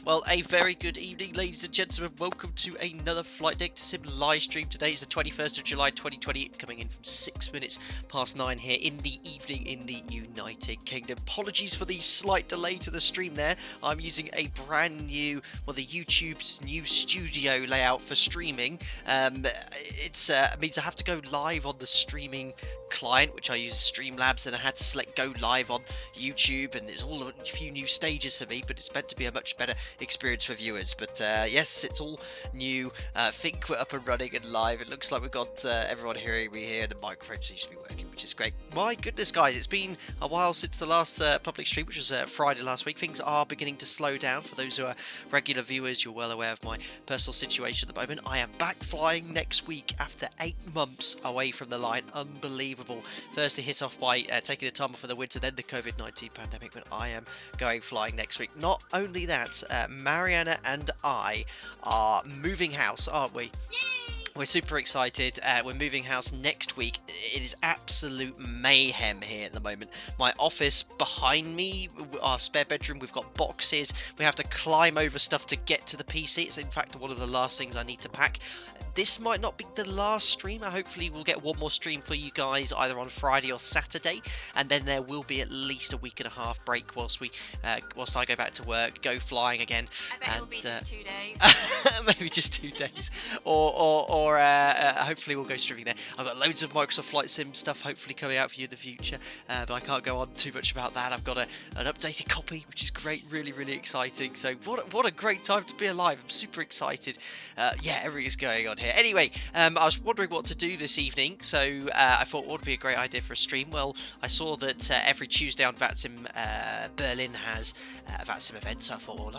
Well, a very good evening, ladies and gentlemen. Welcome to another Flight Deck to Sim live stream. Today is the 21st of July 2020, coming in from 6 minutes past 9 here in the evening in the United Kingdom. Apologies for the slight delay to the stream there. I'm using a brand new, well, the YouTube's new studio layout for streaming. It means I have to go live on the streaming client, which I use Streamlabs, and I had to select go live on YouTube, and there's all a few new stages for me, but it's meant to be a much better experience for viewers. But yes, it's all new. Think we're up and running and live. It looks like we've got everyone hearing me here. The microphone seems to be working, which is great. My goodness, guys, it's been a while since the last public stream, which was Friday last week. Things are beginning to slow down. For those who are regular viewers, you're well aware of my personal situation at the moment. I am back flying next week after 8 months away from the line. Unbelievable. Firstly hit off by taking the time off for the winter, then the COVID-19 pandemic, but I am going flying next week. Not only that, Mariana and I are moving house, aren't we? Yay! We're super excited. We're moving house next week. It is absolute mayhem here at the moment. My office behind me, our spare bedroom, we've got boxes. We have to climb over stuff to get to the PC. It's in fact one of the last things I need to pack. This might not be the last stream. Hopefully we'll get one more stream for you guys either on Friday or Saturday, and then there will be at least a week and a half break whilst I go back to work, go flying again. I bet it'll be just 2 days. Maybe just 2 days, or hopefully we'll go streaming there. I've got loads of Microsoft Flight Sim stuff hopefully coming out for you in the future, but I can't go on too much about that. I've got an updated copy, which is great, really, really exciting. So what a great time to be alive. I'm super excited. Yeah, everything is going on here. Anyway, I was wondering what to do this evening, so I thought what would be a great idea for a stream. Well, I saw that every Tuesday on VATSIM, Berlin has a VATSIM event, so I thought, well,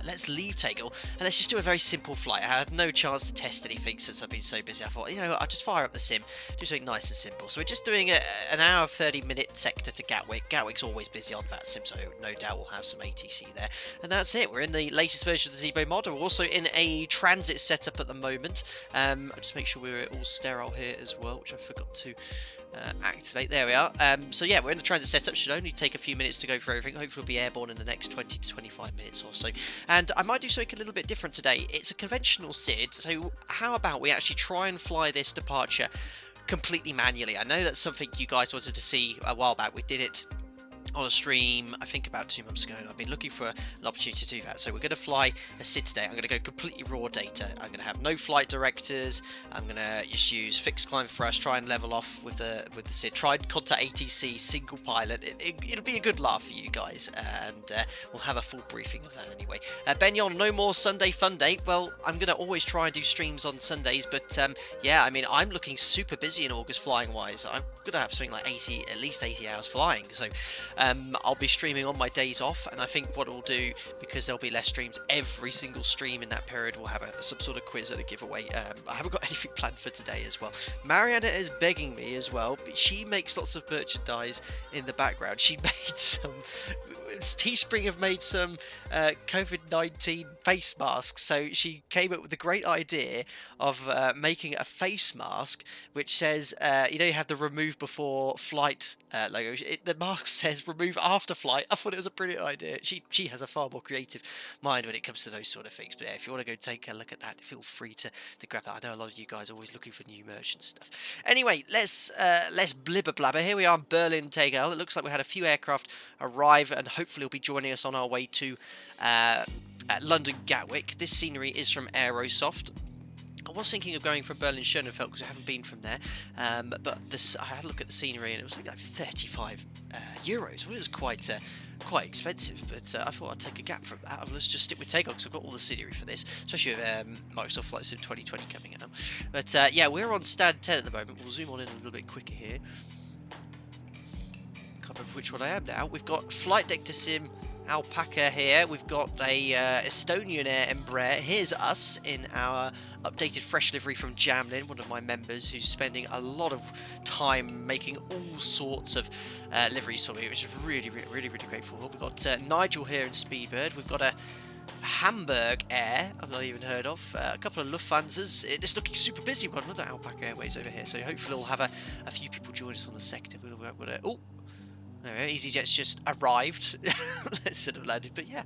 let's leave Tegel and let's just do a very simple flight. I had no chance to test anything since I've been so busy. I thought, I'll just fire up the sim, do something nice and simple. So we're just doing an hour 30-minute sector to Gatwick. Gatwick's always busy on VATSIM, so no doubt we'll have some ATC there. And that's it. We're in the latest version of the ZIBO mod. We're also in a transit setup at the moment. I'll just make sure we're all sterile here as well, which I forgot to activate. There we are. So yeah, we're in the transit setup. Should only take a few minutes to go through everything. Hopefully we'll be airborne in the next 20 to 25 minutes or so. And I might do something a little bit different today. It's a conventional SID, so how about we actually try and fly this departure completely manually? I know that's something you guys wanted to see a while back. We did it on a stream, I think about 2 months ago, and I've been looking for an opportunity to do that. So we're going to fly a SID today. I'm going to go completely raw data. I'm going to have no flight directors. I'm going to just use fixed climb thrust, try and level off with the SID, try and contact ATC, single pilot. It'll be a good laugh for you guys, and we'll have a full briefing of that anyway. Benyon, no more Sunday fun day. Well, I'm going to always try and do streams on Sundays, but yeah, I mean, I'm looking super busy in August flying wise. I'm going to have something like at least 80 hours flying, so I'll be streaming on my days off, and I think what we'll do, because there'll be less streams, every single stream in that period will have some sort of quiz and a giveaway. I haven't got anything planned for today as well. Mariana is begging me as well, but she makes lots of merchandise in the background. She made some... Teespring have made some COVID-19 face masks, so she came up with the great idea of making a face mask which says, you have the remove before flight logo. The mask says remove after flight. I thought it was a brilliant idea. She has a far more creative mind when it comes to those sort of things. But yeah, if you want to go take a look at that, feel free to grab that. I know a lot of you guys are always looking for new merch and stuff. Anyway, let's blibber blabber. Here we are in Berlin Tegel. It looks like we had a few aircraft arrive, and hopefully will be joining us on our way to London Gatwick. This scenery is from Aerosoft. I was thinking of going from Berlin Schönefeld because I haven't been from there, but I had a look at the scenery and it was like 35 euros. Well, it was quite expensive, but I thought I'd take a gap from that. Let's just stick with Takeoff because I've got all the scenery for this, especially with Microsoft Flight Sim 2020 coming out. But yeah, we're on stand 10 at the moment. We'll zoom on in a little bit quicker here. Can't remember which one I am now. We've got Flight Deck to Sim Alpaca here. We've got a Estonian Air Embraer. Here's us in our updated fresh livery from Jamlin, one of my members who's spending a lot of time making all sorts of liveries for me, which is really, really, really, really grateful for. We've got Nigel here in Speedbird. We've got a Hamburg Air, I've not even heard of. A couple of Lufthansas. It's looking super busy. We've got another Alpaca Airways over here, so hopefully we'll have a few people join us on the sector. Oh, EasyJet's just arrived instead of landed, but yeah,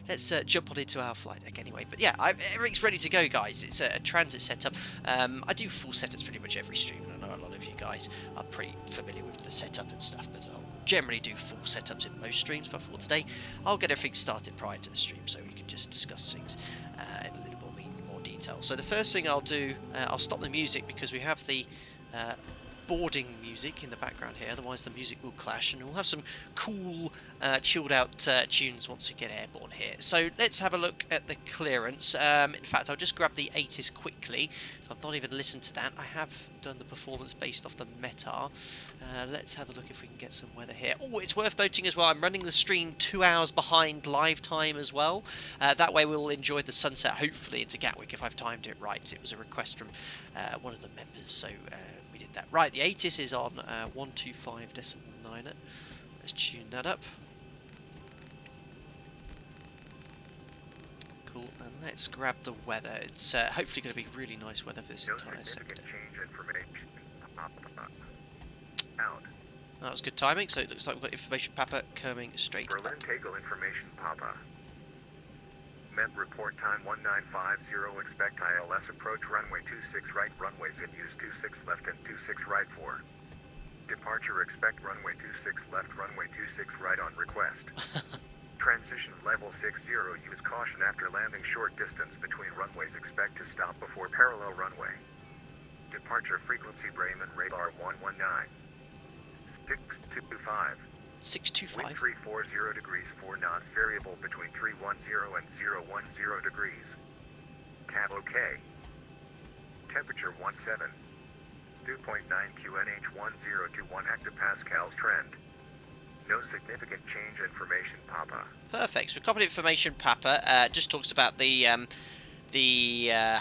let's jump on into our flight deck anyway. But yeah, everything's ready to go, guys. It's a transit setup. I do full setups pretty much every stream. I know a lot of you guys are pretty familiar with the setup and stuff, but I'll generally do full setups in most streams. But for today, I'll get everything started prior to the stream so we can just discuss things in a little more detail. So the first thing I'll do, I'll stop the music because we have the boarding music in the background here, otherwise the music will clash, and we'll have some cool chilled out tunes once we get airborne here. So let's have a look at the clearance. In fact, I'll just grab the ATIS quickly, so I've not even listened to that. I have done the performance based off the METAR. Let's have a look if we can get some weather here. Oh, it's worth noting as well, I'm running the stream 2 hours behind live time as well. That way we'll enjoy the sunset, hopefully, into Gatwick if I've timed it right. It was a request from one of the members, so we did that. Right, the ATIS is on 125.9. Let's tune that up. Cool, and let's grab the weather. It's hopefully going to be really nice weather for this entire sector. That was good timing, so it looks like we've got information Papa coming straight Berlin Tegel information Papa. Met report time 1950, expect ILS approach runway 26 right, runways in use 26 left and 26 right for. Departure expect runway 26 left, runway 26 right on request. Transition level 60, use caution after landing short distance between runways, expect to stop before parallel runway. Departure frequency Bremen radar 119. 625. 625. Wind 340 degrees 4 knots, variable between 310 and 010 degrees. Cab OK. Temperature 17. 2.9 QNH 1021 hectopascals trend. No significant change information, Papa. Perfect. So copied information Papa just talks about the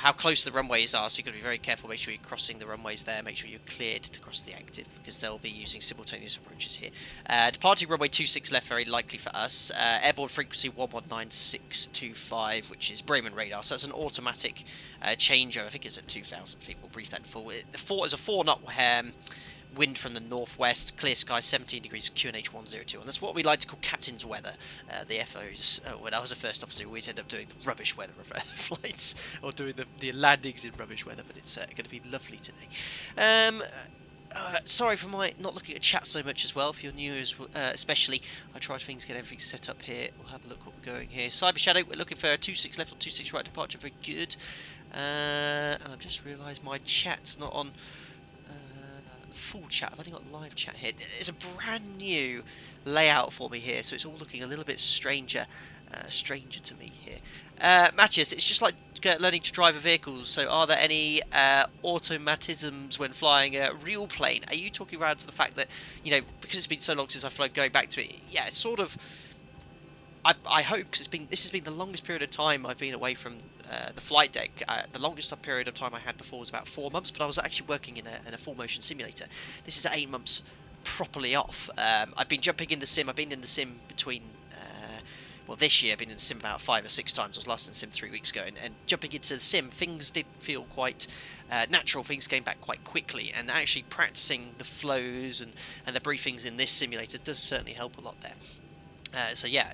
how close the runways are, so you've got to be very careful. Make sure you're crossing the runways there. Make sure you're cleared to cross the active, because they'll be using simultaneous approaches here. Departing runway 26 left, very likely for us. Airborne frequency 119.625, which is Bremen radar, so that's an automatic changeover. I think it's at 2,000 feet. We'll brief that forward. There's a 4-knot wind from the northwest, clear skies, 17 degrees, QNH 102, and that's what we like to call captain's weather. The FOs, when I was a first officer, we always end up doing the rubbish weather of flights, or doing the landings in rubbish weather, but it's going to be lovely today. Sorry for my not looking at chat so much as well. If you're new, especially, I tried things, get everything set up here. We'll have a look what we're going here. Cyber Shadow, we're looking for a 26 left or 26 right departure. Very good. And I've just realised my chat's not on full chat. I've only got live chat here. There's a brand new layout for me here, so it's all looking a little bit stranger to me here. Matthias, it's just like learning to drive a vehicle, so are there any automatisms when flying a real plane? Are you talking around to the fact that, you know, because it's been so long since I've flown, going back to it, yeah, it's sort of, I hope, because this has been the longest period of time I've been away from the flight deck. The longest period of time I had before was about 4 months, but I was actually working in a full motion simulator. This is 8 months properly off. I've been jumping in the sim. I've been in the sim between, well, this year I've been in the sim about 5 or 6 times. I was last in the sim 3 weeks ago, and jumping into the sim, things did feel quite natural. Things came back quite quickly, and actually practicing the flows and the briefings in this simulator does certainly help a lot there. So yeah,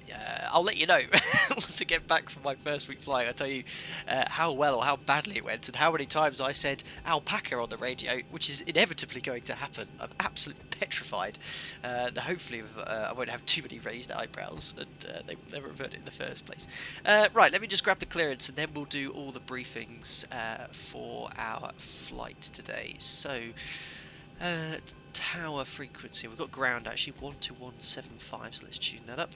I'll let you know once I get back from my first week flying. I'll tell you how well or how badly it went, and how many times I said alpaca on the radio, which is inevitably going to happen. I'm absolutely petrified. Hopefully I won't have too many raised eyebrows, and they will never avert it in the first place. Right, let me just grab the clearance, and then we'll do all the briefings for our flight today. So tower frequency, we've got ground actually 12175, so let's tune that up.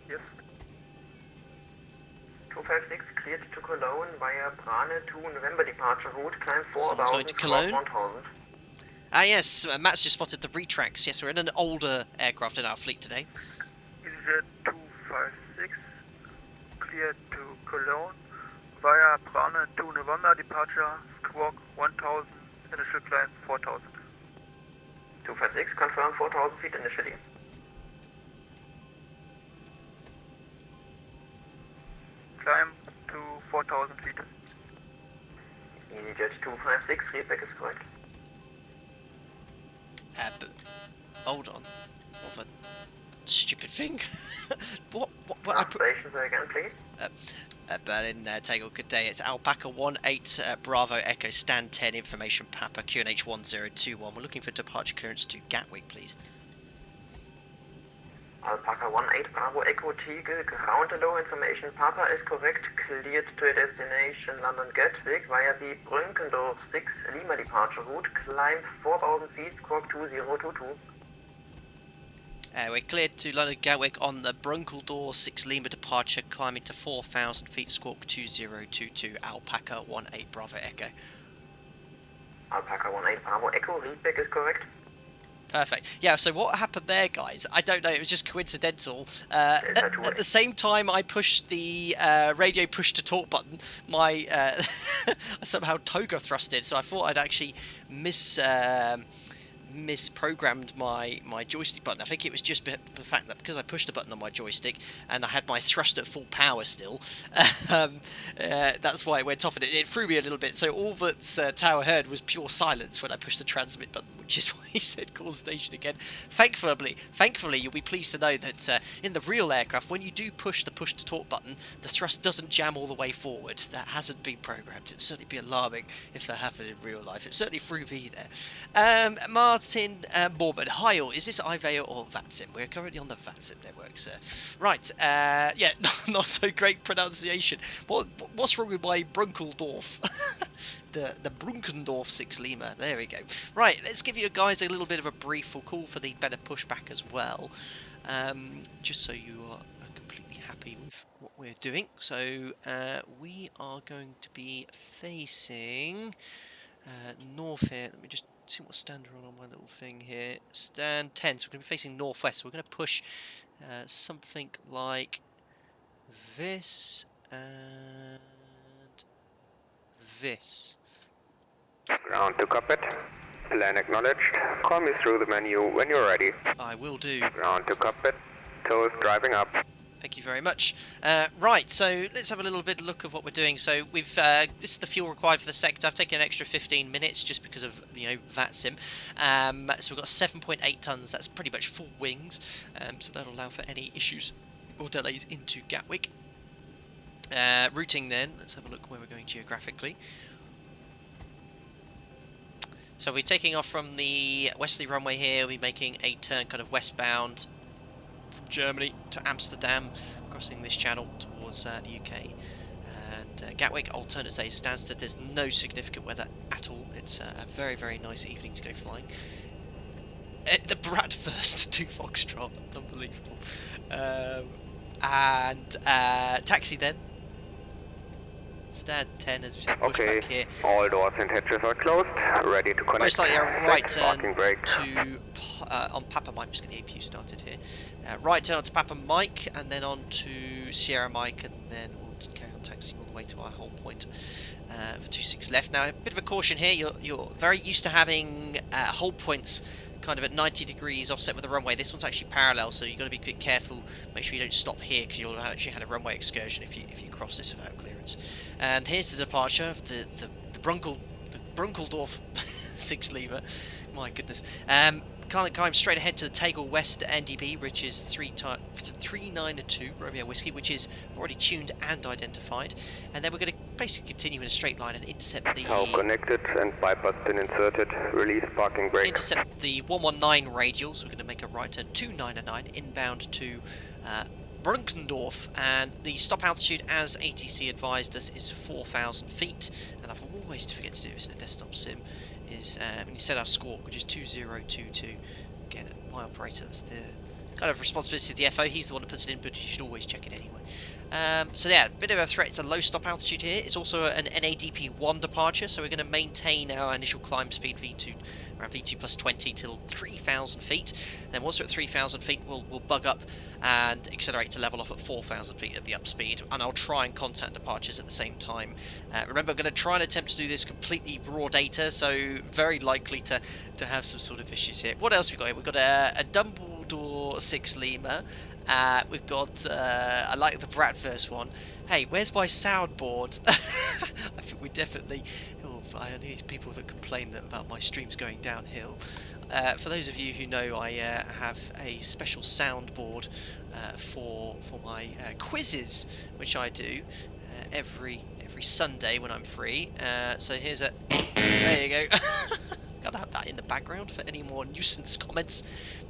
Yes. 256 cleared to Cologne via Prane to November departure route, climb 4,000 going to Cologne. 1,000. Ah yes, Matt's just spotted the retracts. Yes, we're in an older aircraft in our fleet today. EasyJet 256 cleared to Cologne via Prane to November departure, squawk 1,000, initial climb 4,000. 256, confirm 4,000 feet initially. Climb to 4,000 feet. EasyJet 256, readback is correct. Hold on. What a stupid thing. What I put... Translations again, please. Berlin Tegel, good day. It's Alpaca 18 Bravo Echo Stand 10 Information Papa QNH 1021. We're looking for departure clearance to Gatwick, please. Alpaca 18 Bravo Echo Tegel, ground low information Papa is correct, cleared to a destination London Gatwick via the Brünkendorf 6 Lima departure route, climb 4,000 feet, squawk 2022. We're cleared to London Gatwick on the Brünkendorf 6 Lima departure, climbing to 4,000 feet, squawk 2022, Alpaca 18 Bravo Echo. Alpaca 18 Bravo Echo, readback is correct. Perfect. Yeah, so what happened there, guys? I don't know, it was just coincidental. At the same time I pushed the radio push to talk button, my I somehow toga thrusted, so I thought I'd actually misprogrammed my joystick button. I think it was just the fact that because I pushed the button on my joystick and I had my thrust at full power still, that's why it went off, and it threw me a little bit. So all that Tower heard was pure silence when I pushed the transmit button, which is why he said call station again. Thankfully, you'll be pleased to know that in the real aircraft, when you do push the push to talk button, the thrust doesn't jam all the way forward. That hasn't been programmed. It'd certainly be alarming if that happened in real life. It certainly threw me there. Martin Mormon, hi all, is this IVAO or VATSIM? We're currently on the VATSIM network, sir. Right, yeah, not so great pronunciation. What's wrong with my Brünkendorf? the Brünkendorf 6 Lima, there we go. Right, let's give you guys a little bit of a brief. We'll call for the better pushback as well, just so you are completely happy with what we're doing. So we are going to be facing north here. Let me just see what stand we're on my little thing here. Stand 10, so we're going to be facing northwest. So we're going to push something like this and this. Ground to cockpit. Plan acknowledged. Call me through the menu when you're ready. I will do. Ground to cockpit. Toast driving up. Thank you very much. Right, so let's have a little bit of look of what we're doing. So we've this is the fuel required for the sector. I've taken an extra 15 minutes just because of, you know, VATSIM. So we've got 7.8 tons. That's pretty much full wings. So that'll allow for any issues or delays into Gatwick. Routing then. Let's have a look where we're going geographically. So we're taking off from the westerly runway here. We'll be making a turn kind of westbound from Germany to Amsterdam, crossing this channel towards the UK. And Gatwick, alternate days Stansted. There's no significant weather at all. It's a very, very nice evening to go flying. The Bradford to Foxtrot, unbelievable. And taxi then. Stand 10 as we said, Okay, pushback here. all doors and hatches are closed. Ready to connect. Most likely a right turn Parking brake. to on Papa Mike. Just get the APU started here. Right turn on to Papa Mike, and then on to Sierra Mike, and then we'll carry on taxiing all the way to our hold point for 26 left. Now, a bit of a caution here. You're very used to having hold points kind of at 90 degrees offset with the runway. This one's actually parallel, so you've got to be a bit careful. Make sure you don't stop here, because you'll actually have a runway excursion if you cross this without clearance. And here's the departure of the Brünkendorf 6 Lima. My goodness. Kind of going straight ahead to the Tegel West NDB, which is 392 Romeo Whiskey, which is already tuned and identified. And then we're going to basically continue in a straight line and intercept the... Now connected and bypass pin inserted. Release parking brake. Intercept the 119 radial, so we're going to make a right turn 299 inbound to Brünkendorf, and the stop altitude, as ATC advised us, is 4,000 feet. And I've always forget to do this in a desktop sim. Is when you set our squawk, which is 2022. Again, my operator, that's the kind of responsibility of the FO. He's the one that puts it in, but you should always check it anyway. So yeah, a bit of a threat. It's a low stop altitude here. It's also an NADP1 departure, so we're going to maintain our initial climb speed V2 around V2 plus 20 till 3,000 feet. Then once we're at 3,000 feet, we'll bug up and accelerate to level off at 4,000 feet at the up speed, and I'll try and contact departures at the same time. Remember, I'm going to try and attempt to do this completely raw data, so very likely to have some sort of issues here. What else have we got here? We've got a Dumbledore 6 Lima. We've got, I like the Bradford one. Hey, where's my soundboard? I think we definitely, oh, I only these people that complain about my streams going downhill. For those of you who know, I have a special soundboard for my quizzes, which I do every Sunday when I'm free. So here's a there you go. Gotta have that in the background for any more nuisance comments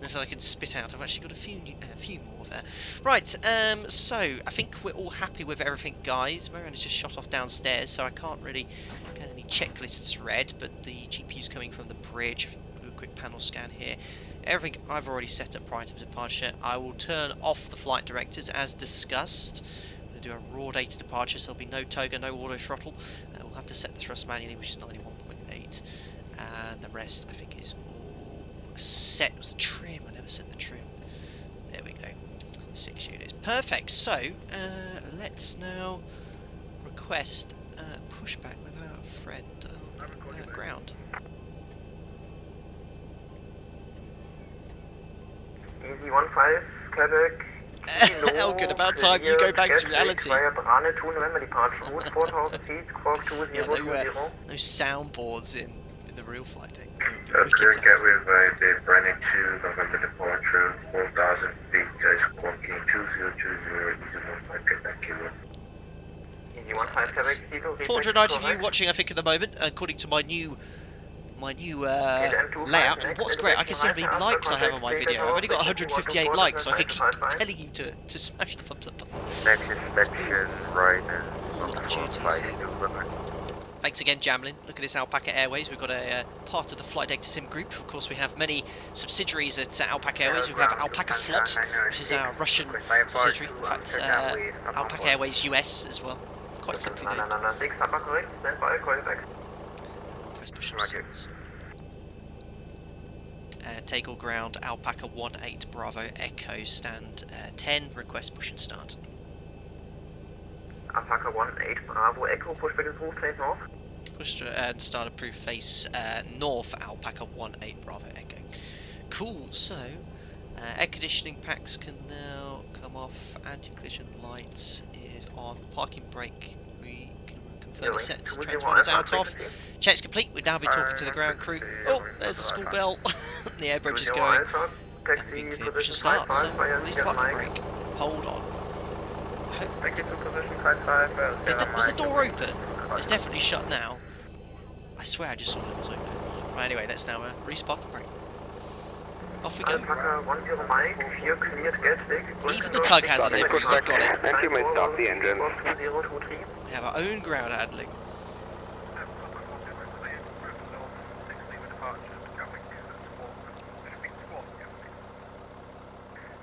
that I can spit out. I've actually got a few more there. Right, so I think we're all happy with everything, guys. Marianne has just shot off downstairs, so I can't really get any checklists read, but the GPU's coming from the bridge. Do a quick panel scan here. Everything I've already set up prior to departure. I will turn off the flight directors as discussed. I'm going to do a raw data departure, so there'll be no toga, no auto throttle. We'll have to set the thrust manually, which is 91.8. And the rest, I think, is all set. It was the trim. I never set the trim. There we go. 6 units. Perfect. So, let's now request pushback with our friend on ground. Easy 15, Quebec. Oh, good. About time you go back to reality. Via Berlin Tegel, departure route 4000 feet, squawk 2020. No soundboards in the real flight deck. Clear Gatwick via the Berlin Tegel, November departure, 4000 feet, squawking 2020, kilo. Easy 15, Quebec, ZIBO. 490 of you watching, I think, at the moment, according to my new layout. And what's great, I can see how many likes I have on my video. I've only got 158 likes, so I can keep telling you to smash the thumbs up button. Next inspection, right and Thanks again, Jamlin. Look at this Alpaca Airways. We've got a part of the Flight Data Sim group. Of course, we have many subsidiaries at Alpaca Airways. We have Alpaca Flot, which is our Russian subsidiary. In fact, Alpaca Airways US as well. Quite simply named. Press push and start. Tegel ground, Alpaca 18 Bravo Echo, stand 10, request push and start. Alpaca 18 Bravo Echo, pushback approved, face north. Push and start approved, face north, Alpaca 18 Bravo Echo. Cool, so air conditioning packs can now come off, anti-collision lights is on, parking brake we can confirm is set, transponders out off. Check's complete, we'll now be talking to the ground crew. Oh, there's the school bell. The air bridge is going. And we can push and start, so release the parking brake. Hold on. Was the door open? It's definitely shut now. I swear I just saw it was open. Right, anyway, let's now release parking brake. Off we go. Even the tug has a livery, you've got it. You may stop the engine. We have our own ground handling.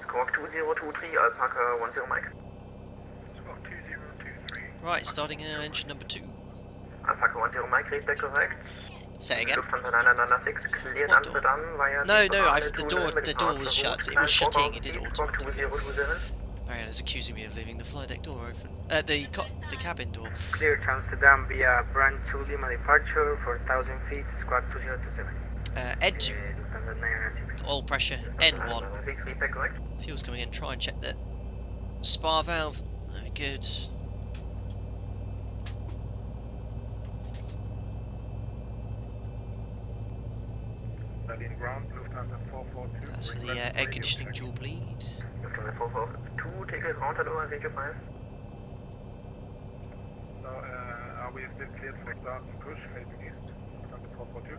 Squawk 2023, Alpaca 10 Mike. Squawk 2023. Right, starting engine number 2. Alpaca 10 Mike, read back correct. Say again. Lufthansa 996, cleared Amsterdam via the door was shut. It was shutting. It did automatically. 2027. Marianne's accusing me of leaving the flight deck door open. The cabin door. Cleared Amsterdam via Brand 2 Lima departure, 4000 feet, squawk 2027. Ed 2. Lufthansa 996. Oil pressure N1. 996, read back correct. Fuel's coming in. Try and check the spar valve. Very good. That's for the air conditioning dual bleed. Lufthansa 442, Tegel counter over Radio 5. So, are we still cleared for start and push facing east? Lufthansa 442.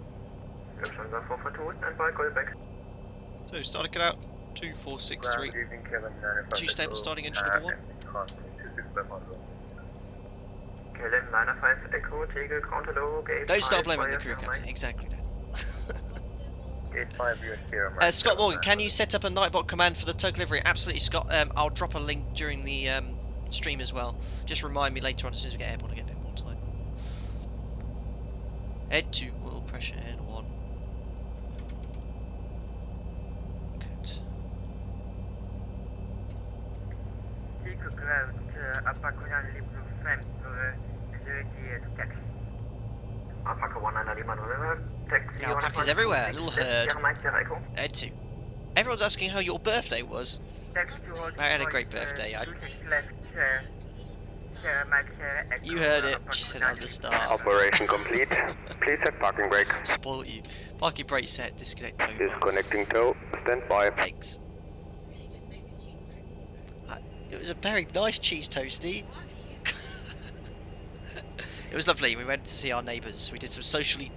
Lufthansa 442, stand by, call back. So, starting it out. 2463. 2 stable starting engine number 1. KLM 905 Echo, Tegel counter low, gate. Don't start blaming the crew captain. Exactly that. 85 here. Scott Morgan, can you set up a Nightbot command for the tug livery? Absolutely, Scott. I'll drop a link during the stream as well. Just remind me later on as soon as we get airborne, I get a bit more time. Ed 2, oil pressure N1. Good. Tegel ground, Alpaca libre frame for security to taxi. Alpaca 19 Lima, taxi. Alpacas everywhere, a little herd. Echo. Ed 2. Everyone's asking how your birthday was. I had a great birthday. You heard it. She said at the start. Operation complete. Please set parking brake. Spoilt you. Parking brake set. Disconnect tow bar. Disconnecting tow. Stand by. Thanks. It was a very nice cheese toasty. It was lovely. We went to see our neighbours. We did some socially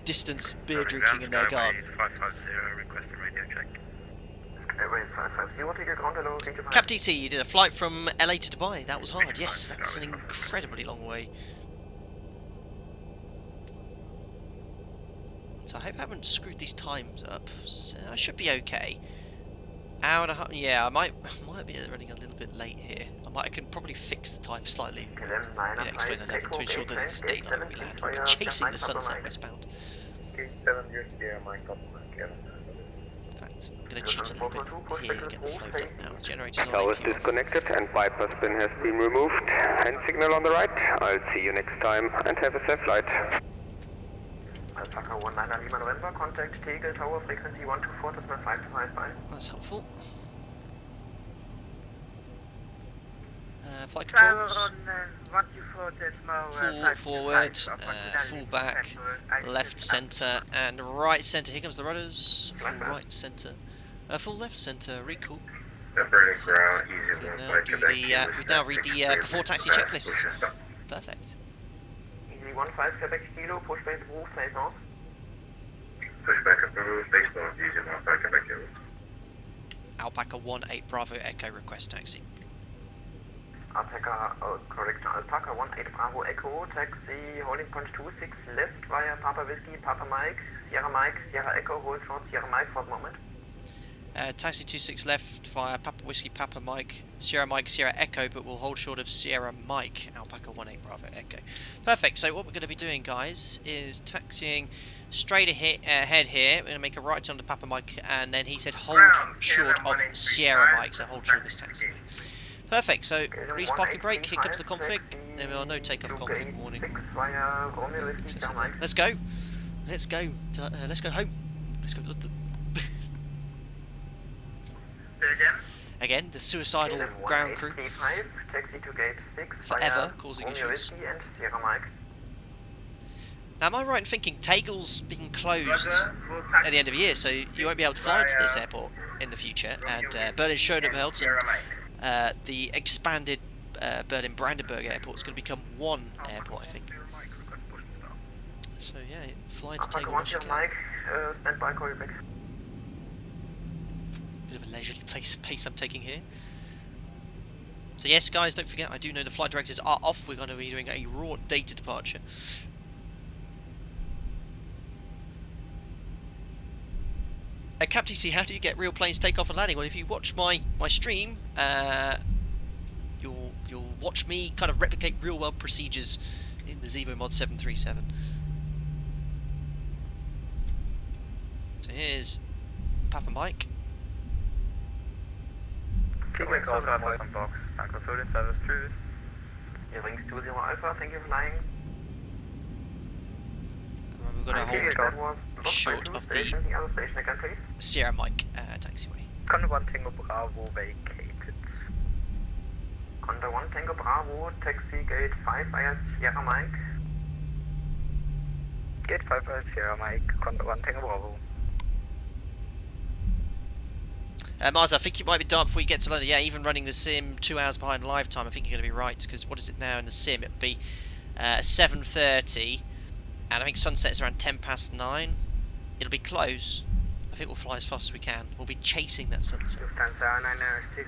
distanced beer drinking in their garden. 550, requesting radio check. Airways 550, Tegel ground, hello, read your Cap DC, you did a flight from LA to Dubai. That was hard. Yes, that's an incredibly long way. So I hope I haven't screwed these times up. So I should be okay. Hour and a half. Yeah, I might be running a little bit late here. I can probably fix the time slightly. Yeah, explain 11 to ensure that it's daylight when we land. We'll be chasing the sunset westbound. In fact, I'm going to cheat a little bit here, get the flow done now. Generators on Tower is AQ off. disconnected and Viper spin has been removed. Hand signal on the right. I'll see you next time and have a safe flight. Alpaca 19 Lima November, contact Tegel Tower, frequency 124.525. That's helpful. Flight controls. Full forward, full back, left centre, and right centre. Here comes the rudders. Full right centre, full left centre. Recall. We now read the before taxi checklist. Perfect. Easy 15 Quebec Kilo, pushback approved, face off. Pushback approved, base north, easy 15 Quebec Kilo. Alpaca 18 Bravo Echo request taxi. Alpaca, correct, Alpaca 18 Bravo Echo, taxi holding point 26 left via Papa Whiskey, Papa Mike, Sierra Echo, hold short Sierra Mike for the moment. Taxi 26 left via Papa Whiskey, Papa Mike, Sierra Echo, but we'll hold short of Sierra Mike, Alpaca 18 Bravo Echo. Perfect, so what we're going to be doing, guys, is taxiing straight ahead here. We're going to make a right turn to Papa Mike, and then he said hold short of Sierra Mike, so hold short of his taxi. Perfect, so release parking brake, here comes the config. There we are, no takeoff config warning. Let's go. Let's go. Let's go home. Let's go. Again, the suicidal ground crew. Forever causing issues. Now, am I right in thinking Tegel's being closed at the end of the year, so you won't be able to fly into this airport in the future? And Berlin Tegel and the expanded Berlin Brandenburg airport is going to become one airport, I think. So yeah, fly to Tegel once you can. Stand by, call you back. Bit of a leisurely pace I'm taking here. So yes, guys, don't forget, I do know the flight directors are off. We're going to be doing a raw data departure. Cap TC, how do you get real planes takeoff and landing? Well, if you watch my stream, you'll watch me kind of replicate real world procedures in the ZIBO mod 737. So here's Papa Mike. Quebec Alpha, Alpha box, Tango Food and Service Cruise. Earrings 20 Alpha, thank you for flying. And we've got to hold short of the Sierra Mike taxiway. Conda 1 Tango Bravo vacated. Conda 1 Tango Bravo, taxi gate 5 via Sierra Mike. Gate 5 via Sierra Mike, Conda 1 Tango Bravo. Mars, I think you might be done before you get to London. Yeah, even running the sim 2 hours behind live time, I think you're going to be right, because what is it now in the sim? It'll be 7:30, and I think sunset's around 9:10. It'll be close. I think we'll fly as fast as we can. We'll be chasing that sunset.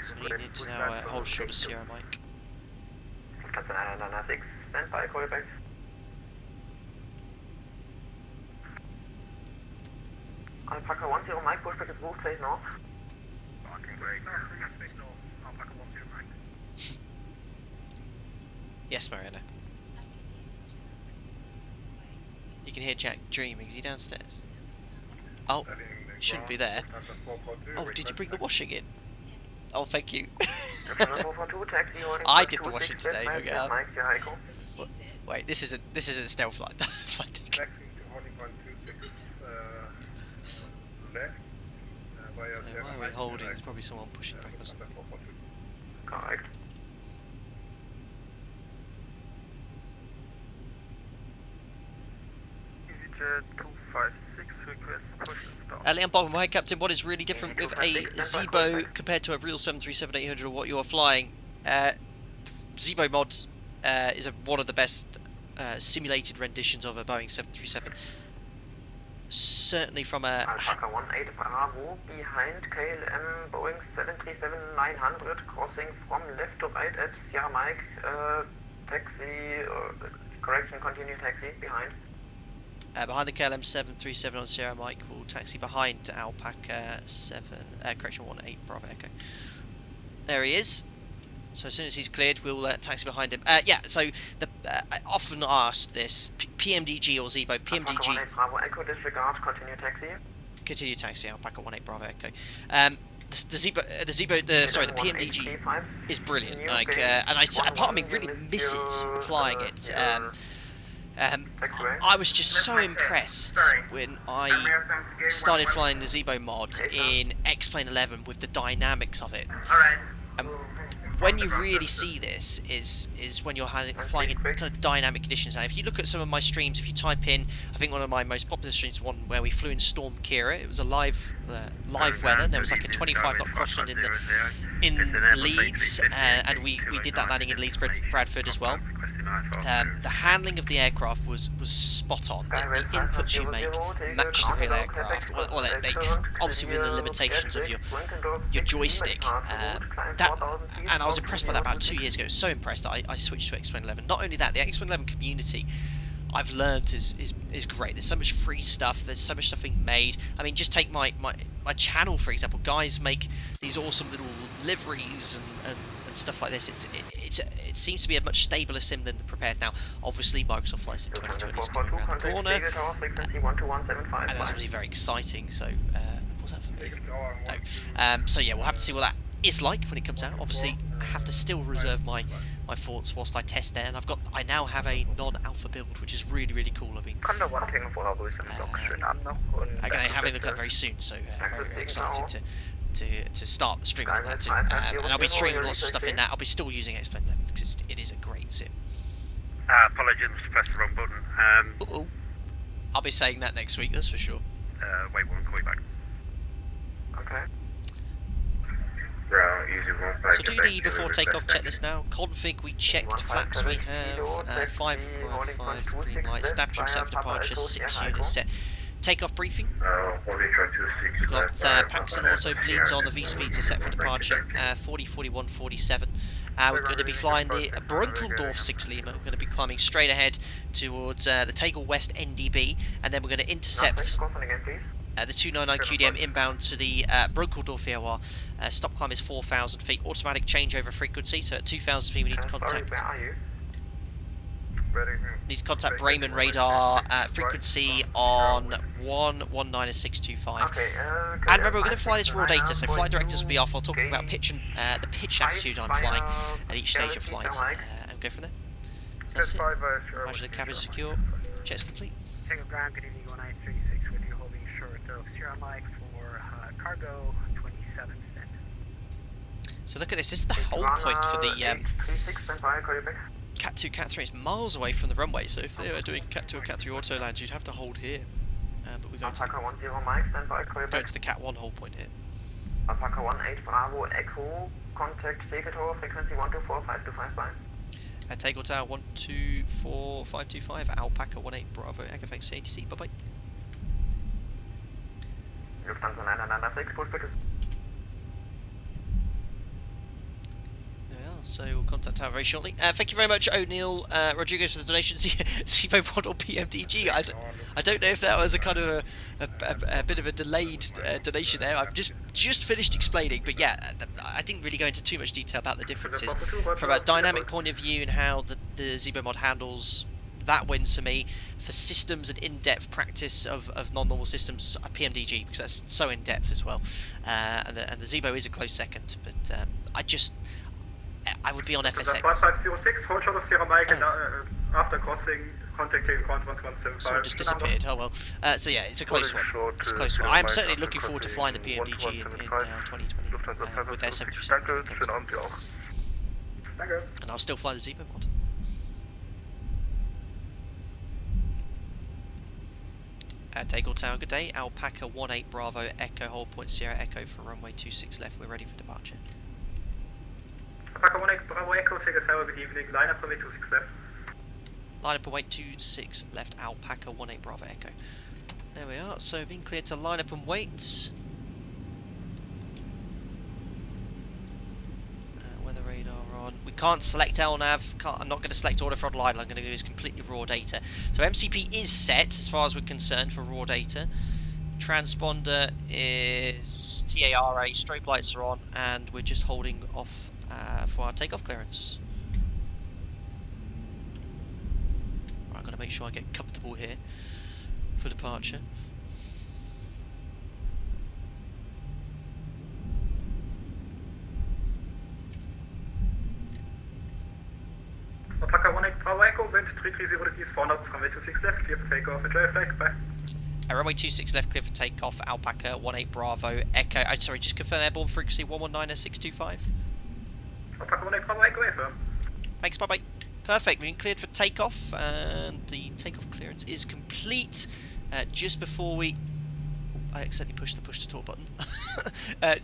So we need to now hold short of Sierra Mike. Lufthansa 996, stand by, call you back. Alpaca 10 Mike, pushback is moved, face north. Yes, Mariana. You can hear Jack dreaming. Is he downstairs? Oh, he shouldn't be there. Oh, did you bring the washing in? Oh, thank you. I did the washing today. Okay. Wait, this isn't a stealth flight. Flight deck. So why are we holding? There's probably someone pushing back or something. Correct. Leon Bogman, my captain, what is really different with a ZIBO compared to a real 737-800 or what you are flying? ZIBO mod is one of the best simulated renditions of a Boeing 737. Certainly from a... Alpaca 18 Bravo behind KLM Boeing 737-900 crossing from left to right at Sierra Mike, taxi, correction, continue taxi behind. Behind the KLM 737 on Sierra Mike, will taxi behind Alpaca 18 Bravo Echo. There he is. So as soon as he's cleared, we'll taxi behind him. Yeah, so I often asked this, PMDG or ZIBO, PMDG... Alpaca 18 Bravo Echo, disregard, continue taxi. Continue taxi, Alpaca 18 Bravo Echo. The PMDG is brilliant, like, and a part of me really misses flying it. I was just so impressed when I started flying the ZIBO mod in X-Plane 11 with the dynamics of it. When you really see this is when you're flying in kind of dynamic conditions. And if you look at some of my streams, if you type in, I think one of my most popular streams, one where we flew in Storm Kira. It was a live weather. There was like a 25 knot crosswind in Leeds, and we did that landing in Leeds, Bradford as well. The handling of the aircraft was spot on. The inputs you make match the real aircraft. Well, they obviously within the limitations of your joystick. And I was impressed by that about 2 years ago. So impressed that I switched to X-Plane 11. Not only that, the X-Plane 11 community, I've learned is great. There's so much free stuff. There's so much stuff being made. I mean, just take my channel for example. Guys make these awesome little liveries and stuff like this. It seems to be a much stabler sim than the Prepared now. Obviously, Microsoft Flight Sim 2020 is coming around the corner, and that's obviously very exciting. So, what was that for me? No. So yeah, we'll have to see what that is like when it comes out. Obviously, I have to still reserve my thoughts whilst I test there, and I now have a non-alpha build, which is really cool. I mean, I'm going to have a look at that very soon. So very excited to start the stream on that too. And I'll be streaming lots of stuff in that. I'll be still using X-Plane 11 because it is a great sim. Apologies, pressed the wrong button. I'll be saying that next week, that's for sure. Wait, we'll call you back. Okay. So do the before takeoff checklist now. Config, we checked. Flaps we have 5 green light. Stab trim set for departure, 6 units set. Takeoff briefing. We've got Paxton auto bleeds on the V-speeds are set for departure, 40, 41, 47. We're going to be flying the Brunkendorf 6 Lima. We're going to be climbing straight ahead towards the Tegel West NDB, and then we're going to intercept the 299 QDM inbound to the Brunkendorf VOR. Stop climb is 4,000 feet. Automatic changeover frequency, so at 2,000 feet we need to contact. Need to contact Bremen radar, frequency on 119.625. And remember, we're going to fly this raw data, so flight directors will be off. I'll talk about pitch and the pitch altitude I'm flying at each stage of flight, and go from there. That's it. Imagine the cabin is secure. Check's complete. Tango ground, good evening, 1936 with you, holding short of Sierra Mike for cargo 27 stand. So look at this. This is the whole point for the Cat 2, Cat 3 is miles away from the runway, so if they were doing Cat 2 or Cat 3 auto lands, you'd have to hold here. But we're going to the Cat 1 hold point here. Alpaca 18 Bravo Echo, contact Tegel Tower, frequency 1245255. At Tegel Tower 124525, Alpaca 18 Bravo Echo, thanks to ATC, bye bye. Lufthansa 996, Pushback. So we'll contact Tower very shortly. Thank you very much, O'Neill Rodriguez, for the donation. ZIBO mod or PMDG. I don't know if that was a kind of a bit of a delayed donation there. I've just finished explaining, but yeah, I didn't really go into too much detail about the differences from a dynamic point of view and how the ZIBO mod handles. That wins for me. For systems and in-depth practice of non-normal systems, PMDG, because that's so in-depth as well. And the ZIBO is a close second, but I would be on FSX. 5506, hold short of Sierra Mike, and after crossing, contact Tegel ground 1175. Someone just disappeared, oh well. So yeah, it's a close one. It's a close one. I am certainly looking forward to flying the PMDG in 2020 with their 737. And I'll still fly the ZIBO mod. Tegel Tower, good day. Alpaca 18 Bravo Echo, hold point 0 Echo for runway 26 left. We're ready for departure. Alpaca 18 Bravo Echo, Tegel Tower, good evening. Line up runway 26 left. Line up and wait 26 left, Alpaca 18 Bravo Echo. There we are, so being cleared to line up and wait. Weather radar on. We can't select LNAV, I'm not going to select order front line, I'm going to do is completely raw data. So MCP is set as far as we're concerned for raw data. Transponder is TARA, strobe lights are on, and we're just holding off for our takeoff clearance. Right, I've got to make sure I get comfortable here for departure. Alpaca 18 Bravo Echo, wind 330 degrees 4 knots, runway 26 left, clear for takeoff, enjoy your flight, bye. Runway 26 left, clear for takeoff, Alpaca 18 Bravo Echo. Sorry, just confirm airborne frequency 119.625. Alpaca 18 Bravo Echo, affirm. Thanks, bye bye. Perfect, we've been cleared for takeoff, and the takeoff clearance is complete. Just before we... I accidentally pushed the push to talk button.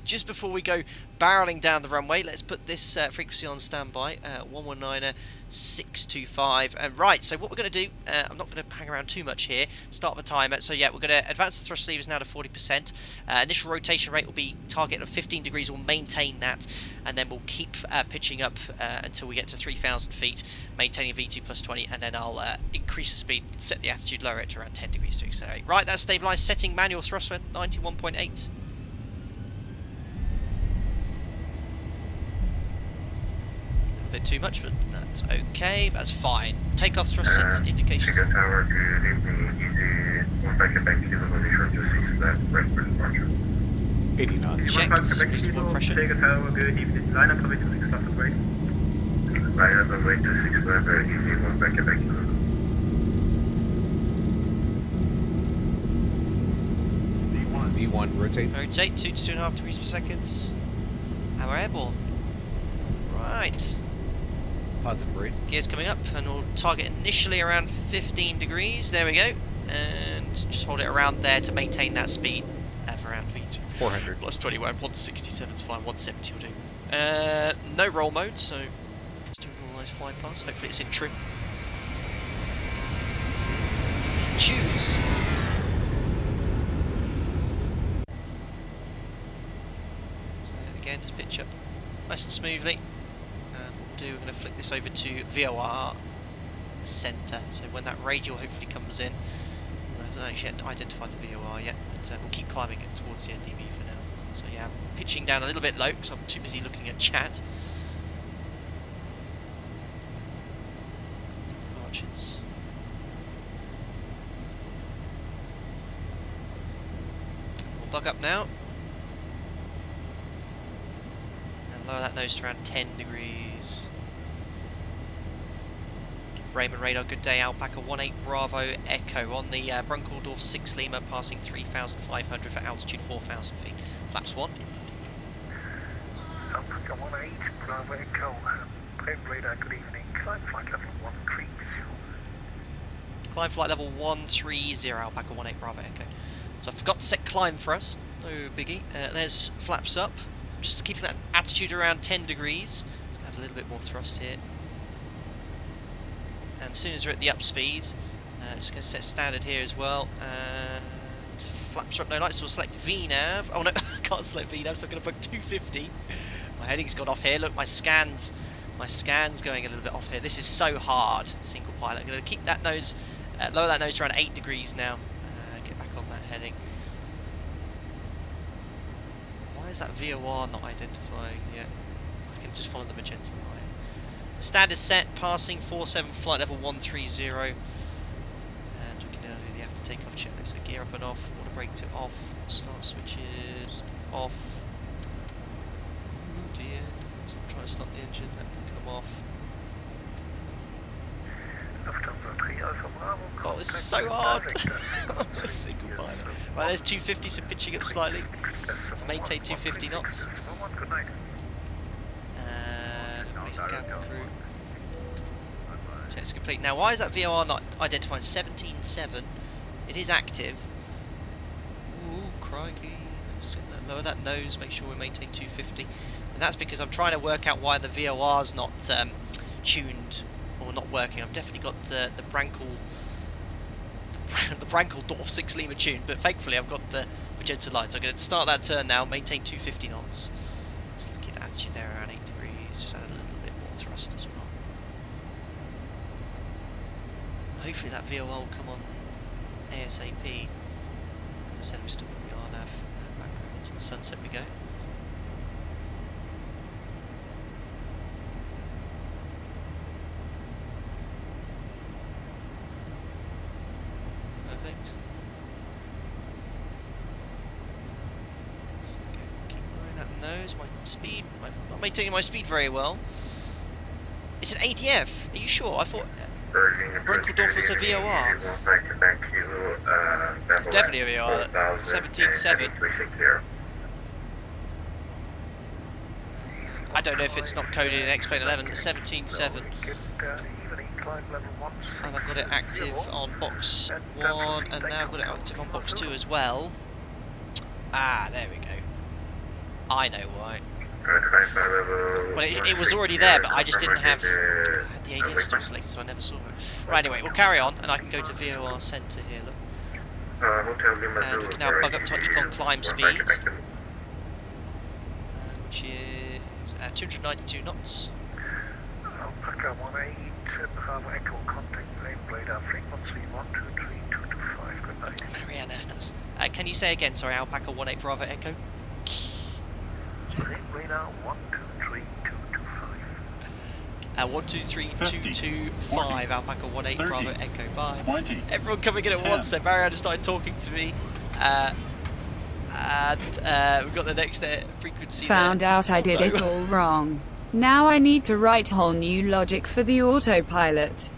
Just before we go barreling down the runway, let's put this frequency on standby, 119.625. Right, so what we're going to do, I'm not going to hang around too much here, start the timer. So yeah, we're going to advance the thrust levers now to 40%. Initial rotation rate will be target of 15 degrees, we'll maintain that, and then we'll keep pitching up until we get to 3,000 feet, maintaining V2 plus 20, and then I'll increase the speed, set the attitude, lower it to around 10 degrees to accelerate. Right, that's stabilised, setting manual thrust at 91.8. A bit too much, but that's okay, that's fine. Takeoff thrust indications. Tegel Tower, good evening. Easy. One back and back to the position 26 left, right for departure. 80 knots. Check, reasonable pressure. Tegel Tower, good evening. Line up runway 26 left, and wait. Line up runway 26 left, easy. One back and back to the V1, rotate. Rotate 2 to 2.5 degrees per second. And we're airborne. Right. Positive rate. Gears coming up, and we'll target initially around 15 degrees. There we go. And just hold it around there to maintain that speed of around V2. 400. Plus 20, 167 is fine, 170 will do. No roll mode, so just doing all those fly past. Hopefully it's in trim. Choose. So again, just pitch up nice and smoothly. We're going to flick this over to VOR center, so when that radial hopefully comes in, I haven't actually identified the VOR yet, but we'll keep climbing it towards the NDB for now. So yeah, I'm pitching down a little bit low because I'm too busy looking at chat. Arches. We'll bug up now. Lower that nose to around 10 degrees. Raymond radar, good day. Alpaca 18 Bravo Echo on the Brunkendorf 6 Lima, passing 3,500 for altitude 4,000 feet. Flaps 1. Alpaca 18 Bravo Echo. Raymond radar, good evening. Climb flight level 130. Climb flight level 130, Alpaca 18 Bravo Echo. So I forgot to set climb thrust. No biggie. There's flaps up. Just keeping that attitude around 10 degrees. Add a little bit more thrust here. And as soon as we're at the up speed, just going to set standard here as well. And flaps are up, no lights, so we'll select VNAV. Oh no, I can't select VNAV, so I'm going to book 250. My heading's gone off here. Look, my scan's going a little bit off here. This is so hard, single pilot. I'm going to keep that nose, lower that nose to around 8 degrees now. Get back on that heading. Why is that VOR not identifying yet? I can just follow the magenta line. So standard set, passing 47, flight level 130. And we can now do the after takeoff checklist. So gear up and off, water brake to off, start switches off. Oh dear, let's try to stop the engine, that can come off. Oh, this is so hard! Single pilot. Right, there's 250, so pitching up slightly to maintain 250 knots. Release the cabin crew. Check's complete. Now, why is that VOR not identifying 17.7? It is active. Ooh, crikey. Let's lower that nose, make sure we maintain 250. And that's because I'm trying to work out why the VOR's not tuned or not working. I've definitely got the Brankeldorf 6 Lima tuned, but thankfully I've got the magenta line. So I'm going to start that turn now, maintain 250 knots. Let's look at the attitude there around 8 degrees, just add a little bit more thrust as well. Hopefully that VOR will come on ASAP. As I said, we're still got the RNAV back into the sunset we go. Perfect. So keep lowering that nose. My speed, I'm not maintaining my speed very well. It's an ADF. Are you sure? I thought Brankeldorf was a VOR. It's definitely a VOR. 17.7. I don't know if it's not coded in X-Plane 11. It's 17.7. And I've got it active on box 1, and now I've got it active on box 2 as well. Ah, there we go. I know why. Well, it was already there, but I just didn't have the ADF still selected, so I never saw it. Right, anyway, we'll carry on, and I can go to VOR Centre here, look. And we can now bug up to our econ climb speed, which is 292 knots. Alpaca 18, Bravo Echo, contact name radar frequency 123.225, good night. Mariana does. Can you say again, sorry, Alpaca 18 Bravo Echo? Radar 123.225. 123.225, Alpaca 18 Bravo Echo, bye. Everyone coming in at once then. Mariana started talking to me. And we've got the next frequency. Found out I did it all wrong. Now I need to write whole new logic for the autopilot.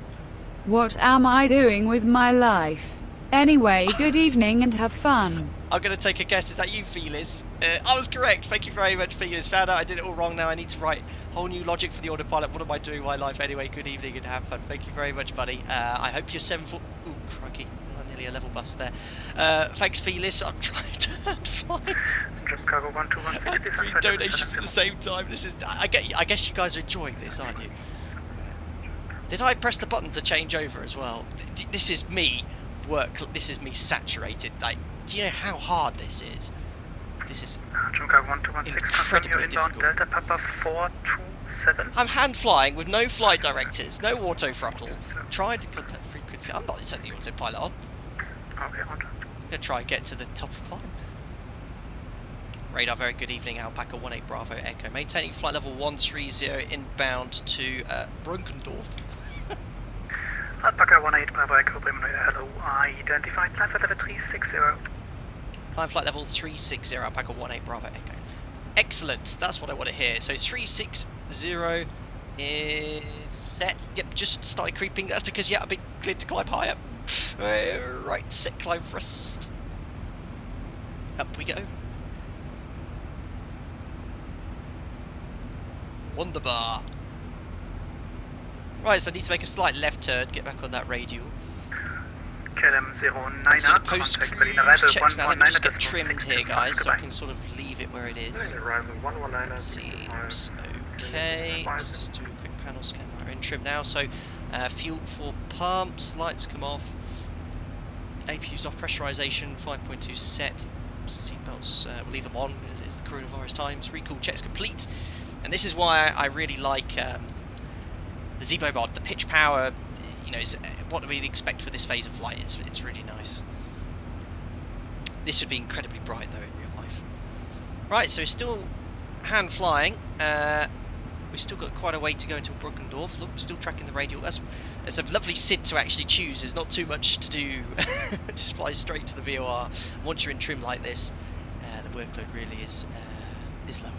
What am I doing with my life? Anyway, good evening and have fun. I'm going to take a guess. Is that you, Felis? I was correct. Thank you very much, Felis. Found out I did it all wrong. Now I need to write whole new logic for the autopilot. What am I doing with my life anyway? Good evening and have fun. Thank you very much, buddy. I hope you're 7 foot... Ooh, crikey. Nearly a level bust there. Thanks, Felis. I'm trying to fly. Just cargo 12160. 3 donations at the same time. This is... I guess you guys are enjoying this, aren't you? Did I press the button to change over as well? This is me. This is me saturated. Like, do you know how hard this is? This is incredibly difficult. Delta Papa 427. I'm hand flying with no flight directors, no auto throttle, trying to contact frequency. I'm not turning the autopilot on. Okay, on. I'm going to try and get to the top of climb. Radar, very good evening, Alpaca 18 Bravo Echo. Maintaining flight level 130 inbound to Brunkendorf. Alpaca 18 Bravo Echo, hello, identified climb flight level 360. Climb flight level 360, Alpaca 18 Bravo Echo. Excellent, that's what I want to hear. So 360 is set. Yep, just started creeping. That's because, yeah, I've been cleared to climb higher. Right, set climb thrust. Up we go. Wunderbar. Right, so I need to make a slight left turn, get back on that radial. KLM 09, So the post-cruise checks now. Let me just get trimmed here, guys, so I can sort of leave it where it is. Seems okay. Let's just do a quick panel scan. We're in trim now, so fuel for pumps, lights come off, APU's off, pressurization 5.2 set, seatbelts, we'll leave them on, it's the coronavirus times, recall checks complete, and this is why I really like the ZIBO mod. The pitch power, you know, is what we'd expect for this phase of flight. It's really nice. This would be incredibly bright though in real life. Right, so we're still hand flying. We've still got quite a way to go until Brunkendorf. Look, we're still tracking the radial. That's a lovely SID to actually choose. There's not too much to do. Just fly straight to the VOR. Once you're in trim like this, the workload really is lowered.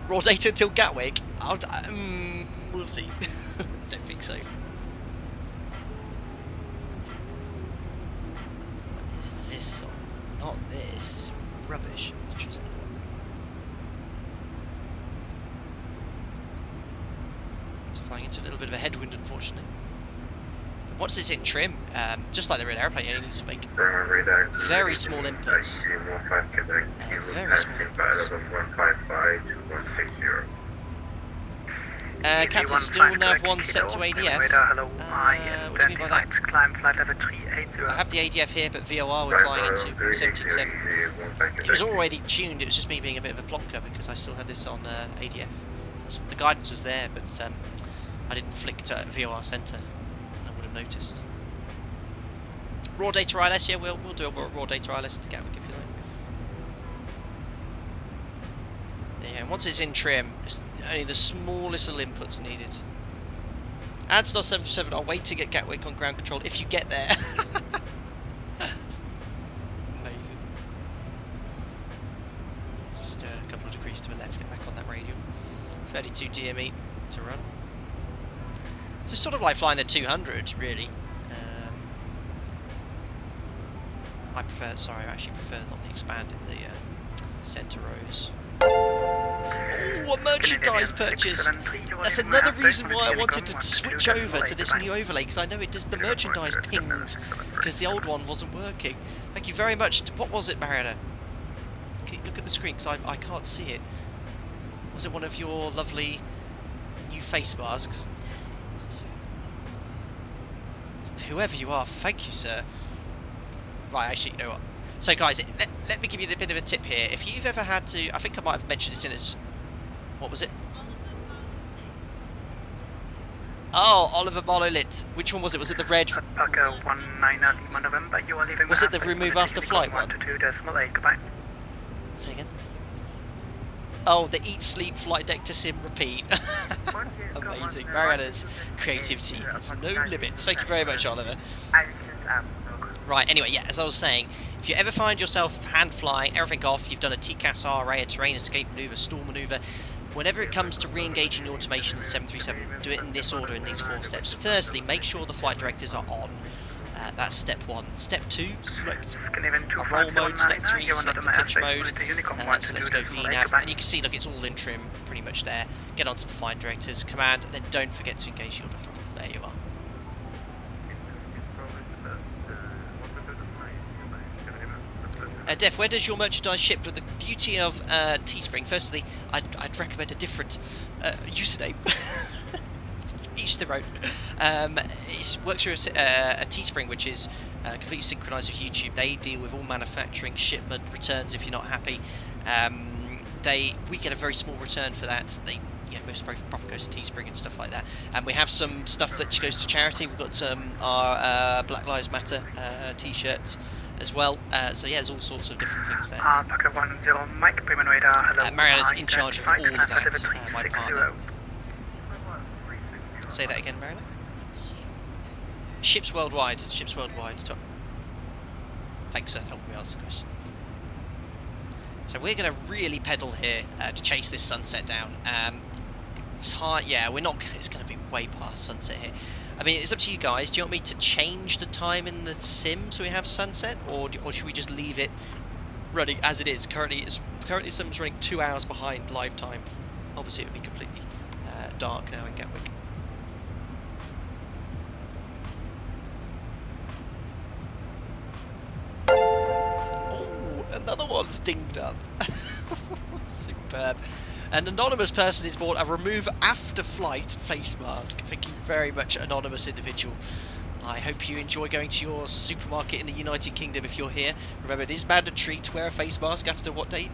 Raw data until Gatwick? We'll see. Don't think so. Is this or not this? It's rubbish. It's just flying into a little bit of a headwind, unfortunately. But once it's in trim, just like the real airplane, you only need to make very small inputs. Very small inputs. Captain, still nav 1 set to ADF. What do you mean by that? I have the ADF here, but VOR we're flying into 17.7. It was already tuned, it was just me being a bit of a plonker because I still had this on ADF. The guidance was there, but I didn't flick to VOR centre. I would have noticed. Raw data ILS, yeah, we'll do a raw data ILS to Gatwick if you like. Yeah, and once it's in trim, it's only the smallest little inputs needed. Add star 757, I'll wait to get Gatwick on ground control if you get there. Amazing. Let's just do a couple of degrees to the left, get back on that radial. 32 DME to run. So it's sort of like flying the 200, really. I actually prefer not the expanded, the centre rows. Oh, a merchandise purchase! That's another reason why I wanted to switch over to this new overlay, because I know it does the merchandise pings, because the old one wasn't working. Thank you very much. What was it, Mariana? Can you look at the screen, because I can't see it. Was it one of your lovely new face masks? Whoever you are, thank you, sir. Right, actually, you know what? So, guys, let me give you a bit of a tip here. If you've ever had to... I think I might have mentioned this in as... What was it? Oh, Oliver Monolith. Which one was it? Was it the red... Was it the remove after flight one? Say again? Oh, the eat, sleep, flight deck to sim, repeat. Amazing. Mariana's creativity has no limits. Thank you very much, Oliver. Right, anyway, yeah, as I was saying, if you ever find yourself hand flying, everything off, you've done a TCAS RA, a terrain escape manoeuvre, stall manoeuvre, whenever it comes to re-engaging your automation in 737, do it in this order, in these 4 steps. Firstly, make sure the flight directives are on. That's step 1. Step 2, select a roll mode. Step 3, select a pitch mode. So let's go VNAV. And you can see, look, it's all in trim, pretty much there. Get onto the flight directives, command, and then don't forget to engage the order throttle. There you are. Def, where does your merchandise ship? With the beauty of Teespring, firstly, I'd recommend a different username. Each their own. It works through a Teespring, which is completely synchronised with YouTube. They deal with all manufacturing, shipment, returns if you're not happy. We get a very small return for that. Most profit goes to Teespring and stuff like that. And we have some stuff that goes to charity. We've got our Black Lives Matter t-shirts as well. So yeah, there's all sorts of different things there. Mariana's in charge of all of that, my partner. Say that again, Mariana. Ships worldwide. Ships worldwide. Thanks for helping me answer the question. So we're going to really pedal here to chase this sunset down. Yeah, we're not. It's going to be way past sunset here. I mean, it's up to you guys. Do you want me to change the time in the sim so we have sunset, or should we just leave it running as it is? Currently sim's running 2 hours behind live time. Obviously, it would be completely dark now in Gatwick. Oh, another one's dinged up. Superb. An anonymous person has bought a remove after flight face mask. Thank you very much, anonymous individual. I hope you enjoy going to your supermarket in the United Kingdom if you're here. Remember, it is mandatory to wear a face mask after what date?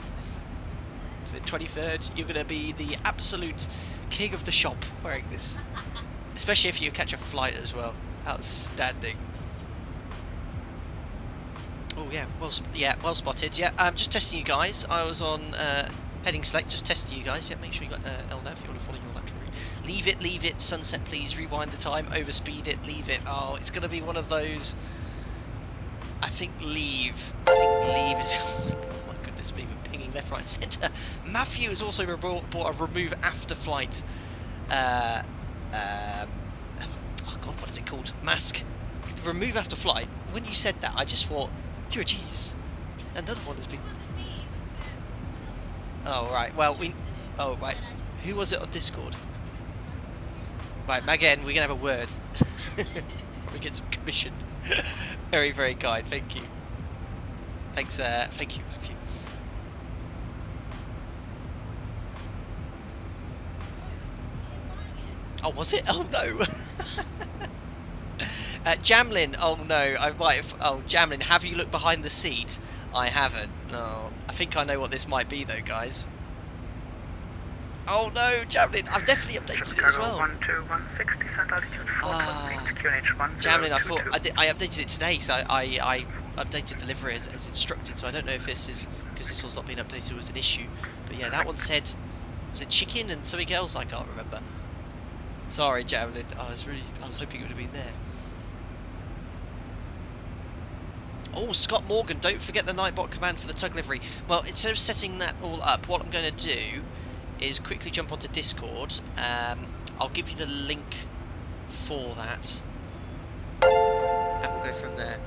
For the 23rd. You're going to be the absolute king of the shop wearing this. Especially if you catch a flight as well. Outstanding. Oh yeah, well spotted. Yeah, I'm just testing you guys. I was on heading select, just testing you guys. Yeah, make sure you got LNAV if you want to follow your lateral route. Leave it, sunset please, rewind the time, overspeed it, leave it. Oh, it's going to be one of those. I think leave is, oh my goodness me, we're pinging left, right, centre. Matthew has also bought a remove after flight, oh god, what is it called? Mask. Remove after flight. When you said that, I just thought, you're a genius. Another one has been... Oh, right, well, oh, right. Who was it on Discord? Right, Magen, we're going to have a word. We get some commission. Very, very kind. Thank you. Thanks, thank you, Matthew. Oh, was it? Oh, no. Jamlin, oh no, I might have... Oh, Jamlin, have you looked behind the seat? I haven't. No. I think I know what this might be, though, guys. Oh no, Jamlin, I've definitely updated it as well. 12160, send altitude 428, QNH 1022. Jamlin, I thought... I updated it today, so I updated delivery as instructed, so I don't know if this is... Because this one's not been updated was an issue. But yeah, that one said... Was it chicken and something else? I can't remember. Sorry, Jamlin. I was hoping it would have been there. Oh, Scott Morgan, don't forget the Nightbot command for the tug livery. Well, instead of setting that all up, what I'm going to do is quickly jump onto Discord. I'll give you the link for that. And we'll go from there.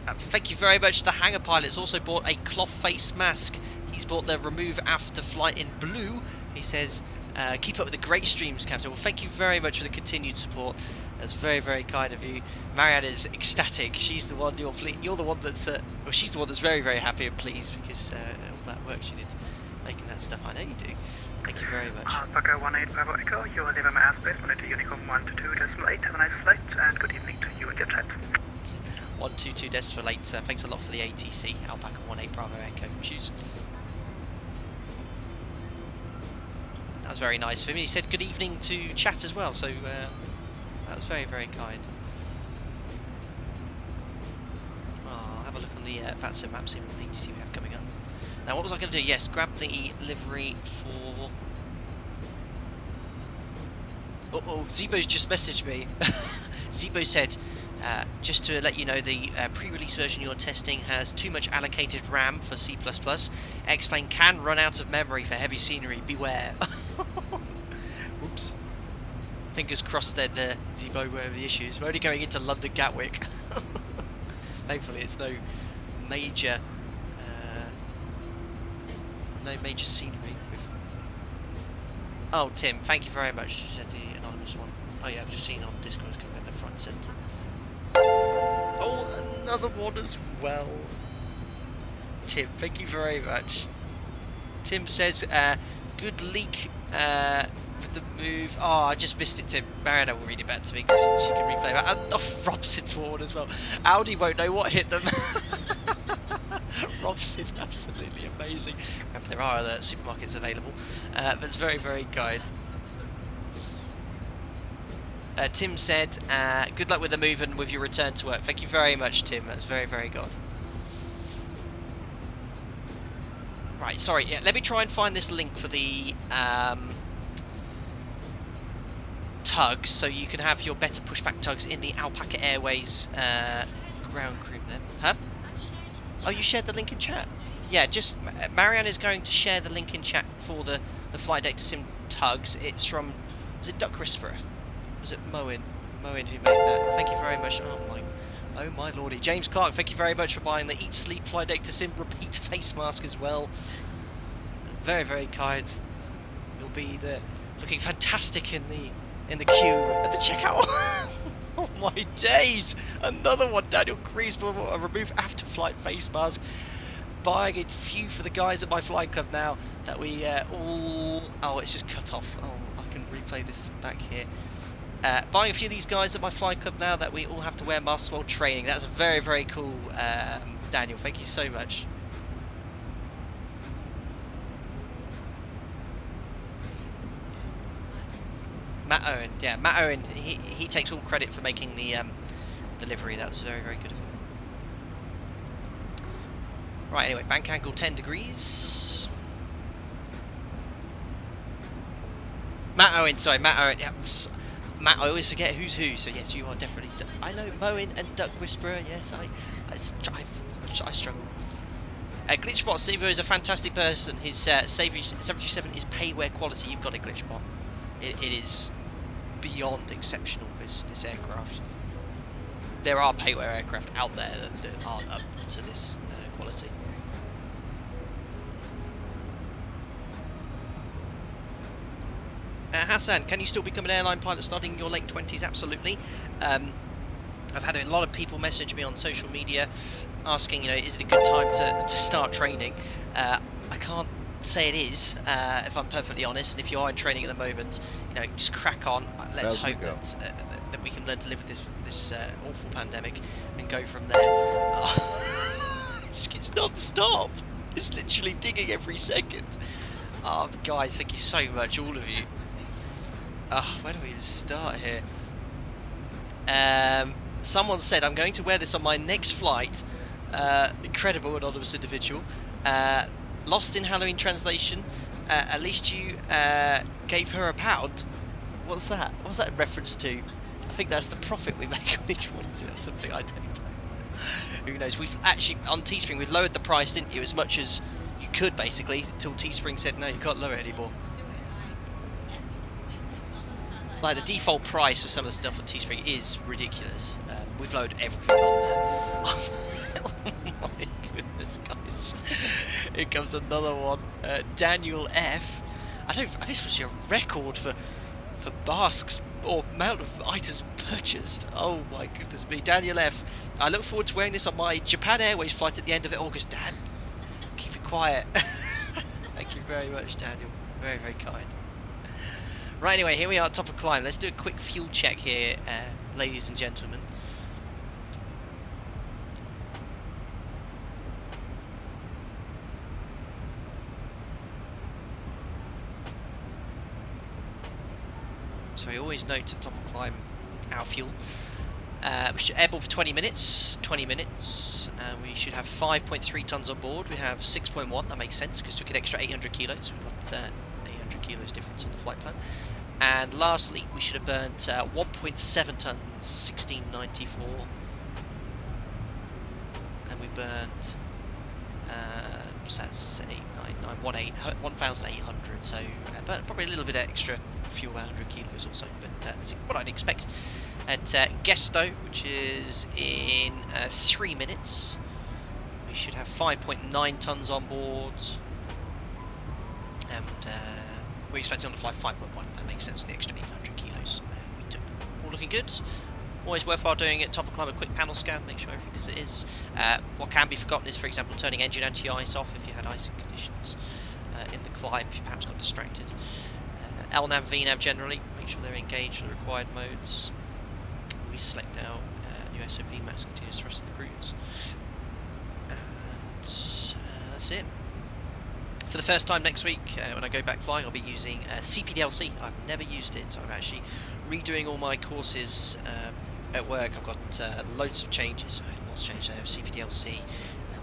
Thank you very much. The hangar pilot's also bought a cloth face mask. He's bought the Remove After Flight in blue. He says, keep up with the great streams, Captain. Well, thank you very much for the continued support. That's very, very kind of you. Marianne is ecstatic. She's the one. You're the one that's. Well, she's the one that's very, very happy and pleased because all that work she did making that stuff. I know you do. Thank you very much. Alpaca 18 Bravo Echo. You will leave my airspace. Monitor Unicorn 122.8. Have a nice flight and good evening to you and your chat. 122.8. Thanks a lot for the ATC. Alpaca 18 Bravo Echo. Choose. That was very nice of him. He said good evening to chat as well. So. That was very, very kind. Oh, I'll have a look on the VATSIM map, see what ATC we have coming up. Now, what was I going to do? Yes, grab the livery for... Uh-oh, Zibo's just messaged me. Zibo said, just to let you know, the pre-release version you're testing has too much allocated RAM for C++. X-Plane can run out of memory for heavy scenery. Beware. Oops. Fingers crossed then, Zibo, wherever the issue is. We're only going into London Gatwick. Thankfully, it's no major scenery. Oh, Tim, thank you very much. Said the anonymous one. Oh yeah, I've just seen on Discord coming at the front centre. Oh, another one as well. Tim, thank you very much. Tim says, good leak. With the move. Oh, I just missed it, Tim. Mariana will read it back to me because she can replay that. And Robson's one as well. Audi won't know what hit them. Robson, absolutely amazing. Remember, there are other supermarkets available. But it's very, very kind. Tim said, good luck with the move and with your return to work. Thank you very much, Tim. That's very, very good. Right, sorry. Yeah, let me try and find this link for the... tugs, so you can have your better pushback tugs in the Alpaca Airways ground crew then. Huh? Oh, you shared the link in chat? Yeah, just Marianne is going to share the link in chat for the flight data sim tugs. It's from, was it Duck Whisperer? Was it Moen? Moen who made that. Thank you very much. Oh my lordy. James Clark, thank you very much for buying the Eat Sleep Flight Data Sim repeat face mask as well. Very, very kind. You'll be there looking fantastic in the queue at the checkout. Oh my days! Another one, Daniel Griesbaum, a Remove After Flight face mask. Buying a few for the guys at my flight club now that we all... Oh, it's just cut off. Oh, I can replay this back here. Buying a few of these guys at my flight club now that we all have to wear masks while training. That's very, very cool, Daniel. Thank you so much. Matt Owen, yeah, Matt Owen, he takes all credit for making the delivery. That was very, very good of him. Right, anyway, bank angle 10 degrees. Matt Owen, sorry, Matt Owen, yeah. Matt, I always forget who's who, so yes, you are definitely... I know Moen and Duck Whisperer, yes, I struggle. Glitchbot Zibo is a fantastic person. His 737 is payware quality. You've got a Glitchbot. It is beyond exceptional, this aircraft. There are payware aircraft out there that aren't up to this quality. Hassan, can you still become an airline pilot starting in your late 20s? Absolutely. I've had a lot of people message me on social media asking, is it a good time to start training? I can't say it is, if I'm perfectly honest. And if you are in training at the moment, just crack on. Let's hope that we can learn to live with this awful pandemic and go from there. It's non-stop. It's literally digging every second. Oh, guys, thank you so much, all of you. Where do we even start here? Someone said, I'm going to wear this on my next flight. Incredible anonymous individual. Lost in Halloween translation. At least you gave her £1. What's that? What's that in reference to? I think that's the profit we make on each one. Is it something? I don't know. Who knows? We've actually, on Teespring, we've lowered the price, didn't you? As much as you could, basically, until Teespring said, no, you can't lower it anymore. Like, the default price for some of the stuff on Teespring is ridiculous. We've lowered everything on there. Oh my goodness, guys. Here comes another one. Daniel F. This was your record for basques or amount of items purchased. Oh my goodness me. Daniel F. I look forward to wearing this on my Japan Airways flight at the end of August. Dan, keep it quiet. Thank you very much, Daniel. Very, very kind. Right, anyway, here we are at top of climb. Let's do a quick fuel check here, ladies and gentlemen. So we always note at top of climb our fuel. We should airborne for 20 minutes. 20 minutes. We should have 5.3 tons on board. We have 6.1. That makes sense because we took an extra 800 kilos. We've got 800 kilos difference on the flight plan. And lastly, we should have burnt 1.7 tons, 1694. And we burnt, what's that, 1,800. So probably a little bit extra fuel, 100 kilos or so. But that's what I'd expect. At Gesto, which is in 3 minutes, we should have 5.9 tons on board. And we're expecting on the fly 5.1. That makes sense with the extra 800 kilos we took. All looking good. Always worthwhile doing it. Top of climb, a quick panel scan, make sure everything as it is. What can be forgotten is, for example, turning engine anti-ice off if you had icing conditions in the climb, if you perhaps got distracted. LNAV, VNAV generally, make sure they're engaged in the required modes. We select now new SOP, max continuous thrust in the cruise. And that's it. For the first time next week, when I go back flying, I'll be using CPDLC. I've never used it, so I'm actually redoing all my courses at work. I've got loads of changes. Lots of changes there. CPDLC.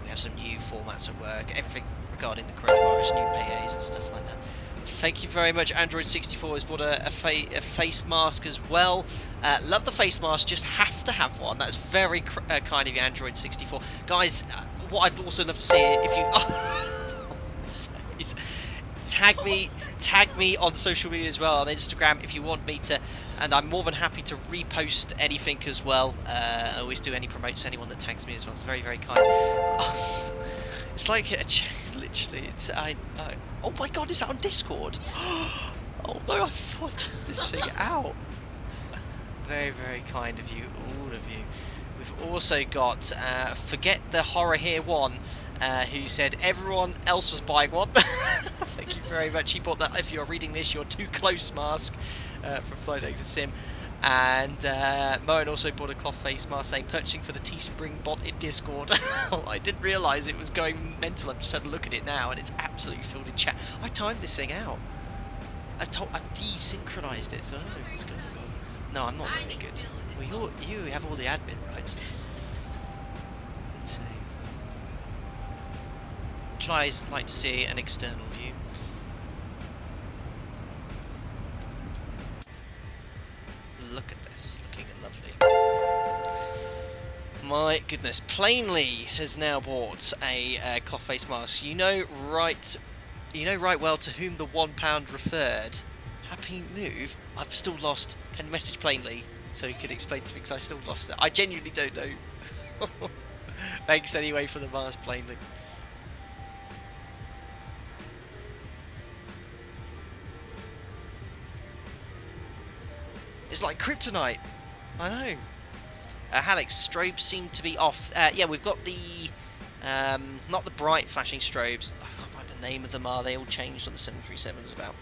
We have some new formats at work. Everything regarding the coronavirus, new PAs and stuff like that. Thank you very much. Android64 has bought a face mask as well. Love the face mask, just have to have one. That's very kind of you, Android64. Guys, what I'd also love to see if you... tag me on social media as well, on Instagram, if you want me to, and I'm more than happy to repost anything as well. I always do any promotes to anyone that tags me as well. It's very, very kind. It's like literally, it's oh my god, is that on Discord? Oh no, I thought this thing out. Very, very kind of you, all of you. We've also got Forget the Horror Here one, who said everyone else was buying one. Thank you very much. He bought that, if you're reading this, you're too close mask from Flowdeck to Sim. And Moen also bought a cloth face mask, saying purchasing for the Teespring bot in Discord. I didn't realise it was going mental. I've just had a look at it now and it's absolutely filled in chat. I timed this thing out. I've desynchronised it, so I don't know what's going on. No, I'm not very good. Well, you have all the admin, right? Let's see. Should I like to see an external view? Look at this, looking lovely. My goodness, Plainly has now bought a cloth face mask. You know right well to whom the £1 referred. Happy move. I've still lost. Can you message Plainly so you can explain to me, because I still lost it. I genuinely don't know. Thanks anyway for the mask, Plainly. It's like kryptonite. I know. Alex, strobes seem to be off. Yeah, we've got the not the bright flashing strobes. I can't remember what the name of them are. They all changed on the 737s about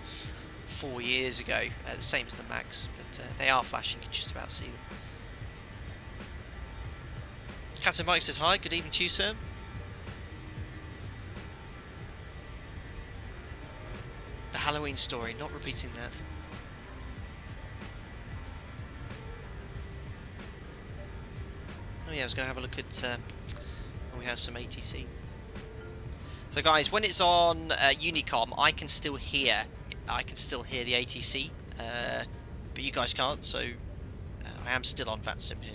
4 years ago. The same as the Max, but they are flashing. You can just about see them. Captain Mike says hi. Good evening to you, sir. The Halloween story. Not repeating that. Oh yeah, I was going to have a look at when we have some ATC. So guys, when it's on Unicom, I can still hear the ATC, but you guys can't. So I am still on VATSIM here.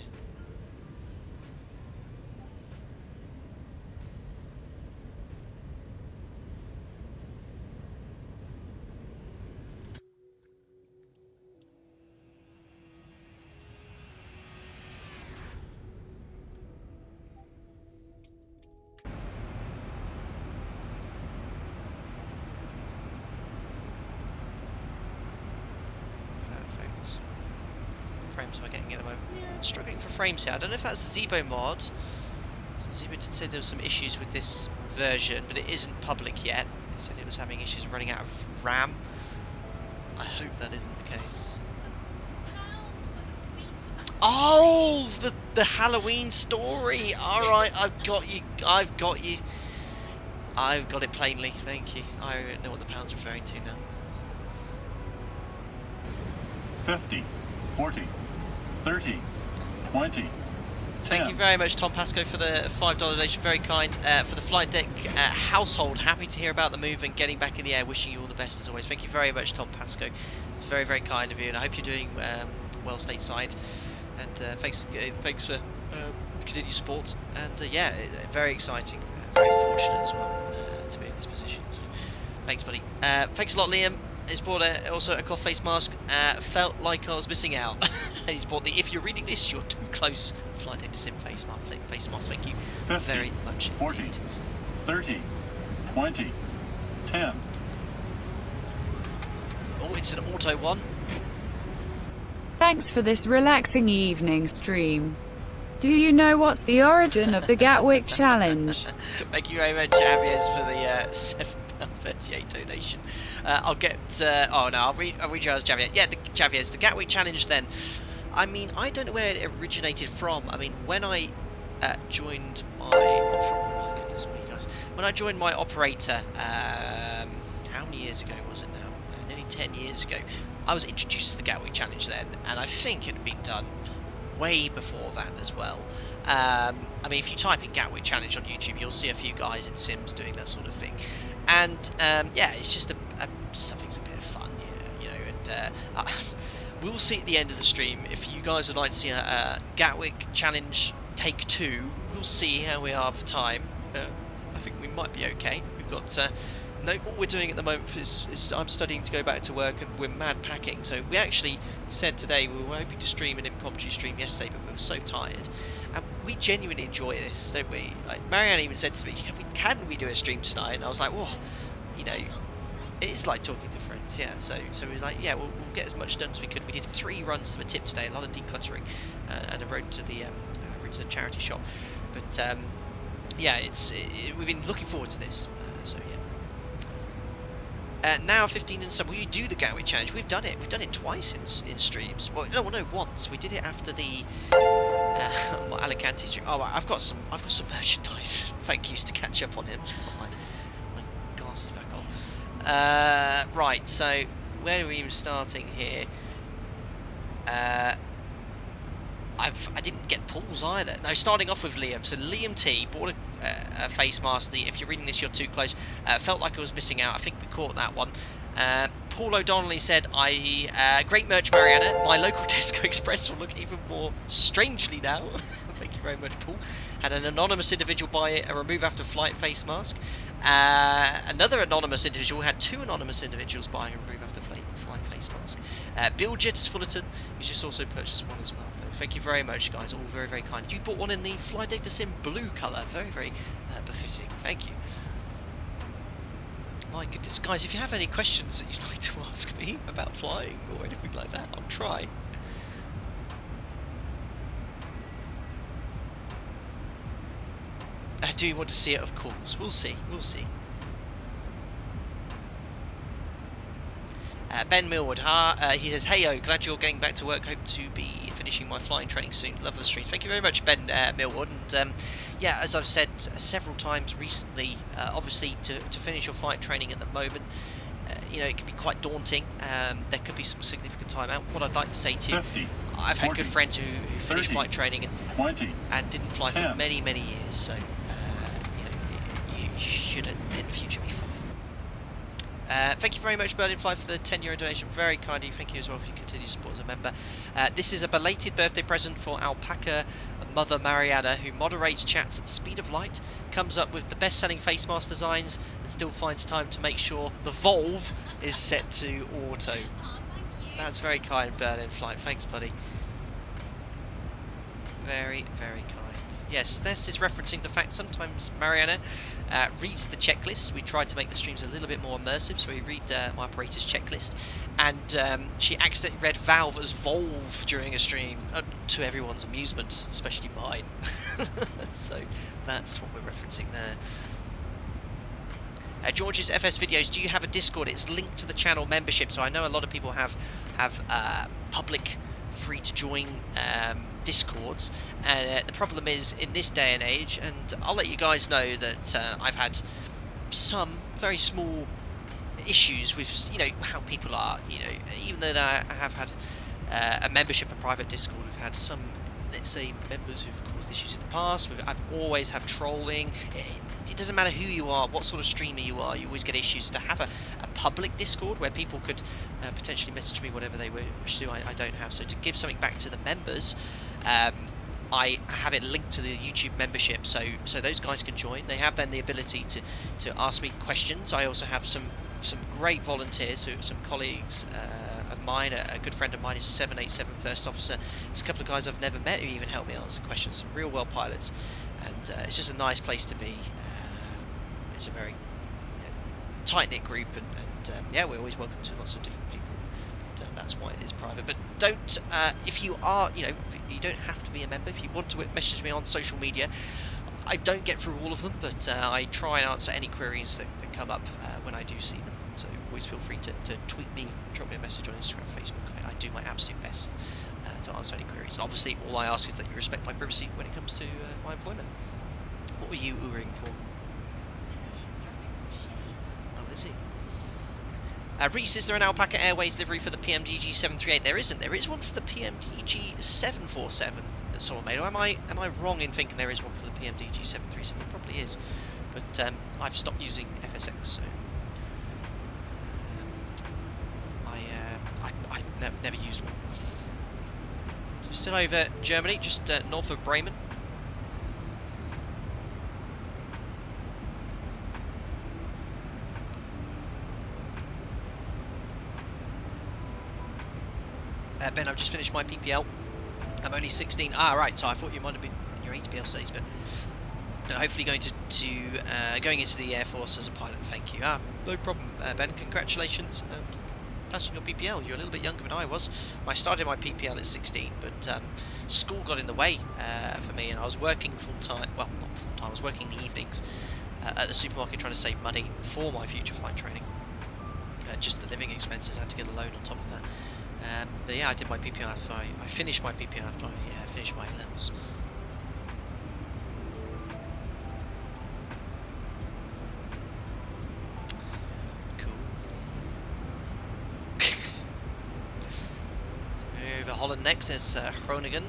Frames am I getting at the moment? Yeah, struggling for frames here. I don't know if that's the ZIBO mod. ZIBO did say there were some issues with this version, but it isn't public yet. It said it was having issues running out of RAM. I hope that isn't the case. Oh, the Halloween story. All right, I've got you. I've got you. I've got it plainly. Thank you. I know what the pound's referring to now. 50, 40, 30, 20. Thank you very much, Tom Pascoe, for the $5 donation. Very kind. For the flight deck household, happy to hear about the move and getting back in the air. Wishing you all the best as always. Thank you very much, Tom Pascoe. It's very, very kind of you, and I hope you're doing well stateside. And thanks for continued support. And yeah, very exciting. Very fortunate as well to be in this position. So, thanks, buddy. Thanks a lot, Liam. He's bought also a cloth face mask. Felt like I was missing out. And he's bought the "If you're reading this, you're too close" flight deck sim face mask. Thank you 50, very much 40, indeed. 30, 20, 10. Oh, it's an auto one. Thanks for this relaxing evening stream. Do you know what's the origin of the Gatwick challenge? Thank you very much, Javier, for the £7.38 donation. I'll get. Oh no, I'll read yours, Javier. Yeah, Javier's the Gatwick challenge. Then, I mean, I don't know where it originated from. I mean, when I joined my oh my goodness me, guys, when I joined my operator, how many years ago was it now? Nearly 10 years ago. I was introduced to the Gatwick challenge then, and I think it had been done way before that as well. I mean, if you type in Gatwick challenge on YouTube, you'll see a few guys in Sims doing that sort of thing. And yeah, it's just something's a bit of fun, you know. And we'll see at the end of the stream if you guys would like to see a Gatwick challenge take 2. We'll see how we are for time. I think we might be okay. We've got. No, what we're doing at the moment is I'm studying to go back to work, and we're mad packing. So we actually said today we were hoping to stream an impromptu stream yesterday, but we were so tired. And we genuinely enjoy this, don't we? Like, Marianne even said to me, can we do a stream tonight? And I was like, well, you know, it is like talking to friends, yeah. So we were like, yeah, we'll get as much done as we could. We did 3 runs to the tip today, a lot of decluttering, and a road to the charity shop. But yeah, we've been looking forward to this. So yeah. Now 15 and some, will you do the Gatwick challenge? We've done it. We've done it twice in streams. Well, no, once. We did it after the Alicante stream. Oh, I've got some merchandise. Thank yous to catch up on him. Just put my glasses back on. Right. So where are we even starting here? I didn't get pulls either. No, starting off with Liam. So Liam T bought a face mask. If you're reading this, you're too close. Felt like I was missing out. I think we caught that one. Paul O'Donnelly said, great merch, Mariana. My local Tesco Express will look even more strangely now. Thank you very much, Paul. Had an anonymous individual buy a remove after flight face mask. Another anonymous individual had 2 anonymous individuals buying a remove after flight face mask. Bill Jitters Fullerton, who's just also purchased one as well. So thank you very much, guys. All very, very kind. You bought one in the Fly Deck to Sim blue colour. Very, very befitting. Thank you. My goodness, guys, if you have any questions that you'd like to ask me about flying or anything like that, I'll try. do want to see it, of course. We'll see. We'll see. Ben Millwood, he says, "Hey-o, glad you're getting back to work. Hope to be finishing my flying training soon. Love the stream." Thank you very much, Ben Millwood. And yeah, as I've said several times recently, obviously to finish your flight training at the moment, you know, it can be quite daunting. There could be some significant time out. What I'd like to say to you, 50, I've had 40, good friends who finished 30, flight training 20, and didn't fly for 10. many years. So you know, you should in the future be fine. Thank you very much, Berlin Fly, for the €10 donation. Very kind of you. Thank you as well for your continued support as a member. This is a belated birthday present for Alpaca Mother Mariana, who moderates chats at the speed of light, comes up with the best-selling face mask designs, and still finds time to make sure the Volve is set to auto. Oh, thank you. That's very kind, Berlin Flight. Thanks, buddy. Very, very kind. Yes, this is referencing the fact sometimes Mariana reads the checklist. We try to make the streams a little bit more immersive, so we read my operator's checklist, and she accidentally read Valve as Volve during a stream, to everyone's amusement, especially mine. So that's what we're referencing there. George's FS videos, do you have a Discord? It's linked to the channel membership, so I know a lot of people have public free to join Discords, and the problem is in this day and age, and I'll let you guys know that I've had some very small issues with, you know, how people are, you know, even though I have had a membership, a private Discord, we've had some, let's say, members who've caused issues in the past. I've always have trolling. It doesn't matter who you are, what sort of streamer you are, you always get issues. To have a public Discord where people could potentially message me whatever they wish to, I don't have. So to give something back to the members, I have it linked to the YouTube membership, so those guys can join. They have then the ability to ask me questions. I also have some great volunteers, some colleagues of mine. A good friend of mine is a 787 first officer. There's a couple of guys I've never met who even help me answer questions. Some real well pilots, and it's just a nice place to be. It's a very tight-knit group, and yeah, we're always welcome to lots of different people. But, that's why it is private. But don't, if you are, you know, you don't have to be a member. If you want to message me on social media, I don't get through all of them, but I try and answer any queries that come up when I do see them. So always feel free to tweet me, drop me a message on Instagram, Facebook. I do my absolute best to answer any queries. And obviously, all I ask is that you respect my privacy when it comes to my employment. What were you oohing for? Oh, is he? Reese, is there an Alpaca Airways livery for the PMDG 738? There isn't. There is one for the PMDG 747 that someone made. Or am I wrong in thinking there is one for the PMDG 737? There probably is. But I've stopped using FSX, so I never used one. So still over Germany, just north of Bremen. Ben, I've just finished my PPL. I'm only 16. Ah, right. So I thought you might have been in your HPL studies, but hopefully going going into the Air Force as a pilot. Thank you. Ah, no problem, Ben. Congratulations, passing your PPL. You're a little bit younger than I was. I started my PPL at 16, but school got in the way for me, and I was working full time. Well, not full time. I was working in the evenings at the supermarket trying to save money for my future flight training. Just the living expenses. I had to get a loan on top of that. But yeah, I did my PPL after I finished my PPL after I finished my A-levels. Cool. So over Holland next, there's Groningen.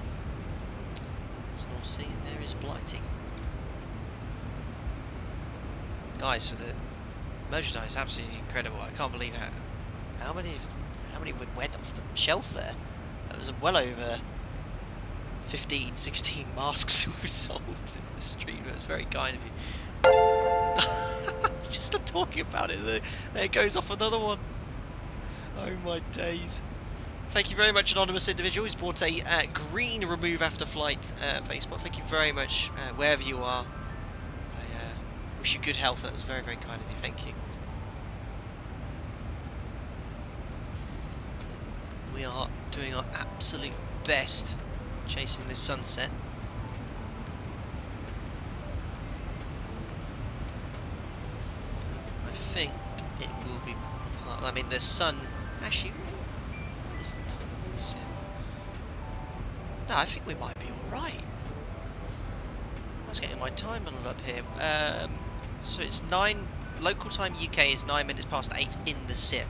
It's North Sea, and there is Blighty. Guys, for the merchandise is absolutely incredible. I can't believe how many went off the shelf there. It was well over 15, 16 masks were sold in the stream. It was very kind of you. Just not talking about it, there goes off another one. Oh my days. Thank you very much, anonymous individual who's bought a green remove after flight face mask. Thank you very much, wherever you are. I wish you good health. That was very, very kind of you. Thank you. We are doing our absolute best chasing this sunset. Well, I mean, the sun... Actually, what is the time of the sim? No, I think we might be alright. I was getting my time model up here. So it's 9... Local time UK is 9 minutes past 8 in the sim.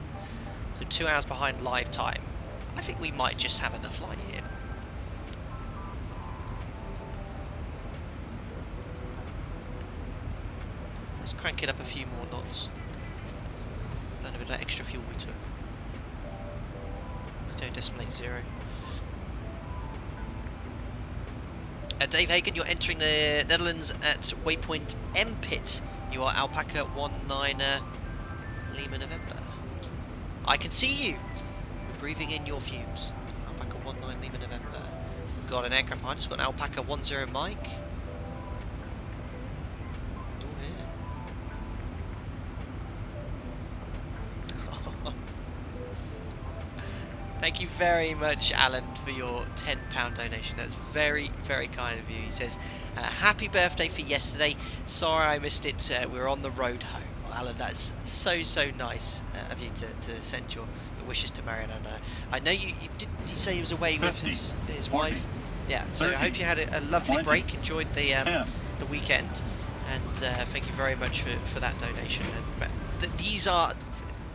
So 2 hours behind live time. I think we might just have enough light here. Let's crank it up a few more knots. Burn a bit of that extra fuel we took. 0.0. Dave Hagen, you're entering the Netherlands at waypoint M-Pit. You are Alpaca 19 Lima November. I can see you. We're breathing in your fumes. Alpaca 19 Lima November. Got an aircraft behind us. Got an Alpaca 10 Mike. Thank you very much, Alan, for your £10 donation. That's very, very kind of you. He says, happy birthday for yesterday. Sorry I missed it. We were on the road home. Well, Alan, that's so, so nice of you to send your wishes to Marion. I know you did you say he was away with his wife? Yeah, so 30, I hope you had a lovely 20, break, enjoyed the weekend. And thank you very much for that donation. And these are...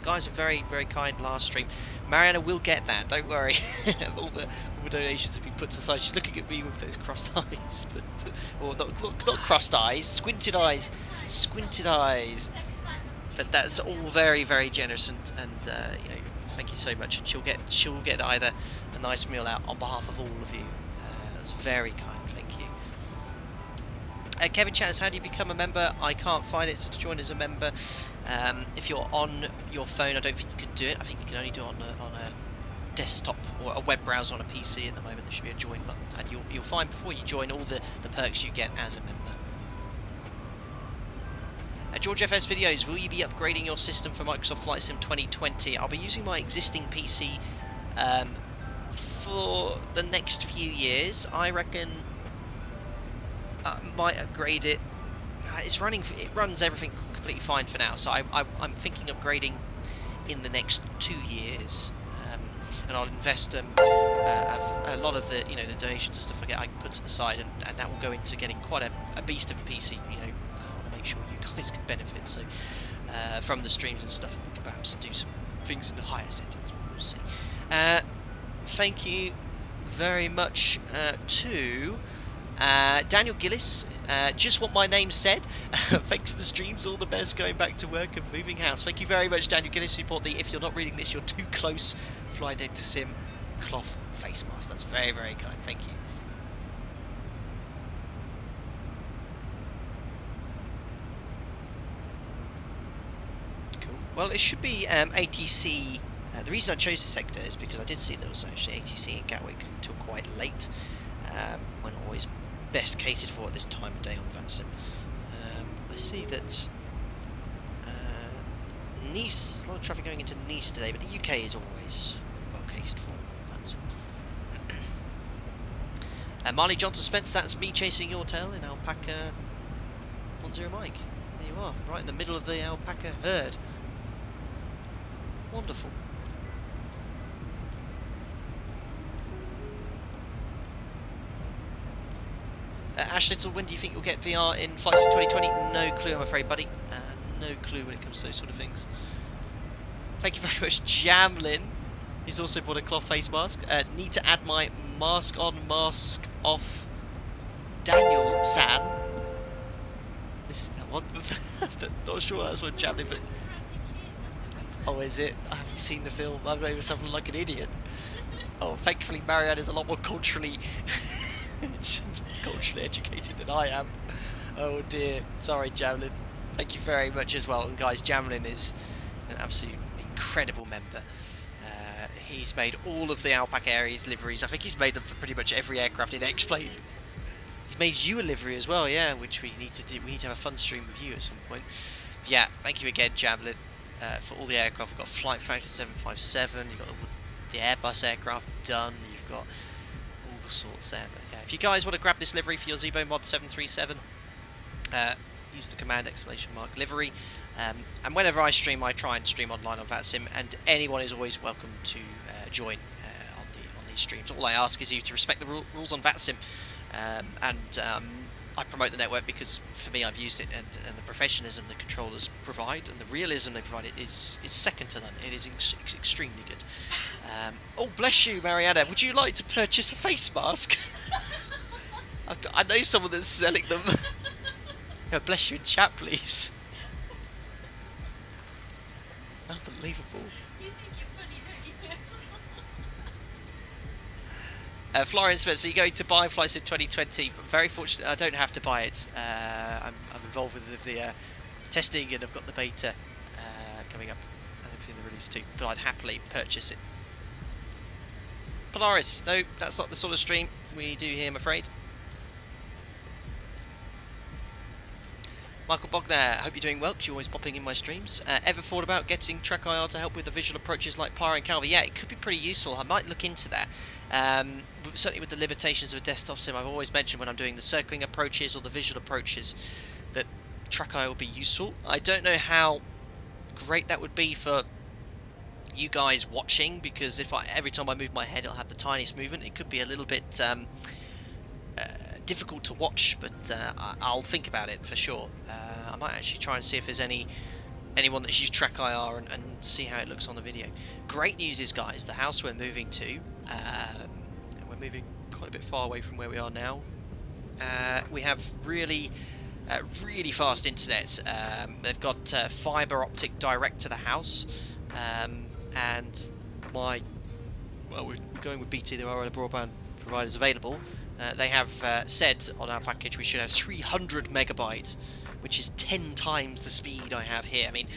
guys are very, very kind last stream. Mariana will get that, don't worry. all the donations have been put aside. She's looking at me with those crossed eyes, but or not crossed eyes, squinted eyes, But that's all very, very generous, and you know, thank you so much. And she'll get either a nice meal out on behalf of all of you. That's very kind, thank you. Kevin Chan, how do you become a member? I can't find it, so to join as a member, if you're on your phone, I don't think you can do it. I think you can only do it on a desktop or a web browser on a PC at the moment. There should be a join button, and you'll find before you join all the perks you get as a member. George FS Videos, will you be upgrading your system for Microsoft Flight Sim 2020? I'll be using my existing PC for the next few years. I reckon might upgrade it. It runs everything completely fine for now, so I'm thinking upgrading in the next 2 years, and I'll invest a lot of the the donations and stuff I get, I can put to the side, and that will go into getting quite a beast of a PC. I want to make sure you guys can benefit from the streams and stuff, and we can perhaps do some things in the higher settings. We'll see. Thank you very much to Daniel Gillis. Just what my name said. Thanks to the streams, all the best going back to work and moving house. Thank you very much, Daniel Gillis. You bought the "If you're not reading this, you're too close" Fly Data Sim cloth face mask. That's very, very kind. Thank you. Cool. Well, it should be ATC. The reason I chose this sector is because I did see there was actually ATC in Gatwick till quite late, when always best catered for at this time of day on VATSIM. I see that Nice, there's a lot of traffic going into Nice today, but the UK is always well catered for VATSIM. Marley Johnson Spence, that's me chasing your tail in Alpaca 10 Mike. There you are, right in the middle of the alpaca herd. Wonderful. Ash Little, when do you think you'll get VR in Flight Sim 2020? No clue, I'm afraid, buddy. No clue when it comes to those sort of things. Thank you very much, Jamlin. He's also bought a cloth face mask. Need to add my mask on, mask off. Daniel San. This that one. Not sure that's what Jamlin, but oh, is it? I haven't seen the film. I'm going something like an idiot. Oh, thankfully, Marianne is a lot more culturally educated than I am. Oh dear. Sorry, Jamlin. Thank you very much as well. And guys, Jamlin is an absolute incredible member. He's made all of the Alpaca Aries liveries. I think he's made them for pretty much every aircraft in X-Plane. He's made you a livery as well, yeah, which we need to do. We need to have a fun stream with you at some point. But yeah, thank you again, Jamlin, for all the aircraft. We've got Flight Factor 757. You've got the Airbus aircraft done. You've got all sorts there. But yeah, if you guys want to grab this livery for your ZIBO Mod 737, use the command ! livery. And whenever I stream, I try and stream online on VATSIM, and anyone is always welcome to join on these streams. All I ask is you to respect the rules on VATSIM, I promote the network because for me I've used it, and the professionalism the controllers provide and the realism they provide is second to none. It is extremely good. Oh, bless you, Mariana. Would you like to purchase a face mask? I know someone that's selling them. Oh, bless you in chat, please. Unbelievable. You think you're funny, don't you? Florian Spencer, you're going to buy Flight Sim 2020. Very fortunate I don't have to buy it. I'm involved with the testing, and I've got the beta coming up, and hopefully the release too. But I'd happily purchase it. Polaris, no, that's not the sort of stream we do here, I'm afraid. Michael Bogner, hope you're doing well, because you're always popping in my streams. Ever thought about getting Track IR to help with the visual approaches like Pyre and Calvi? Yeah, it could be pretty useful. I might look into that. Certainly with the limitations of a desktop sim, I've always mentioned when I'm doing the circling approaches or the visual approaches that Track IR would be useful. I don't know how great that would be for you guys watching, because every time I move my head, it'll have the tiniest movement. It could be a little bit difficult to watch, but I'll think about it for sure. I might actually try and see if there's anyone that's used Track IR and see how it looks on the video. Great news is, guys, the house we're moving to, we're moving quite a bit far away from where we are now. We have really fast internet. They've got fibre optic direct to the house, and we're going with BT. There are other broadband providers available. They have said on our package we should have 300 megabytes, which is 10 times the speed I have here. I mean,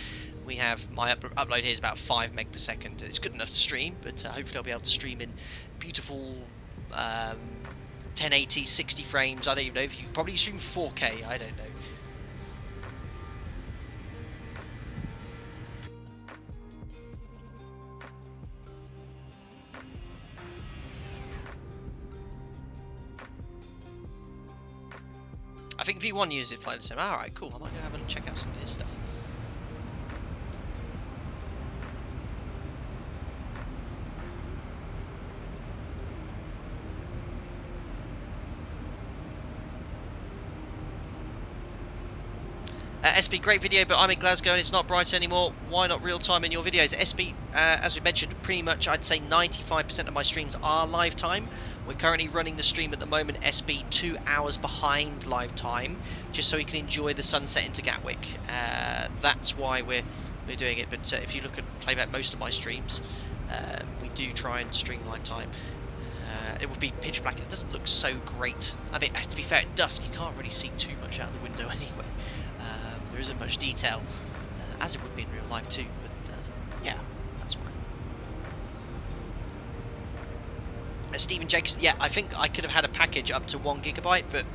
we have my upload here is about 5 meg per second. It's good enough to stream, but hopefully I'll be able to stream in beautiful 1080, 60 frames. I don't even know if you probably stream 4K. I don't know. I think V1 uses it Flight Sim. Alright, cool. I might go have a check out some of his stuff. SB, great video, but I'm in Glasgow and it's not bright anymore. Why not real time in your videos? SB, as we mentioned, pretty much I'd say 95% of my streams are live time. We're currently running the stream at the moment, SB, 2 hours behind live time, just so we can enjoy the sunset into Gatwick. That's why we're doing it. But if you look at playback most of my streams, we do try and stream live time. It would be pitch black. It doesn't look so great. I mean, to be fair, at dusk you can't really see too much out the window anyway. There isn't much detail, as it would be in real life too, but yeah, that's fine. Stephen Jacobs, yeah, I think I could have had a package up to 1 gigabyte, but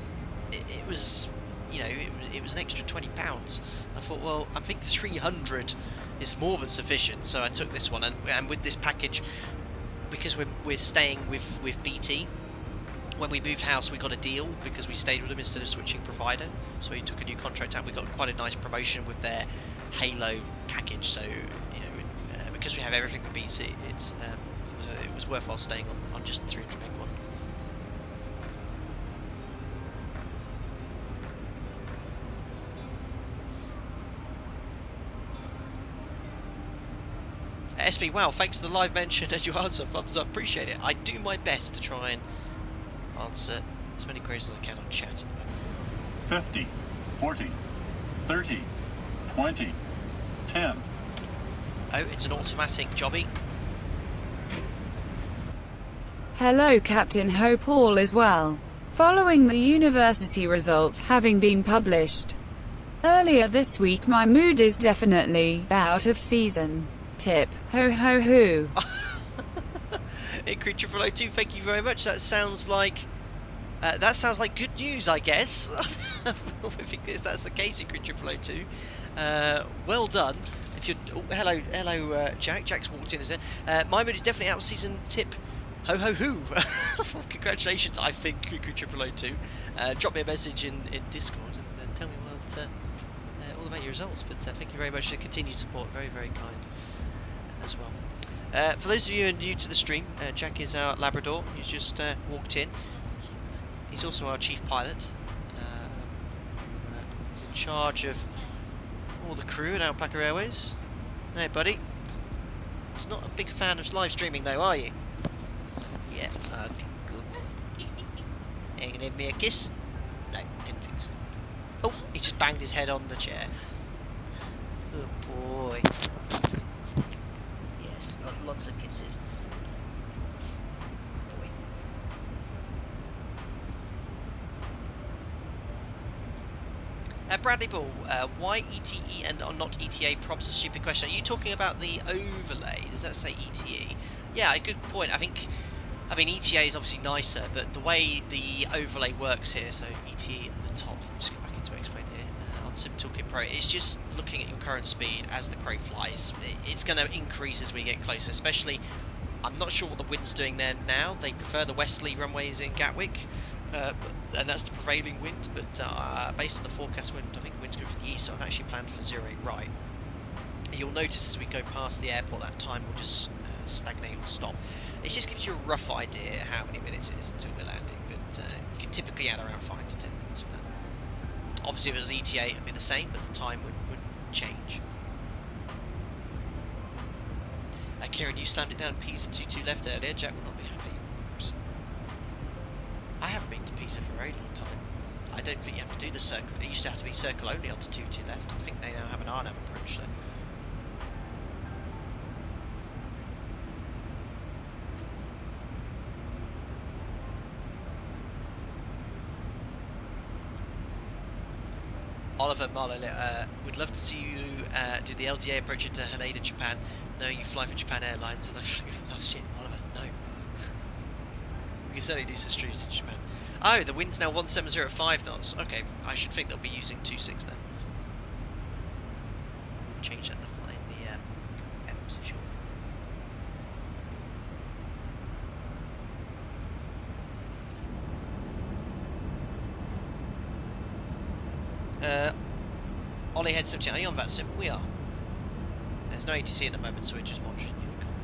it was, you know, it was an extra £20. I thought, well, I think 300 is more than sufficient, so I took this one, and with this package, because we're staying with BT. When we moved house, we got a deal because we stayed with them instead of switching provider. So we took a new contract out. We got quite a nice promotion with their Halo package. So you know, because we have everything with BT, it was worthwhile staying on just the 300 meg one. SB, wow, thanks for the live mention and your answer. Thumbs up, appreciate it. I do my best to try and answer as many queries as I can on chat. 50, 40, 30, 20, 10. Oh, it's an automatic jobby. Hello Captain, hope all is well. Following the university results having been published earlier this week, my mood is definitely out of season. Tip, ho ho ho. Creature 002, thank you very much. That sounds like good news, I guess. If that's the case, Creature 002. Well done. If you're hello, Jack. Jack's walked in, is it? My mood is definitely out of season. Tip, ho ho ho. Congratulations, I think, Creature 002. Drop me a message in Discord and tell me all about your results, but thank you very much for the continued support. Very, very kind as well. For those of you who are new to the stream, Jack is our Labrador. He's just walked in. He's also our chief pilot. He's in charge of all the crew at Alpaca Airways. Hey, buddy. He's not a big fan of live streaming, though, are you? Yeah, okay, good. Are you gonna give me a kiss? No, didn't think so. Oh, he just banged his head on the chair. Good boy. Yes, lots of kisses. Boy. Bradley Ball, why ETE and not ETA prompts a stupid question? Are you talking about the overlay? Does that say ETE? Yeah, a good point. I mean, ETA is obviously nicer, but the way the overlay works here, so ETE at the top, let me just go back into explain here, on Sim Toolkit Pro, it's just looking at your current speed as the crow flies. It's going to increase as we get closer, especially, I'm not sure what the wind's doing there now. They prefer the westerly runways in Gatwick, and that's the prevailing wind, but based on the forecast wind, I think the wind's going for the east, so I've actually planned for 08 right. You'll notice as we go past the airport, that time will just stagnate or stop. It just gives you a rough idea how many minutes it is until we're landing, but you can typically add around 5 to 10 minutes with that. Obviously if it was ETA it would be the same, but the time would change. Kieran, you slammed it down Pisa 2-2 left earlier. Jack will not be happy. Oops. I haven't been to Pisa for a very long time. I don't think you have to do the circle. It used to have to be circle only onto 2-2 left. I think they now have an RNAV approach there. Oliver Marlowe, would love to see you do the LDA approach into Haneda, Japan. No, you fly for Japan Airlines, and I flew for last year. Oliver, no. We can certainly do some streams in Japan. Oh, the wind's now 1705 knots. Okay, I should think they'll be using 26 then. Change that to fly in the M's, sure. Ollie Head 17, are you on VATSIM? We are. There's no ATC at the moment, so we're just watching Unicorn.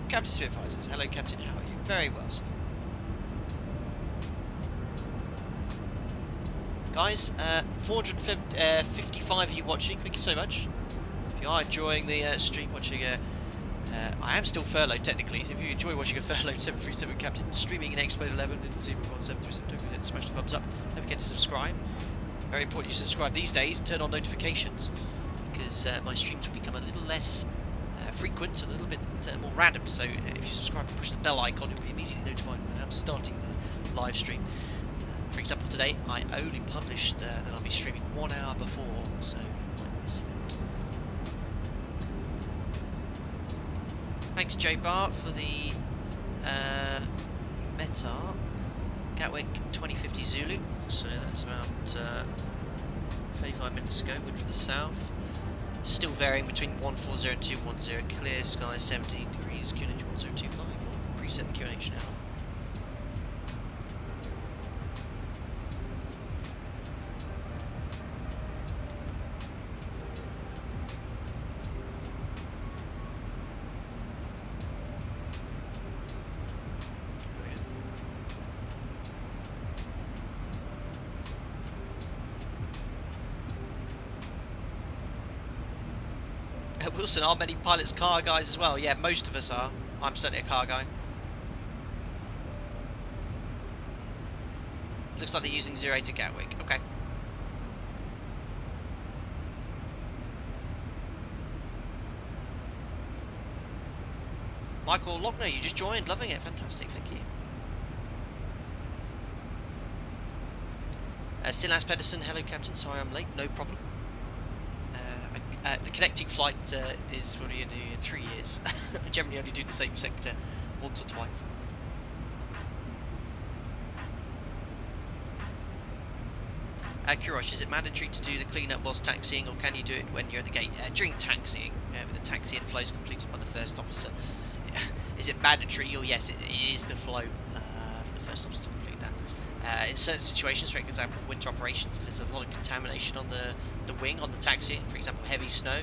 Captain Spitfires, hello Captain, how are you? Very well, sir. Guys, 455 of you watching, thank you so much. If you are enjoying the stream, watching I am still furloughed technically, so if you enjoy watching a furloughed 737 Captain streaming in Expo 11 in ZIBO MOD 737, don't forget to smash the thumbs up, don't forget to subscribe. Very important you subscribe these days, turn on notifications, because my streams will become a little less frequent, a little bit more random, so if you subscribe and push the bell icon, you'll be immediately notified when I'm starting the live stream. For example, today I only published that I'll be streaming 1 hour before, so you might miss it. Thanks Jay Bart for the Meta Gatwick 2050 Zulu, so that's about 35 minutes ago, wind from the south, still varying between 140 and 210, clear sky 17 degrees, QNH 1025, we'll preset the QNH now. Wilson, are many pilots car guys as well? Yeah, most of us are. I'm certainly a car guy. Looks like they're using 08 to Gatwick. Okay. Michael Lochner, you just joined. Loving it. Fantastic. Thank you. Silas Pedersen, hello Captain. Sorry I'm late. No problem. The connecting flight is probably in 3 years. I generally only do the same sector once or twice. Kurosh, is it mandatory to do the cleanup whilst taxiing, or can you do it when you're at the gate? During taxiing, with the taxi and flows completed by the first officer. Is it mandatory? Or yes, it is the flow first officer to complete that. In certain situations, for example, winter operations, if there's a lot of contamination on the wing, on the taxi, for example, heavy snow,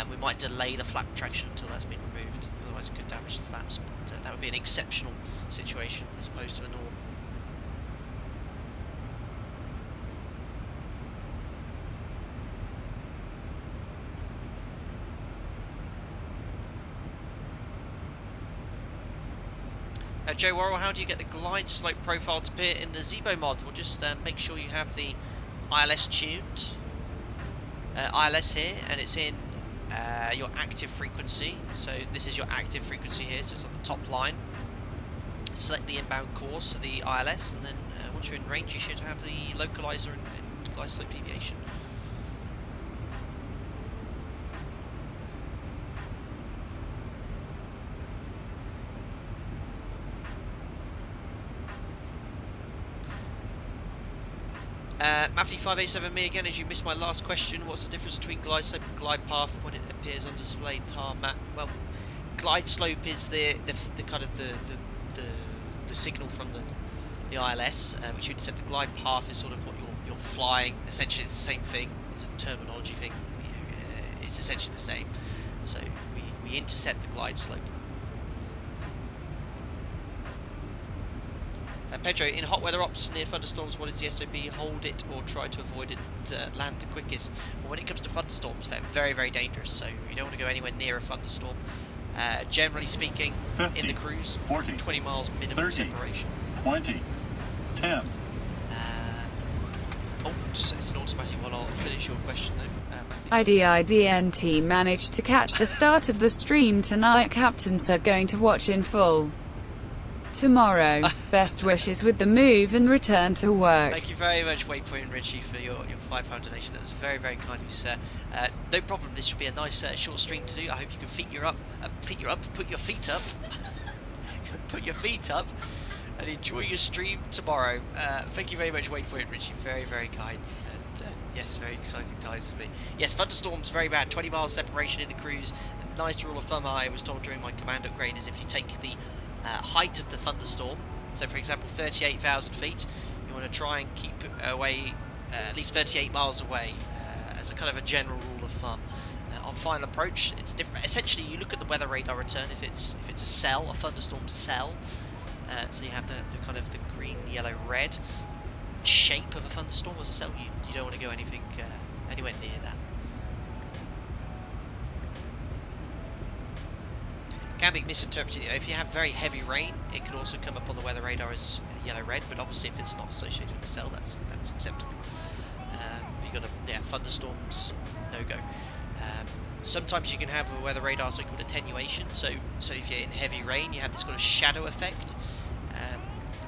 we might delay the flap traction until that's been removed. Otherwise, it could damage the flaps. But that would be an exceptional situation as opposed to a normal. Joe Worrell, how do you get the glide slope profile to appear in the ZIBO mod? Well, just make sure you have the ILS tuned. ILS here, and it's in your active frequency. So this is your active frequency here, so it's on the top line. Select the inbound course for the ILS, and then once you're in range, you should have the localizer and glide slope deviation. Matthew 587, me again, as you missed my last question. What's the difference between glide slope and glide path when it appears on display tarmac? Well, glide slope is the kind of the signal from the ILS, which you'd said. The glide path is sort of what you're flying. Essentially, it's the same thing. It's a terminology thing. It's essentially the same. So we intercept the glide slope. Pedro, in hot weather ops near thunderstorms, what is the SOP? Hold it or try to avoid it to land the quickest? Well, when it comes to thunderstorms, they're very, very dangerous, so you don't want to go anywhere near a thunderstorm. Generally speaking, 50, in the cruise, 40, 20 miles minimum 30, separation. 20, 10. It's an automatic one. I'll finish your question though. IDIDNT managed to catch the start of the stream tonight. Captains are going to watch in full tomorrow. Best wishes with the move and return to work. Thank you very much, Waypoint Richie, for your £5 donation. That was very, very kind of you, sir. No problem. This should be a nice short stream to do. I hope you can put your feet up, put your feet up, and enjoy your stream tomorrow. Thank you very much, Waypoint Richie. Very, very kind. And yes, very exciting times for me. Yes, thunderstorms very bad. 20 miles separation in the cruise. A nice rule of thumb I was told during my command upgrade is if you take the height of the thunderstorm, so for example 38,000 feet, you want to try and keep it away at least 38 miles away as a kind of a general rule of thumb. On final approach it's different. Essentially you look at the weather radar return if it's a cell, a thunderstorm cell, so you have the kind of the green, yellow, red shape of a thunderstorm as a cell. You don't want to go anywhere near that. Can be misinterpreted. If you have very heavy rain, it could also come up on the weather radar as yellow-red, but obviously if it's not associated with the cell, that's acceptable. You've got thunderstorms, no-go. Sometimes you can have a weather radar so called attenuation, so if you're in heavy rain, you have this kind of shadow effect.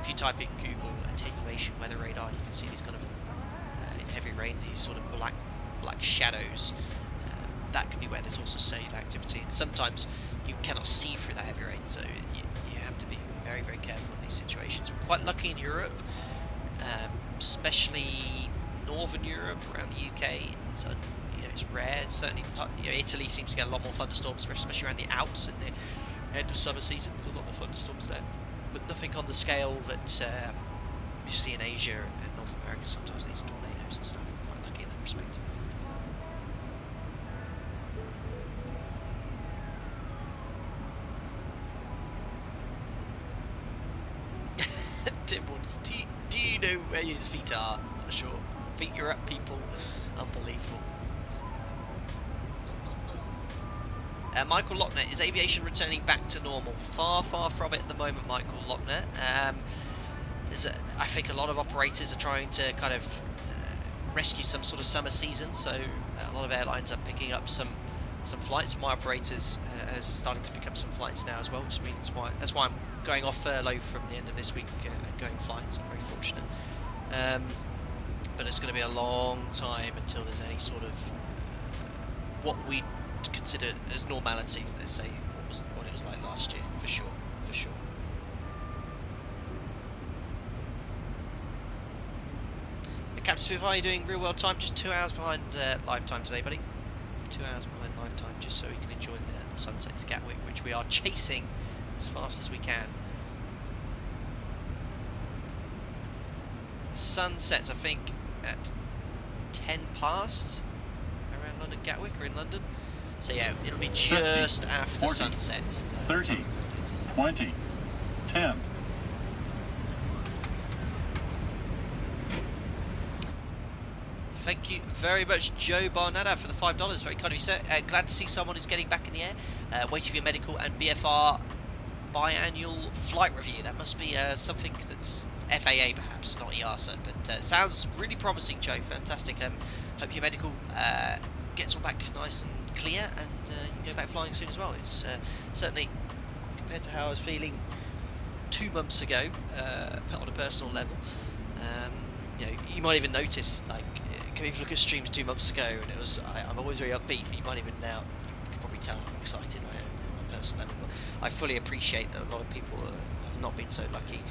If you type in Google attenuation weather radar, you can see these kind of, in heavy rain, these sort of black shadows. That can be where there's also cellular activity, and sometimes you cannot see through that heavy rain, so you have to be very, very careful in these situations. We're quite lucky in Europe, especially northern Europe, around the UK. So it's rare. Certainly, Italy seems to get a lot more thunderstorms, especially around the Alps in the end of summer season. There's a lot more thunderstorms there, but nothing on the scale that you see in Asia and North America. Sometimes these tornadoes and stuff. We're quite lucky in that respect. Tim wants, do you know where his feet are? Not sure. Feet are up, people. Unbelievable. Michael Lochner, is aviation returning back to normal? Far, far from it at the moment, Michael Lochner. I think a lot of operators are trying to kind of rescue some sort of summer season, so a lot of airlines are picking up some flights. My operators are starting to pick up some flights now as well, which means that's why I'm going off furlough from the end of this week and going flying, so I'm very fortunate. But it's going to be a long time until there's any sort of what we consider as normality, let's say, what it was like last year, for sure. Captain Smith, are you doing real well time? Just 2 hours behind live time today, buddy. 2 hours behind live time, just so we can enjoy the sunset to Gatwick, which we are chasing as fast as we can. sun sets, I think, at 10 past around London Gatwick or in London. So yeah, it'll be just 50, after 40, sunset. 30, 20, 10. Thank you very much, Joe Barnada, for the $5. Very kind of you, sir. Glad to see someone who's getting back in the air. Waiting for your medical and BFR biannual flight review. That must be something that's FAA perhaps, not EASA, but sounds really promising, Joe. Fantastic. Hope your medical gets all back nice and clear, and you can go back flying soon as well. It's certainly, compared to how I was feeling 2 months ago, on a personal level, you know, you might even notice, like, can even look at streams 2 months ago, and it was, I'm always very upbeat, but you might even now, you can probably tell how excited I am on a personal level. I fully appreciate that a lot of people have not been so lucky.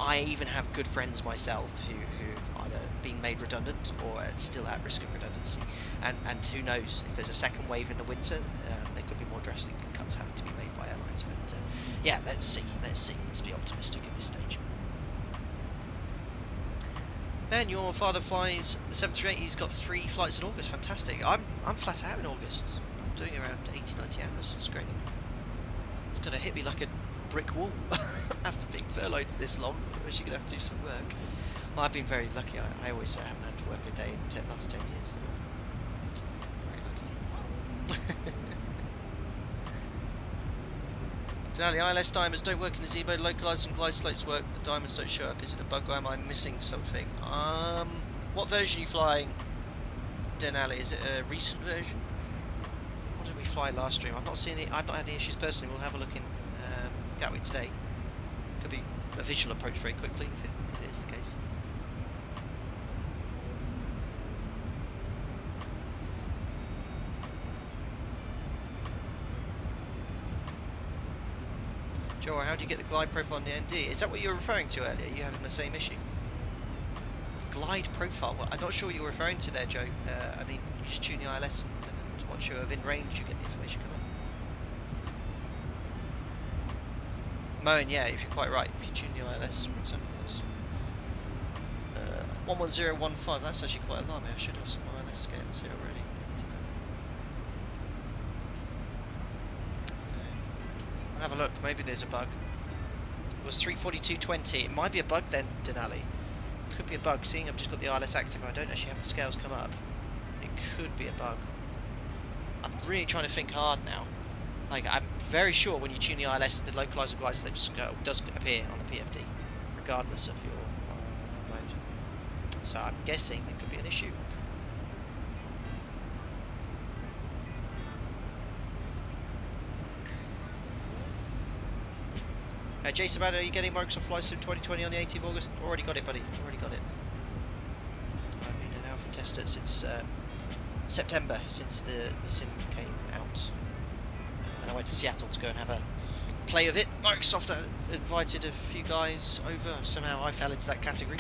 I even have good friends myself who've either been made redundant or are still at risk of redundancy, and who knows, if there's a second wave in the winter, there could be more drastic cuts having to be made by airlines. But yeah, let's see, let's be optimistic at this stage. Ben, your father flies the 738. He's got 3 flights in August. Fantastic. I'm flat out in August. I'm doing around 80-90 hours. It's great. It's going to hit me like a brick wall after being furloughed for this long. I'm actually going to have to do some work. Well, I've been very lucky. I always haven't had to work a day in the last 10 years. Very lucky. Denali, ILS diamonds don't work in the ZIBO. Localised and glide slopes work, the diamonds don't show up. Is it a bug or am I missing something? What version are you flying, Denali? Is it a recent version? What did we fly last stream? I've not seen it. I've not had any issues personally. We'll have a look in Gatwick today. Could be a visual approach very quickly if it is the case. Joe, how do you get the glide profile on the ND? Is that what you were referring to earlier? Are you having the same issue? Glide profile? Well, I'm not sure what you're referring to there, Joe. I mean, you just tune the ILS and once you're within range, you get the information come up. Moen, yeah, if you're quite right. If you tune the ILS, for example, 11015, that's actually quite alarming. I should have some ILS scales here already. Have a look, maybe there's a bug. It was 342.20. It might be a bug then, Denali. Could be a bug. Seeing I've just got the ILS active and I don't actually have the scales come up, it could be a bug. I'm really trying to think hard now. Like, I'm very sure when you tune the ILS, the localizer glide slope does appear on the PFD, regardless of your mode. So I'm guessing it could be an issue. Jason Banner, are you getting Microsoft Flight Sim 2020 on the 18th of August? Already got it, buddy. Already got it. I've been an alpha tester since September, since the sim came out. And I went to Seattle to go and have a play with it. Microsoft invited a few guys over. Somehow I fell into that category.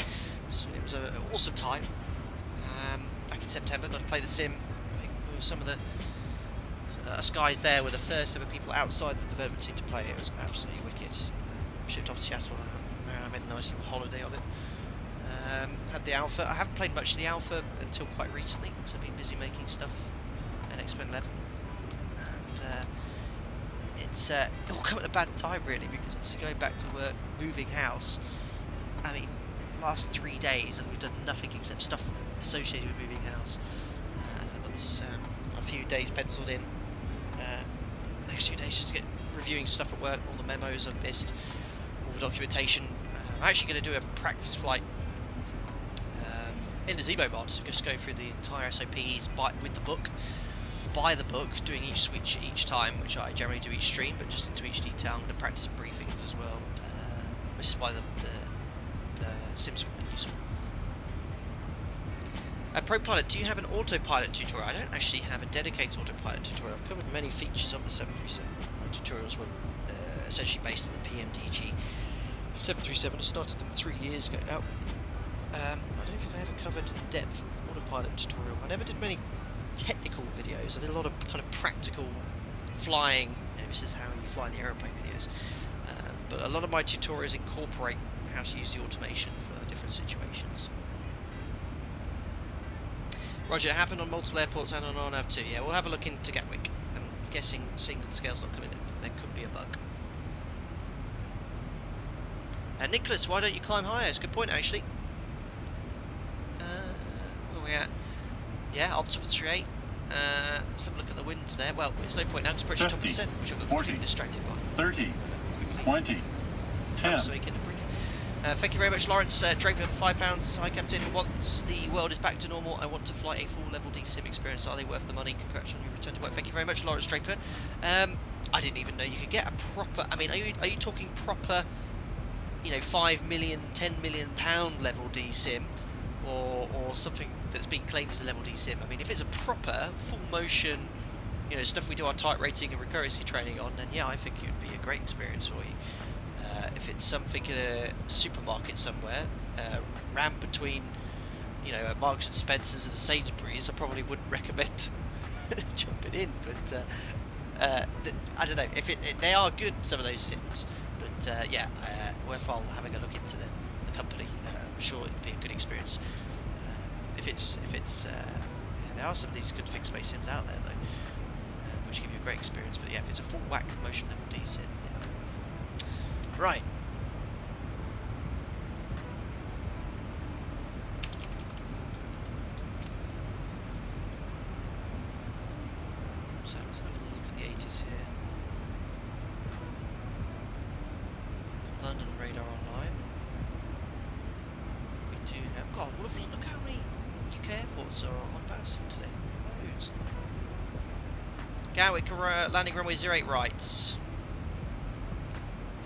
So it was an awesome time. Back in September, got to play the sim. I think some of the us guys there were the first ever people outside the development team to play it. It was absolutely wicked. Shipped off to Seattle and I made a nice little holiday of it. Had the alpha. I haven't played much of the alpha until quite recently, because I've been busy making stuff at X-Men 11. And it's all come at a bad time really, because obviously going back to work, moving house. I mean, last 3 days and we've done nothing except stuff associated with moving house. I've got this a few days penciled in. Next few days just to get reviewing stuff at work, all the memos I've missed, all the documentation. I'm actually going to do a practice flight in the ZIBO mod, so just go through the entire SOPs with the book, by the book, doing each switch each time, which I generally do each stream, but just into each detail. I'm going to practice briefings as well. This is why the sims are quite useful. ProPilot, do you have an autopilot tutorial? I don't actually have a dedicated autopilot tutorial. I've covered many features of the 737. My tutorials were essentially based on the PMDG 737. I started them 3 years ago now. I don't think I ever covered in-depth autopilot tutorial. I never did many technical videos. I did a lot of kind of practical flying. You know, this is how you fly the aeroplane videos. But a lot of my tutorials incorporate how to use the automation for different situations. Roger, it happened on multiple airports and on RNAV2. Yeah, we'll have a look into Gatwick. I'm guessing, seeing that the scale's not coming in, there could be a bug. Nicholas, why don't you climb higher? It's a good point, actually. Where are we at? Yeah, optimal 38. Let's have a look at the wind there. Well, it's no point now, it's approaching top of the 7, which I got completely distracted by. 30, 20, 10. So we can brief. Thank you very much, Lawrence Draper, for £5. Hi, Captain. Once the world is back to normal, I want to fly a full level D sim experience. Are they worth the money? Congrats on your return to work. Thank you very much, Lawrence Draper. I didn't even know you could get a proper. I mean, are you talking proper? You know, 5 million, 10 million pound level D sim, or something that's been claimed as a level D sim. I mean, if it's a proper full motion, you know, stuff we do our type rating and recurrency training on, then yeah, I think it would be a great experience for you. If it's something in a supermarket somewhere, rammed between, you know, a Marks and Spencer's and a Sainsbury's, I probably wouldn't recommend jumping in. But I don't know if they are good, some of those sims. But yeah, worthwhile having a look into the company. I'm sure it'd be a good experience. If it's there are some of these good fixed base sims out there though, which give you a great experience. But yeah, if it's a full whack motion level D sim. Right. So let's have a look at the 80s here. London radar online. We do have. God, look how many UK airports are on VATSIM today. Loads. Gatwick landing runway 08 right.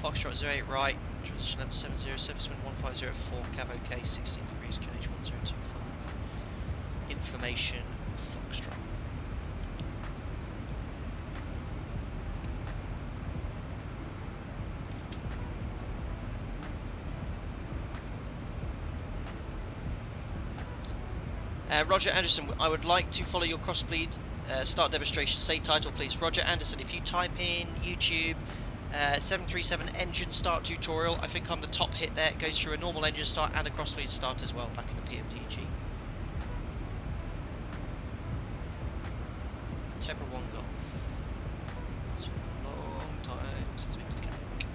Foxtrot 08 right, transition level 70, surface wind 1504, Cav OK, 16 degrees, QNH 1025. Information, Foxtrot. Roger Anderson, I would like to follow your crossbleed start demonstration. Say title, please. Roger Anderson, if you type in YouTube 737 engine start tutorial, I think I'm the top hit there. It goes through a normal engine start and a crossbleed start as well, back in the PMDG. Tebra 1 Golf. It's been a long time since we used to Gatwick.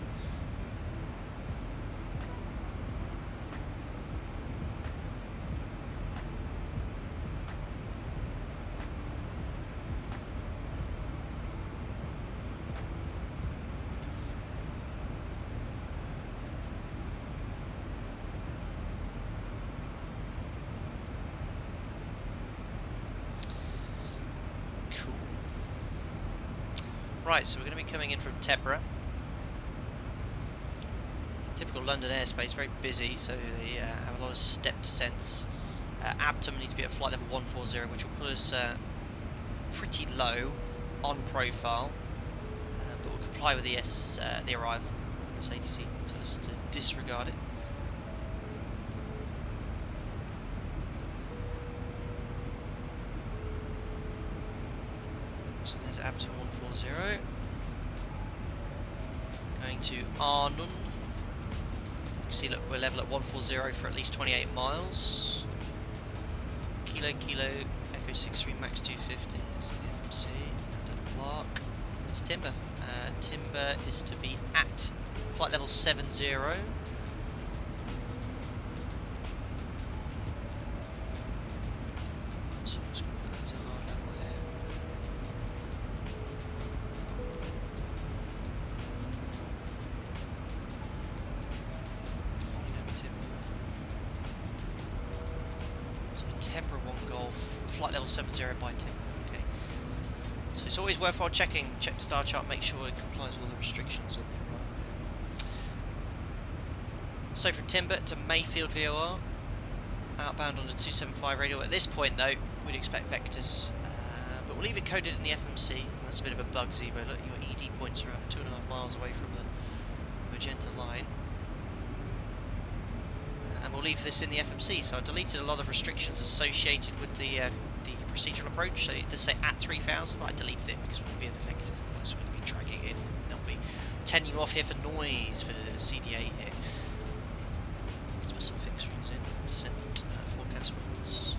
Right, so we're going to be coming in from Tebra. Typical London airspace, very busy, so they have a lot of step descents. Abtom need to be at flight level 140, which will put us pretty low on profile, but we'll comply with the arrival. As ATC tells us to disregard it. So there's Abtom 140. Going to Arnhem. You can see, look, we're level at 140 for at least 28 miles. Kilo, Echo 63, max 250. That's the FMC. And Lark. It's Timber. Timber is to be at flight level 70. Flight level 70 by Timber. Okay. So it's always worthwhile checking. Check the star chart, make sure it complies with all the restrictions on the arrival. So from Timber to Mayfield VOR, outbound on the 275 radio. At this point though, we'd expect vectors, but we'll leave it coded in the FMC. That's a bit of a bug, ZIBO. Look, your ED points are around 2.5 miles away from the magenta line. And we'll leave this in the FMC, so I deleted a lot of restrictions associated with the procedural approach. So it does say at 3000, but I deleted it because we'll be in the vectors, otherwise we're going to be dragging it in. They'll be turning you off here for noise for CDA here. Let's put some fixed rings in. Descent forecast winds.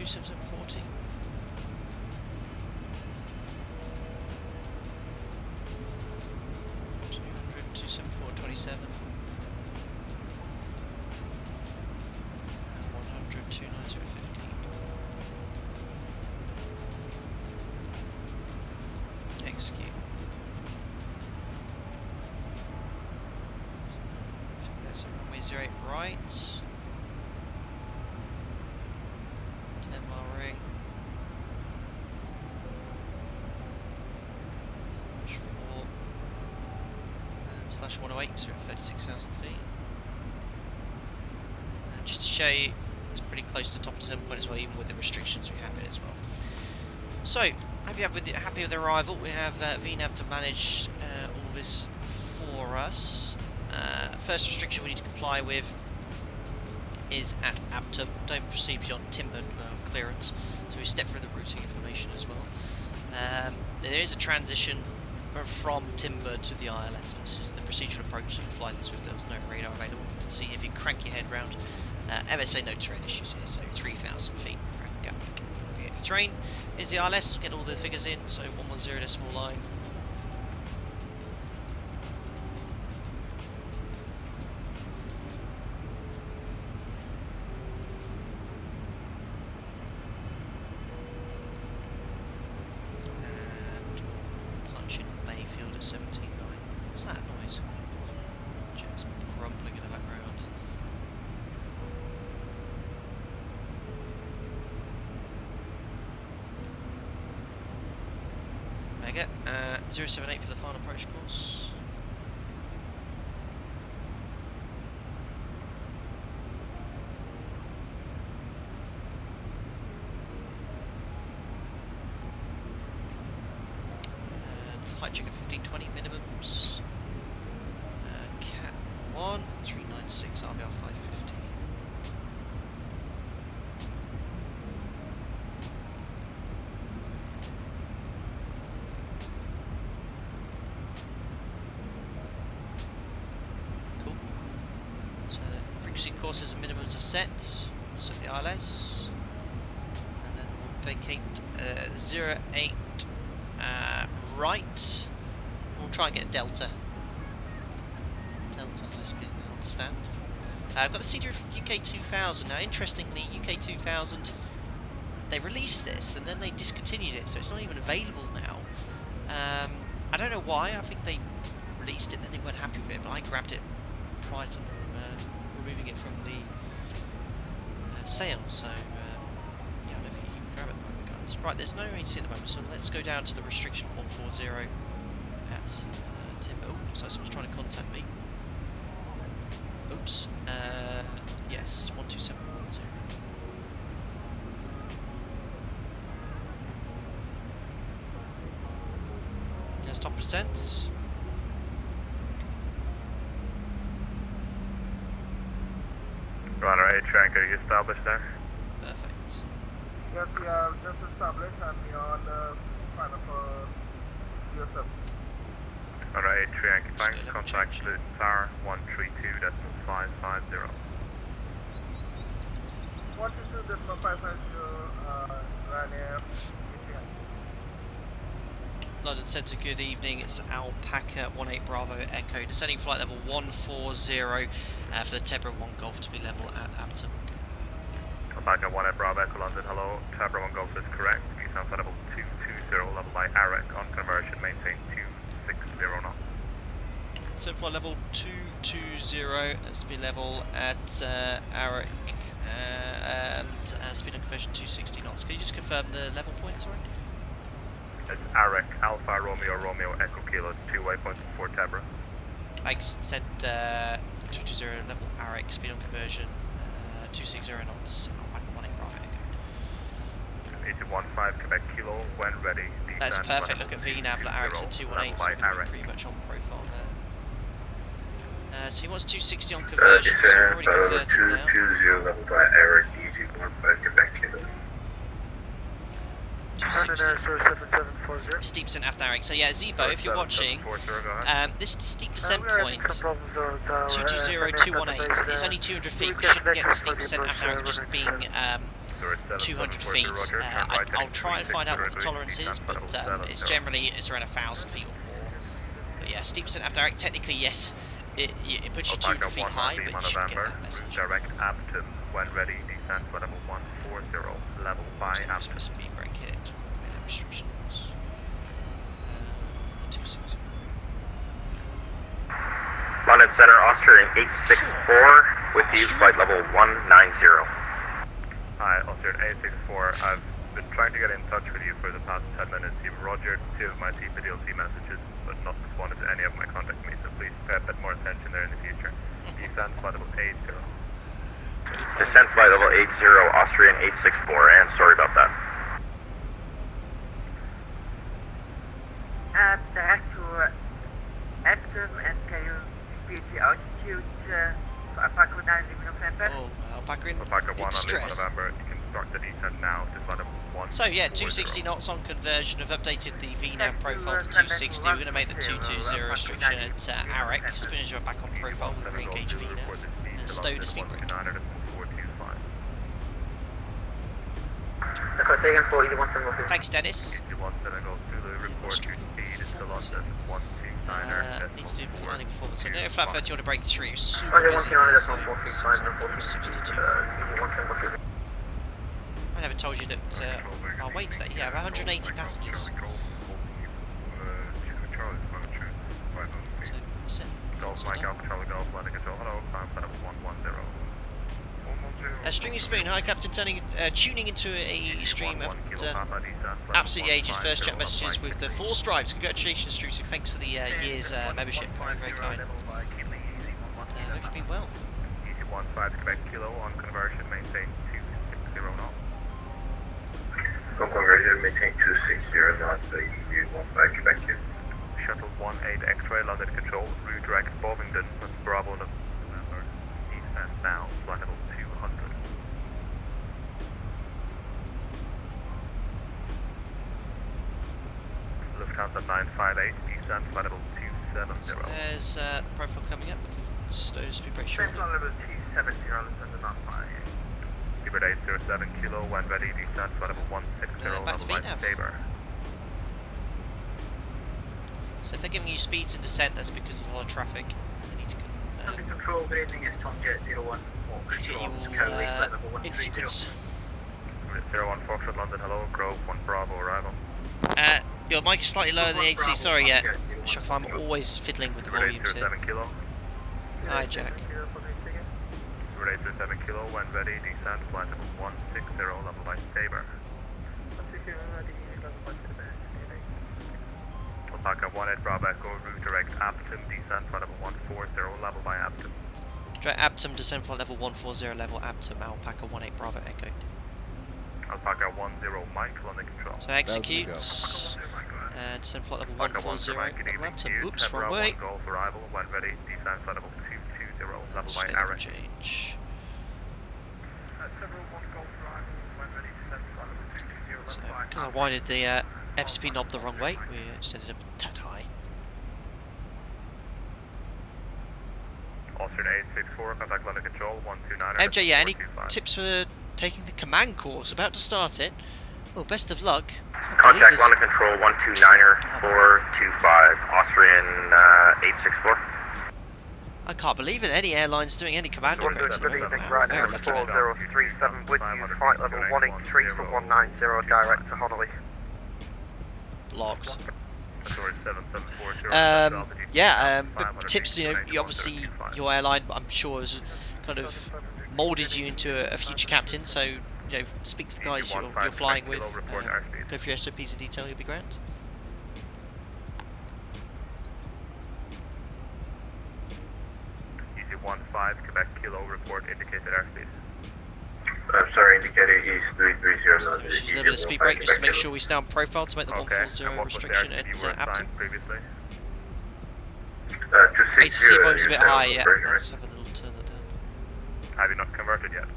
27740. $200, 27427. And 100, 29015. Execute. There's a runway 08 right. 10-mile ring. /4 and /108, so we're at 36,000 feet. And just to show you, it's pretty close to the top of 7 point as well, even with the restrictions we have it as well. So, happy with the arrival. We have VNAV to manage all this for us. First restriction we need to comply with is at Abtum. Don't proceed beyond timber clearance. So we step through the routing information as well. There is a transition from timber to the ILS. This is the procedural approach. So you fly this with there was no radar available. You can see if you crank your head round. MSA no terrain issues here, so 3,000 feet. Gatwick. Terrain is the ILS. Get all the figures in. So 110 decimal line. What's that noise? Just grumbling in the background. Mega. 078 for the final approach course. Height check at 1520 minimums. Cat 1, 396, RBR 550. Cool. So the frequency courses and minimums are set. Set the ILS. And then we'll vacate 08 right. We'll try and get Delta. Delta, high speed, understand. I've got the CDR UK 2000. Now, interestingly, UK 2000, they released this and then they discontinued it, so it's not even available now. I don't know why. I think they released it and then they weren't happy with it, but I grabbed it prior to removing it from the sale, so yeah, I don't think you can grab it at the moment, guys. Right, there's no ANC at the moment, so let's go down to the restriction 140 at Timber. Oh, looks like someone's trying to contact me. Oops. Yes, 12710. There's top percent. Runner 8 track, are you established there? Perfect. Yes, we are just established and we are on the final for USF. Runner 8 track, contact Luton Tower 132.550. 122.550, Ryanair. London Centre, good evening. It's Alpaca 18 Bravo Echo. Descending flight level 140 for the Tebra 1 Golf to be level at Abtum. Alpaca 18 Bravo Echo London, hello. Tebra 1 Golf is correct. You sound flight level 220, level by AREC on conversion, maintain 260 knots. Descending flight level 220, that's to be level at AREC and speed on conversion 260 knots. Can you just confirm the level point, sorry? It's AREC, Alpha Romeo Romeo Echo Kilo, it's 2 waypoints for Tebra. Thanks, said 220 level AREC, speed on conversion 260 knots, Alpaca 18 Bravo Echo. 8015 Quebec Kilo, when ready. That's perfect, look at VNAV, AREC's at 218, so we're pretty much on profile there. So he wants 260 on conversion, so we're already converted now. 220, level by AREC, EG15 Quebec Kilo. 260. Steep descent after AREC. So yeah, ZIBO, if you're watching, this steep descent point, 220, 218, is only 200 feet. We shouldn't get the steep descent after AREC just being 200 feet. I'll try and find out what the tolerance is, but it's generally around 1,000 feet or more. But yeah, steep descent after direct. Technically, yes, it puts you 200 feet high, but you shouldn't get that message. Direct Aptum when ready. Descent for level 140. Level by Aptum. Speed brake here. Restrictions. 26. London Center, Austrian 864 with you, flight level 190. Hi, Austrian 864. I've been trying to get in touch with you for the past 10 minutes. You've rogered 2 of my TPDLT messages, but not responded to any of my contact me, so please pay a bit more attention there in the future. Descent flight level 80. Descent flight level 80, Austrian 864, and sorry about that. Direct to Aptum, and can you speed the altitude for Alpaca 9 November? Oh, Alpaca in Alpaca 1 on distress. November. You can start the descent now to flight level 1. So yeah, 260 knots on conversion. I've updated the VNAV profile to 260. We're going to make the 220 restriction at Airline. As soon as you're back on profile, we'll re-engage VNAV and stow the speed brake. Thanks, Dennis. Need to do landing performance. So no flat 30 on a break through. Super busy here, so 62. I never told you that our weight today. Yeah, 180 passengers. So, String your spoon. Hi, Captain. Tuning into a stream after absolutely ages. First chat messages with the 4 stripes. Congratulations, Strucy. Thanks for the year's membership. Very, very kind. Hope you've been well. Easy 15 Quebec Kilo on conversion. Maintain 260 knots. On conversion, maintain 260 knots. EU 15 Quebec Kilo. Shuttle 18 X-ray, London Control. Redirect Bovington. Bravo November. Descent now. Flight level 200. Lufthansa 958, descent flight level 270. There's the profile coming up. Stow speed brake short. Flight level 270, Lufthansa 958. Speedbird 807 kilo, when ready, descent flight level 160, back to level VNAV. Sabre. So if they're giving you speeds and descent, that's because there's a lot of traffic. They need to London Control, good evening, it's Tom Jet 01. get you all in sequence. 01 Foxtrot London, hello, Grove 1 Bravo, arrival. Your mic is slightly lower than the AC, sorry, yeah. Shock, I'm always fiddling with the Speedbird volumes here. 807 kilo. Hi, Jack. Speedbird 807 kilo, when ready, descent flight level 160, level by Sabre. Alpaca 18 Bravo Echo, route direct Aptum, descent flight level 140, level by Aptum. Direct Aptum, descent flight level 140, level Aptum, Alpaca 18 Bravo Echo. Alpaca 10 Mike, London Control. So execute, and descent flight level 140, level Aptum. Oops, wrong way. Golf arrival, when ready, descent flight level 220, level by Level Aaron. change. So, because I winded the FSP knob the wrong way, we just ended up a tad high. Austrian 864, contact London Control, 129. MJ, yeah, any tips for taking the command course? About to start it. Well, best of luck. Contact London Control, 129er 425, Austrian 864. I can't believe it. Any airline's doing any command course. Good evening, right now, 4037 with you, flight level 183 to 190, direct to Honolulu. Locked. Yeah, but tips, you know, you obviously, your airline, I'm sure, has kind of moulded you into a future captain, so, you know, speak to the guys you're flying with, go through your SOPs in detail, you'll be grand. Easy 15 Quebec Kilo, report indicated airspeed. I'm sorry, indicator East 330 knots. Just a little bit of speed brake, just to make sure we stay on profile to make the 140 restriction at Aptum. Previously? ATC volume's a bit high, yeah. Let's have a little turn that down. Have you not converted yet?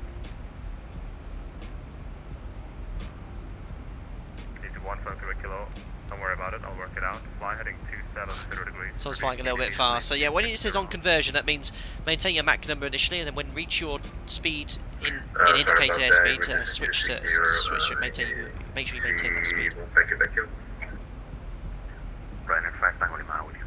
Easy 15 Quebec Kilo, don't worry about got it, I'll work it out. Fly heading 270 degrees. So I was flying a little bit fast. So yeah, when it says on conversion, that means maintain your Mach number initially, and then when reach your speed in indicated airspeed, switch to maintain. Make sure you maintain that speed. Ryanair 5 Tango Lima Audio.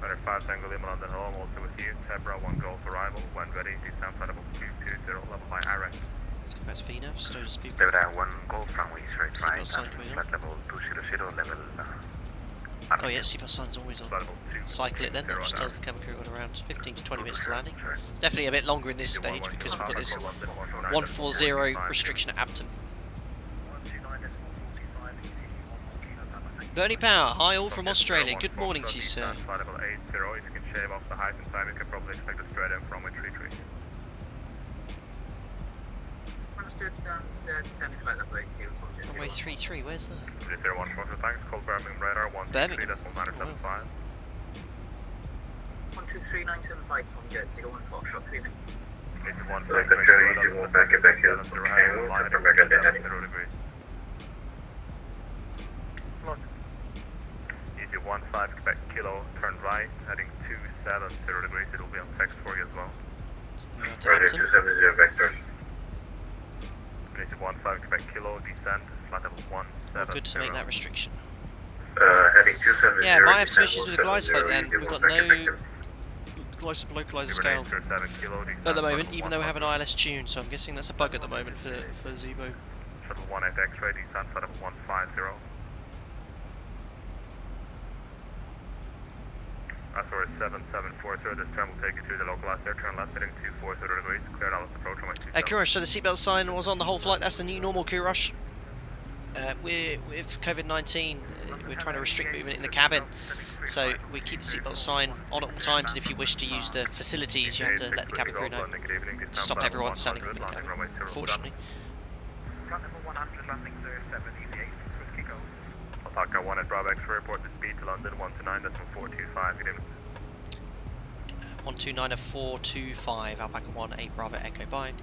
Ryanair 5 Tango Lima London home, also with you. Tebra 1 Golf arrival. When ready, descend flight level 220, level by IREX. Let's go back to VNAV, slow to speed. Tebra 1 Golf runway straight Seatbelt right. sign coming on. Flight level 200, level. Oh yeah, seatbelt sign's always on. Cycle it then, that just tells the cabin crew we've got around 15 to 20 minutes to landing. It's definitely a bit longer in this stage because we've got this 140 restriction at Abton. Bernie Power, hi all from Australia. Good morning to you, sir. Flight level 80, if you can shave off the height and time, you can probably expect a straight in from runway 33. Runway 33, where's that? 301 for thanks, call Birmingham radar 123.975. 123.975 from Jet 01 Foxtrot 3 minutes. 81 Easy 15 Quebec Kilo, turn right, heading 270 degrees, it will be on text for you as well. To Abton. Easy 15 Quebec Kilo, descend, flight level 170. Good to make that restriction. Heading 270. Yeah, might have some issues with the glide slope then. We've got no localizer scale at the moment, even though we have an ILS tune, so I'm guessing that's a bug at the moment for ZIBO. Shuttle 18 X-ray, descend, flight level 150. Sorry, 7740, this turn will take you to the localized air turn left heading 240 degrees, cleared out approach on my 27. Kurush, so the seatbelt sign was on the whole flight, that's the new normal, Kurush. With COVID-19, we're trying to restrict movement in the cabin, so we keep the seatbelt sign on at all times, and if you wish to use the facilities, you have to let the cabin crew know to stop everyone standing up in the cabin, unfortunately. Flight level 100, landing 07, easy 8, swift kick off. Alpaca 1 at Bravo X-ray, report the speed to London 129.425, good evening. 129 of 425, Alpaca 1, 8 Bravo Echo, bye.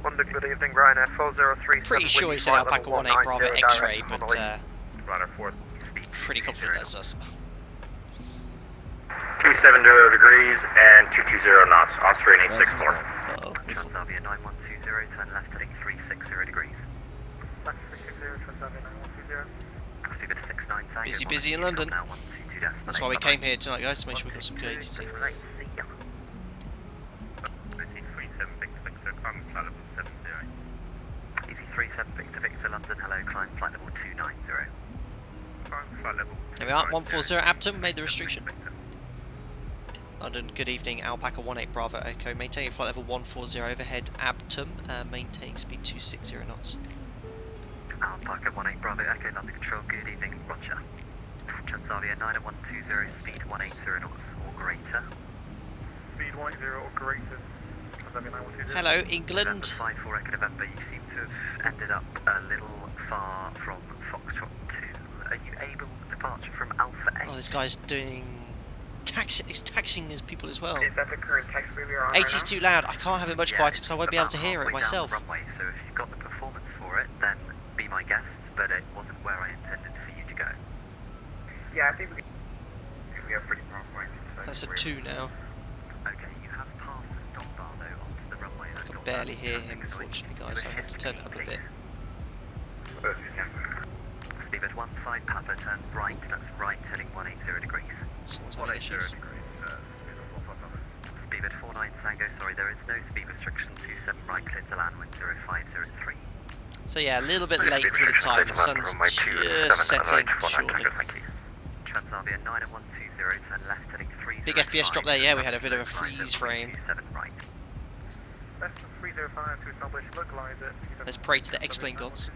London, good evening, Ryanair 403. Pretty sure he said Alpaca 1, 8 Bravo X-ray, but Ryanair 4. pretty confident that's us. 270 degrees and 220 knots, Australian 864. Uh-oh. Transavia 9120, turn left heading 360 degrees. Left 360, Transavia 9120. Speed of 69 Tango. Busy in London. Now 122 That's why we came here tonight, guys, to make sure we've got some good ATC. Easy 37 Victor Victor London, hello, climb flight level 290. There we are, 140 Abton, made the restriction. London, good evening, Alpaca 18 Bravo Echo, maintaining flight level 140 overhead Abton, maintaining speed 260 knots. Alpaca 18 Bravo Echo, London Control, good evening, roger. Transavia 9120, speed 180 knots or greater. Speed 180 or greater. Transavia 9120. Hello, England. 54 Echo November, you seem to have ended up a little far from Foxtrot 2. Are you able departure from Alpha 8? Oh, this guy's doing... he's taxing his people as well. Is that the current text we are on? 80's too loud, I can't have it much quieter because I won't be able to hear it About myself. halfway down the runway, so if you've got the performance for it, then be my guest, but it wasn't where I intended for you to go. Yeah, I think we have pretty powerful engines. So That's a 2 now. Okay, you have passed the stop bar though onto the runway. I can barely hear him, unfortunately, guys, so I have to turn it up a bit. Speed at 15 Papa, turn right, that's right, heading 180 degrees. Someone's having issues. Speed at 49 Tango, sorry, there is no speed restriction, 27 right, clear to land, wind 0503. So yeah, a little bit late for the time, the sun's just setting shortly. Transavia 9120, turn left heading 305. Big FPS drop there, yeah, we had a bit of a freeze frame. Right. Left 305 to establish localizer. Let's pray to the X-Plane gods.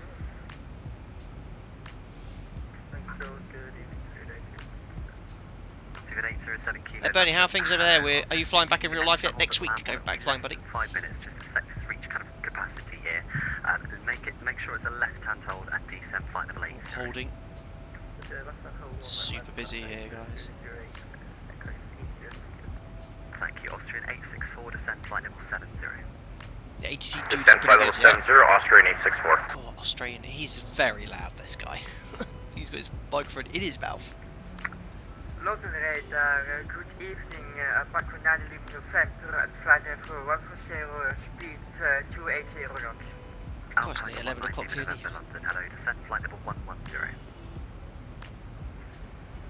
Bernie, how are things over there? Are you flying back in real life yet? Next week, go back flying, buddy. 5 minutes just to set this reach kind of capacity here. Make sure it's a left-hand hold and descend flight level 8. Holding. Super busy here, guys. Thank you, Austrian 864, descend flight level 70. The ATC dude's Descend pretty flight good, level yeah. 70, Austrian 864. God, Australian. He's very loud, this guy. He's got his microphone in his mouth. London radar, good evening, Paco 9 November at flight level 140, speed 280 knots. God, it's nearly 11 o'clock here. London, hello, descend flight level 110.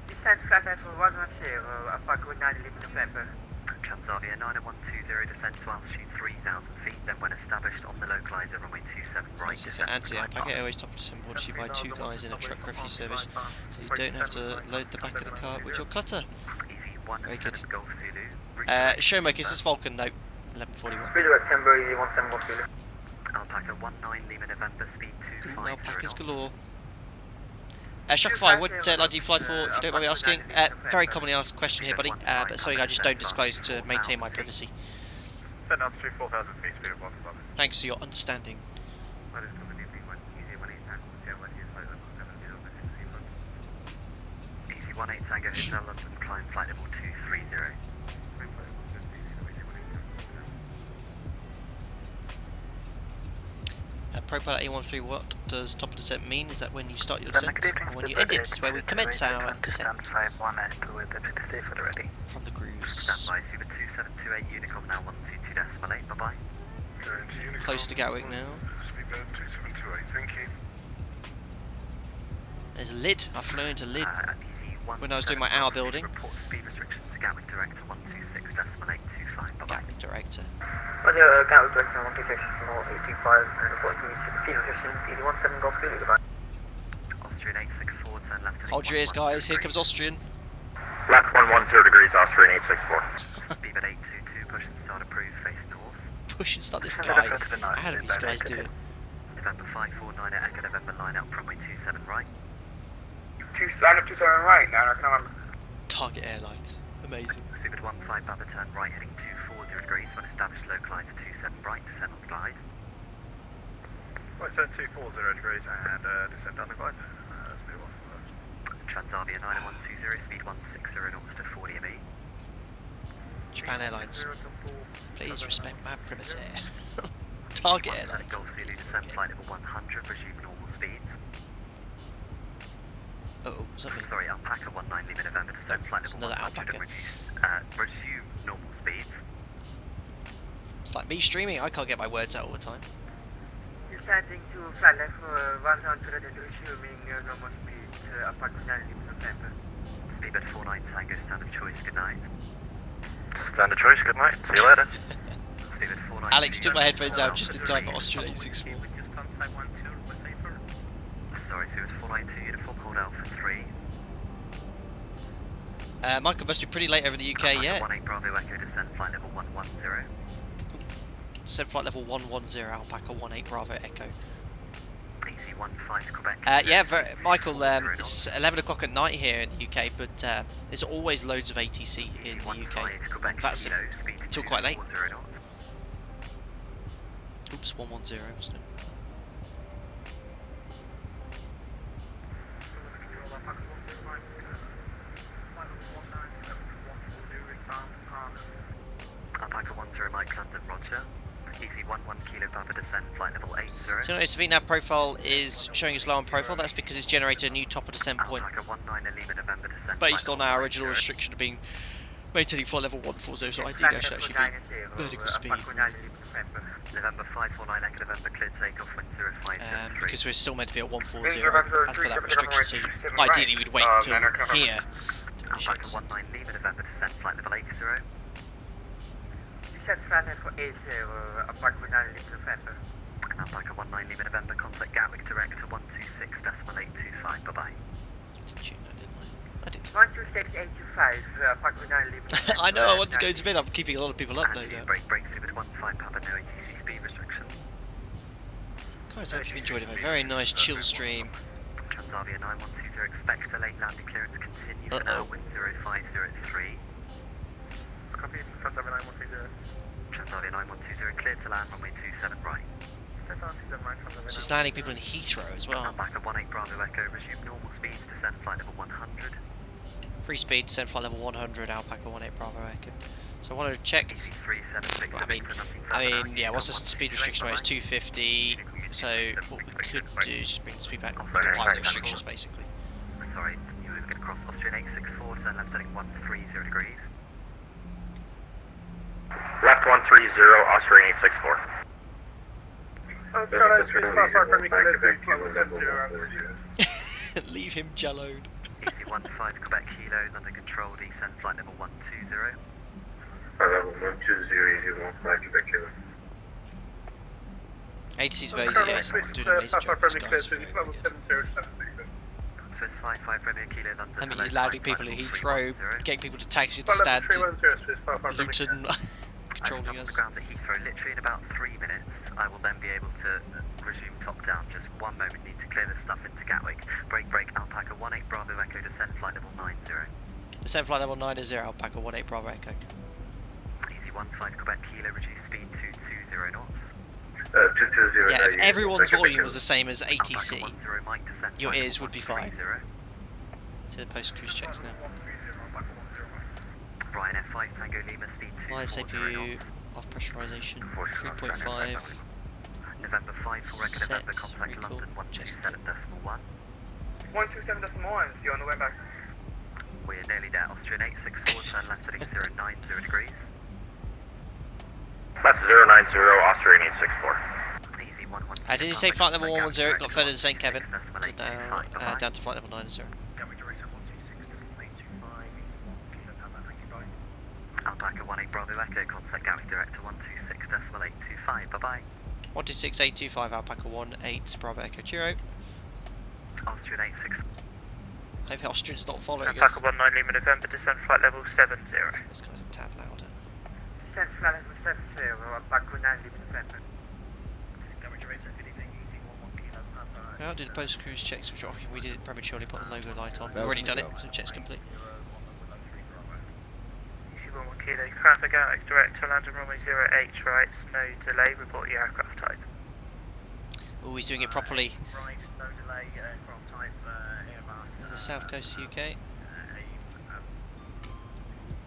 Descend flight level 110, Paco 9 November. Transavia 90120, descend to altitude 3,000 feet, then when established on the localizer runway 27 right. It's an anti-Alpaca Airways top assembled to you by 2 guys in a truck refuse service, so you don't have to load the back of the car with your clutter. Very good. Showmaker, is this Vulcan? No. 1141. September, Easy 17 Golf Zulu. Alpaca 19 Lima November, speed 250. Alpacas galore. Shockify, what airline do you fly for, if you don't mind me asking? Very commonly asked question here, buddy, but something I just don't disclose to maintain my privacy. Send altitude 4,000 feet, speed of 1 kilometer. Thanks for your understanding. Easy 18 Tango Hotel London, climb flight level 230. Profile 813, what does top of descent mean? Is that when you start your descent, or when you end it? It's where we commence our descent. From the cruise. Standby, Super 2728, Unicom now 122.8, bye-bye. Close to Gatwick now. Speedbird 2728, thank you. There's a lid. I flew into lid when I was doing my hour building. Report speed restrictions to Gatwick Director 126.825, bye-bye. Gatwick Director. Gatwick Director 126.825, and report speed restrictions, Easy 17 Golf Zulu, goodbye. Austrian 864, turn left to Hold your ears, guys. Here comes Austrian. Left 110 degrees, Austrian 864. Speedbird 822, push and start approved, face north. Push and start this guy. How do these guys do it? November 549 at Echo November, line up runway 27 right. Line up 27 right, now I can remember. Target Airlines. Amazing. Speedbird 15 Baba, turn right heading 240 degrees, when established localizer 27 right, descend on glide. Right, turn 240 degrees and descend down the glide. Let's move on. Transavia 90120, speed 160 knots to 40 ME. Japan Airlines. Please respect my privacy. Target Airlines. Golf Zulu, descend flight level 100, resume normal speeds. Uh-oh, what's that mean? Sorry, Alpaca 19 Lima November, descend flight It's level another 100 Alpaca. and resume normal speeds. It's like me streaming. I can't get my words out all the time. Descending to flight level 100 and resuming normal speed, Alpaca 9 November. Speedbird 49 Tango, standard choice, good night. Standard choice, good night. See you later. Speedbird 49 Alex took my headphones out just in time for Austrian 864. Sorry, Speedbird 492, uniform, hold out for 3. Michael must be pretty late over the UK, yeah. 18 Bravo Echo, descend flight level 110. Descent flight level 110, Alpaca 18 Bravo Echo. Easy 15 Quebec. Yeah, Michael, it's 11 o'clock at night here in the UK, but there's always loads of ATC in the UK. And VATSIM until quite late. Oops, 110, wasn't it? Alpaca 10 Mike London, Roger. Easy 11 Kilo Papa, descend flight level 80. So notice the VNAV profile is showing us low on profile. That's because it's generated a new top of descent point Alpaca 19 Lima November, descend based flight on our level original 10. restriction of being maintaining flight level 140. So ideally I should actually be vertical speed. November 549 Echo November, clear takeoff, wind 0573. Because we're still meant to be at 140 as per that restriction. So ideally we'd wait until here to initiate Alpaca descent. 19 Lima November, descend flight level 80. Descend flight level 80, Alpaca 9 November. Alpaca 19 Lima November, contact Gatwick Director 126.825, bye-bye. Tune that, didn't I? I did. 126.825, Alpaca 9 November. I know, I want to go to bed. I'm keeping a lot of people up, no And doubt. break, Super 15 Papa, no ATC speed restriction. Guys, I hope you've enjoyed a very nice chill stream. Transavia 9120, expect a late landing clearance continue for now, wind 0503. Copy, Transavia 9120. Transavia 9120, clear to land, runway 27 right. So it's landing people in Heathrow as well. Alpaca 18 Bravo Echo, resume normal speeds, descend flight level 100. Free speed, descend flight level 100, Alpaca 18 Bravo Echo. So I want to check. Well, I mean, yeah. What's the speed restriction? Right, it's 250. So what we could do is just bring the speed back, apply the restrictions basically. Sorry, you were going to cross Austrian 864, turn left heading 130 degrees. Left 130, Austrian 864. Leave him jelloed. Easy 15 Quebec Kilo, under control, descend flight level 120. Level 120, easy 15 Quebec Kilo. ATC's very easy, yeah, he's doing an amazing job. This guy's very, very good. Swiss 55 Romeo Kilo, London. I mean, he's landing people at Heathrow, getting people to taxi to stand, Luton, controlling us. Ground at Heathrow, literally in about 3 minutes. I will then be able to resume top down. Just 1 moment, need to clear this stuff into Gatwick. Break, Alpaca 18 Bravo Echo, descend flight level 90. Descend flight level 90, Alpaca 18 Bravo Echo. Easy 15 Quebec Kilo, reduce speed to 20 knots. 220. Yeah, if everyone's volume was the same as ATC, Alpaca 10 Mike, descend your flight ears level would be fine. 130. To the post-cruise checks now. Ryan F5 Tango Lima, speed 240 CPU, knots. off pressurization, 3.5. November 5 for record Set, November, contact recall, London 127.1. 127.1, you're on the way back. We're nearly there. Austrian 864, turn left heading 090 degrees. Left 090, Austrian 864. Easy 11. Did you say flight level 110? Got further to St. Kevin. Down to flight level 90. Alpaca 18 Bravo Echo, contact Gatwick Director 126.825. Bye bye. 126.825 Alpaca 18 Bravo Echo. Cheerio. Austrian 86. Hope Austrian's not following us. Alpaca 19 Lima November, descend flight level 70. This guy's a tad louder. Descend flight level 70, Alpaca 9 Lima November. I'll do the post-cruise checks, which we did it prematurely, put the logo light on. That We've already was done a it, go. so check's complete. Kilo, traffic Gatwick Director, London runway 08 right, no delay, report your aircraft type. Oh, he's doing it properly. Right, no delay, aircraft type, There's the South Coast UK.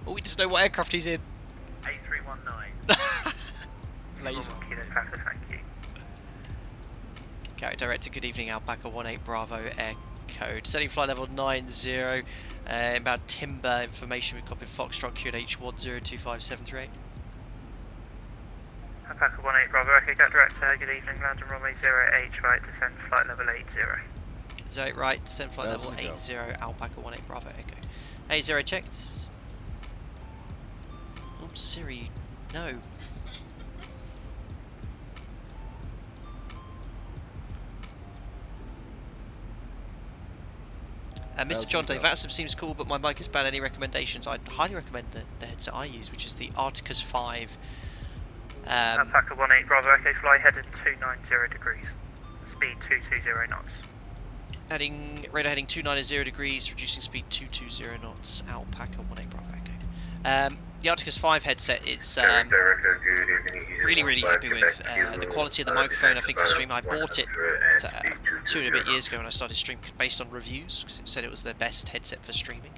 Oh, he doesn't know what aircraft he's in. 8319. Laser. Kilo, traffic, thank you. Gatwick Director, good evening, Alpaca 18 Bravo Echo. Descending flight level 90. About timber information, we've got Foxtrot QH 102573. Alpaca 18 Bravo Echo, Gatwick Director, good evening, London runway 08 right, descend flight level 80. 08 right, descend flight That's level a go. 80, Alpaca 18 Bravo Echo. 80 checked. Oh, Siri, no. Mr. John Day, VATSIM seems cool, but my mic is bad. Any recommendations? I'd highly recommend the headset I use, which is the Arcticus 5. Alpaca 18 Bravo Echo, fly headed 290 degrees, speed 220 knots. Radar heading 290 degrees, reducing speed 220 knots. Alpaca 18 Bravo Echo. The Arcticus 5 headset is really happy with the quality of the microphone. I think for stream, I bought it 2 and a bit years ago when I started streaming based on reviews, because it said it was the best headset for streaming,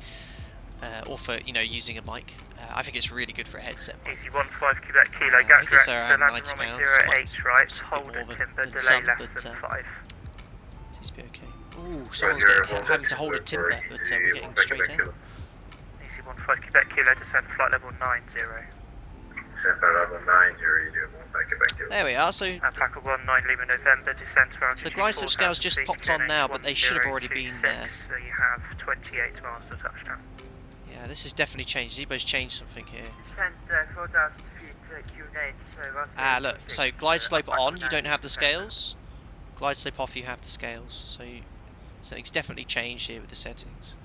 or for using a mic. I think it's really good for a headset. Easy 15 Quebec Kilo, I Gatwick think it's Director, around London £90, runway quite 08 right, a bit hold more at than timber, delay some, less but, than 5. Seems to be okay. Ooh, someone's having to hold a timber, but we're getting straight out. Easy 15 Quebec Kilo, descend flight level 90. There we are. So Alpaca 19 Lima November, descend to altitude. So the glide slope scales just 4000 popped on now, but they should have already been there. So you have 28 miles to touchdown. yeah, this has definitely changed. ZIBO's changed something here. Descend 4,000 feet, Q8, so Look, so glide slope on, you don't have the scales. Glide slope off, you have the scales. So something's definitely changed here with the settings.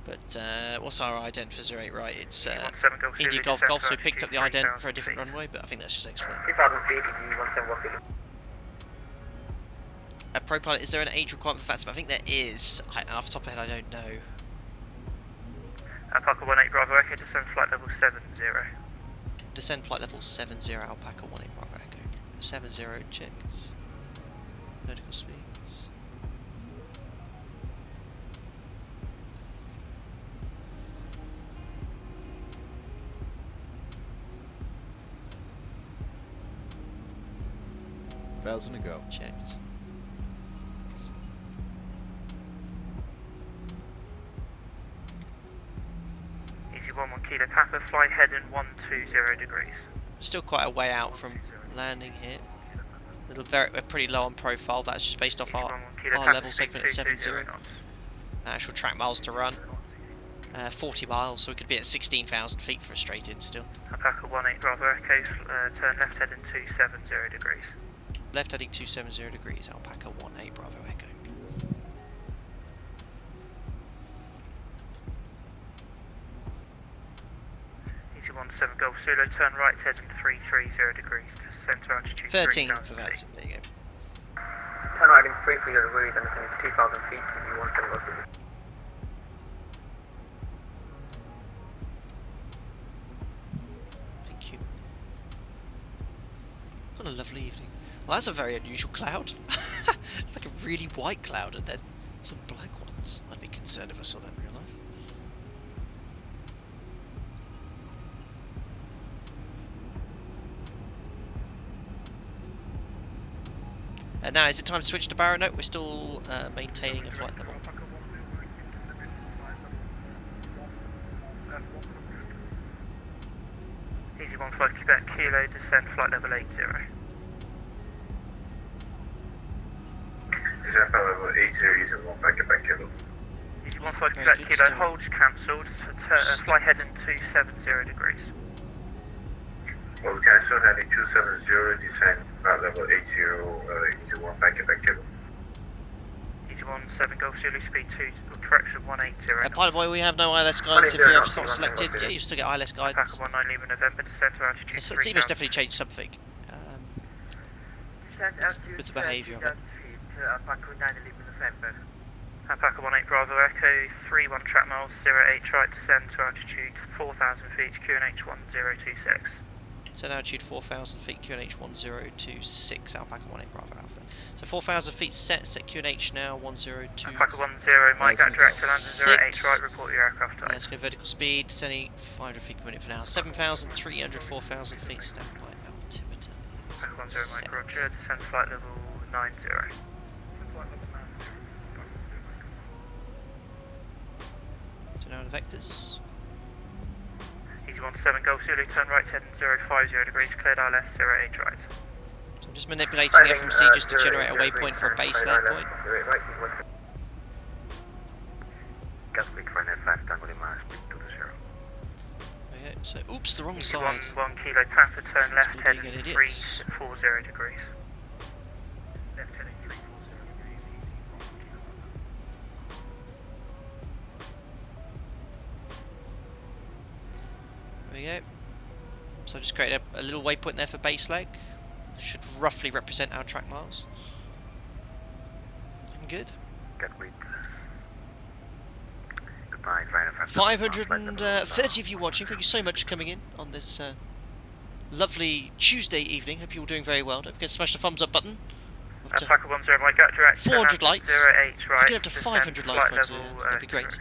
But what's our ident for 08 right? It's India Golf Golf, so we picked up the ident for a different runway, but I think that's just explained. 3,000 feet, 17 A Pro Pilot, is there an age requirement for VATSIM? I think there is. Off the top of my head, I don't know. Alpaca 18 Bravo Echo, descend flight level 70. Descend flight level 70, Alpaca 18 Bravo Echo. 70 checked. Vertical speeds. 7,000 to go. Checked. Easy 1 Kilo Papa, fly heading 120 degrees. Still quite a way out from landing here. We're pretty low on profile. That's just based off our level segment at 70. Actual track miles to run. 40 miles, so we could be at 16,000 feet for a straight in still. Alpaca 18 Bravo Echo, turn left heading 270 degrees. Left heading 270 degrees, Alpaca 18 Bravo Echo. Easy 17 Golf Zulu, turn right heading 330 degrees to centre altitude 13 3,000 for feet. VATSIM, there you go. Turn right in 330 degrees and it's 2,000 feet. You want to go to Thank you. What a lovely evening. Well, that's a very unusual cloud. It's like a really white cloud and then some black ones. I'd be concerned if I saw that in real life. And now is it time to switch to Barrow Note? We're still maintaining a flight level. Easy 15 Quebec Kilo, descend flight level 80. Descend flight level 80, easy 15 Quebec Kilo. Easy 15 Quebec Kilo, holds cancelled, fly heading 270 degrees. Hold cancel, heading 270, descend flight level 80, easy 15 Quebec Kilo. Easy 17 Golf Zulu, speed 2, correction 180. By the way, we have no ILS guidance if you have slots selected. Yeah, you still get ILS guidance. Alpaca 19 Lima November, descend to altitude 3,000. ZIBO's definitely changed something with the behaviour of it. Alpaca 9 Lima November. Alpaca 18 Bravo Echo, 31 track miles, 08 right, descend to altitude 4,000 feet, QNH 1026. So altitude 4,000 feet, QNH 1026, Alpaca 18 Bravo Alpha. So 4,000 feet set QNH now, 1026. Alpaca 10, Mike out direct to London 08 right, report your aircraft type. Let's go vertical speed, descending 500 feet per minute for now. 7,300, 4,000 feet, standby altimeter is Alpaca 10 set. Mike Roger, descend flight level 90. So now the vectors. Easy 17 Golf Zulu, turn right heading 050 degrees, cleared ILS 08 right. So I'm just manipulating the FMC just to generate a waypoint for a base lag point. Gatwick, runway 5 Tango Lima, speed 220. Okay, so oops, the wrong Easy side. 1 Kilo Papa, turn left Still heading being an idiot. 340 degrees. Left heading 340 degrees, There we go. So I just created a little waypoint there for base leg. Should roughly represent our track miles. Good. Gatwick. Goodbye, runway 5 530 of you watching. Thank you so much for coming in on this lovely Tuesday evening. Hope you're all doing very well. Don't forget to smash the thumbs up button. Alpaca 10, Mike out direct 400 likes. 08 right. If we get up to 500 likes, that'd be great.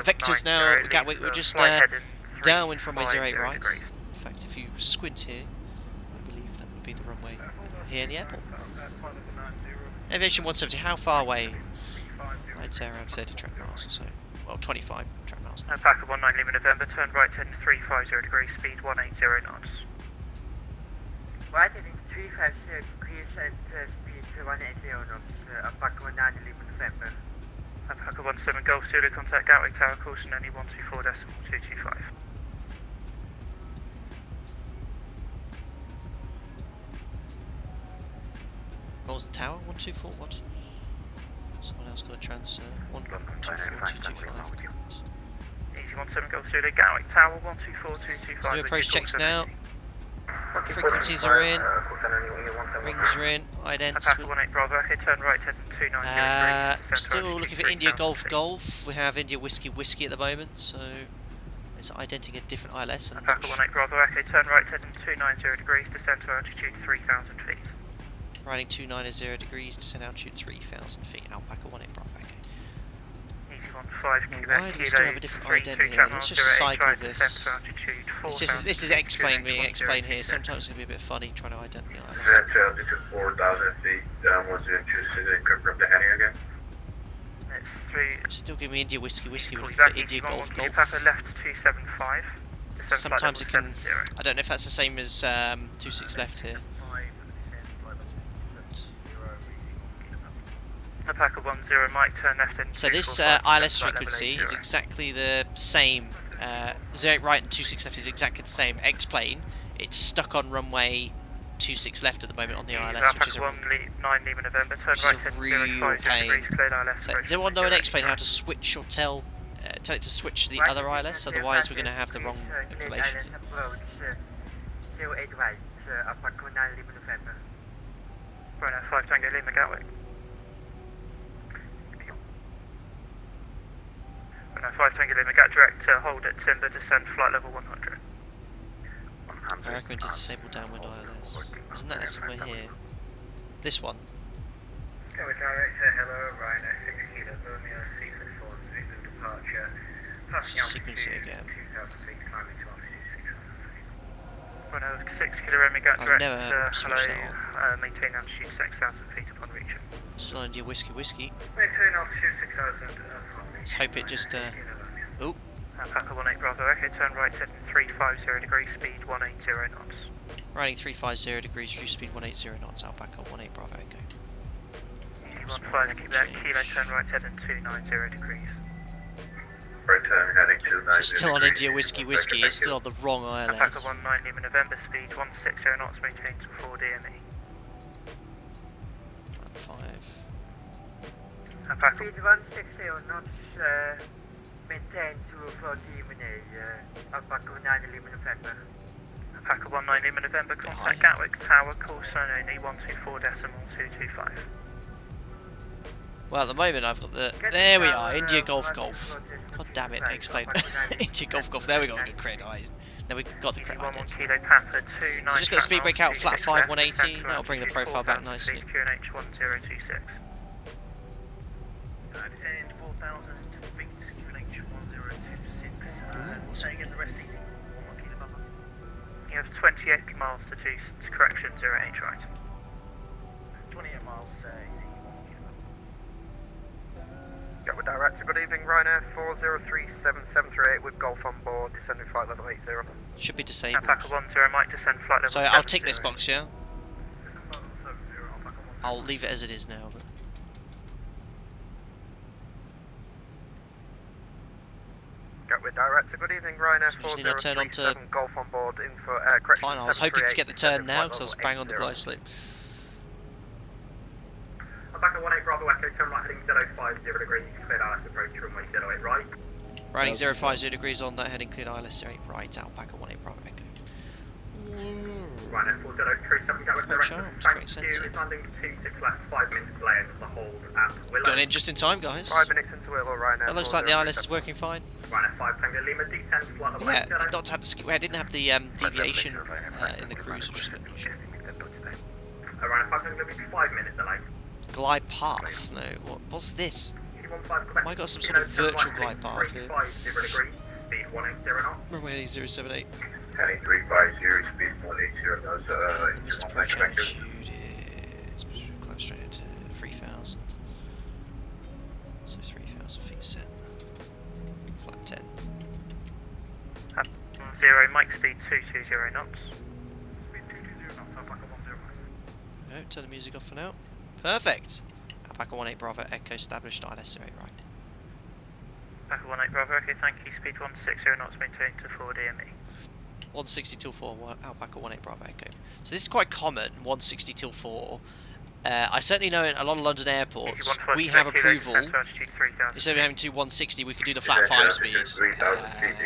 Vectors now, Gatwick, we're just downwind from runway 08 right. In fact, if you squint here, I believe that would be the runway here in the airport. Aviation 170, how far away? I'd say around 30 track miles or so. Well, 25 track miles. Alpaca 19 Lima November, turn right heading 350 degrees, speed 180 knots. Right heading 350 degrees and speed 180 knots. Alpaca 19 Lima November. Alpaca 17 Golf Zulu, contact Gatwick Tower, caution only 124.225. What was the tower? 124 what? Someone else got a transfer. 124.225. Easy 17 Golf Zulu, Gatwick Tower, 124.225. So new approach checks now. Frequencies are in. Rings are in. Idents. Alpaca 18 Bravo, okay, turn right heading 290 degrees. Still looking for India Golf Golf. We have India Whiskey Whiskey at the moment, so it's identing a different ILS. And Alpaca 18 Bravo, okay, turn right heading 290 degrees, descend to altitude 3,000 feet. Riding 290 degrees, descend altitude 3,000 feet. Alpaca 18 Bravo, okay. Easy Why do we still have a different ident here? Let's just cycle this. This is explain being explained here. Sometimes it's going to be a bit funny trying to ident the ILS. That's altitude 4,000 feet, 1026, confirm the heading again. Still give me India whiskey when you Exactly, put India golf golf. Papa left 275. Sometimes it can. I don't know if that's the same as 26 left here. Alpaca 10, Mike, turn left in. So this ILS frequency is exactly the same. 08 right and 26 left is exactly the same. X-plane, it's stuck on runway 26 left at the moment on the ILS, which is a real pain. So does anyone know an X-plane how to switch or tell it to switch to the other ILS? Otherwise we're going to have the wrong information. 08 right, Alpaca 9 Lima November. Right now, 5 Tango Lima Gatwick. Right now, 5 Tango Lima Gat direct, hold at timber, descend flight level 100. I recommend to disable downwind ILS. Isn't that somewhere here? This one. Go with director, hello, Ryanair 6 Kilo Romeo, C34, signal departure. Passing Sequence it again. 2,000 feet, climbing to altitude 6,000 feet. Right now, 6 Kilo Romeo Gat I've direct, never switched that hello, maintain altitude 6,000 feet upon reaching. Still India whiskey. Maintain altitude 6,000. Let's hope it just. Oh. Alpaca 18 Bravo Echo, turn right heading 350 degrees, speed 180 knots. Riding 350 degrees, view speed 180 knots, Alpaca 18 Bravo Echo. 15, keep that kilo, turn right heading 290 degrees. Right turn heading 290. Still on India whiskey, it's still on the wrong ILS. Alpaca 19 Lima November, speed 160 knots, maintain to 4 DME. 5. Alpaca Speed 160 knots, maintain to 4 DME, Alpaca 9 Lima November. Alpaca 19 Lima November, contact Gatwick Tower, call sign only 124.225. Well, at the moment I've got the. There we are, India Golf Golf. God damn it, explain. India Golf Golf, there we go, good credit eyes. Then we've got the credit idents. Kilo Papa 29. So just got a speed break out, flat 5, 180. That'll bring the profile back nicely. QNH 1026. Descend 4,000 feet, QNH 1026. Saying in the rest easy. 1 Kilo Papa. You have 28 miles to do correction 08 right. 28 miles, easy. 1 Kilo Papa. Gatwick director, good evening, Ryanair 403778 with Golf on board, descending flight level 80. Should be disabled. Alpaca 10 might descend flight level So 70. I'll tick this box, yeah? I'll leave it as it is now. But Gatwick director, good evening, Ryanair just need to turn on to 4037 Golf on board, in for correction. fine, I was hoping to get the turn now because I was bang on the blow slip. Alpaca 18 Bravo Echo, turn right heading 050 degrees, cleared ILS approach runway 08 right. Riding 050 degrees on that heading cleared ILS 08 right, Alpaca 18 Bravo Echo. Ryanair 4037 Gatwick director, thank you, it's landing 26 left, 5 minutes delay into the hold at Willow. Got in just in time, guys. 5 minutes into Willow, Ryanair. It looks like the ILS is working fine. Ryanair 5 Tango Lima, descend flight level Yeah, 80. did not have the I didn't have the deviation in the cruise, which is a bit niche. Ryanair 5 Tango Lima, 5 minute delay. Glide path? No, what's this? Have I got some sort of virtual glide path here? 350 degrees, speed 180 knots. Runway 078. Heading 350, speed 180 knots. Missed approach altitude is climb straight into 3,000. So 3,000 feet set. Flat 10. 0, Mike speed 220 knots. Speed 220 knots, Alpaca 10. No, turn the music off for now. Perfect. Alpaca 18 Bravo Echo established ILS 08 right. Alpaca 18 Bravo Echo, thank you, speed 160 knots, maintain to 4 DME. 160 till 4, Alpaca 18 Bravo Echo. So this is quite common, 160 till 4. I certainly know in a lot of London airports, we have approval, instead of having to 160, we could do the flat 5 speed,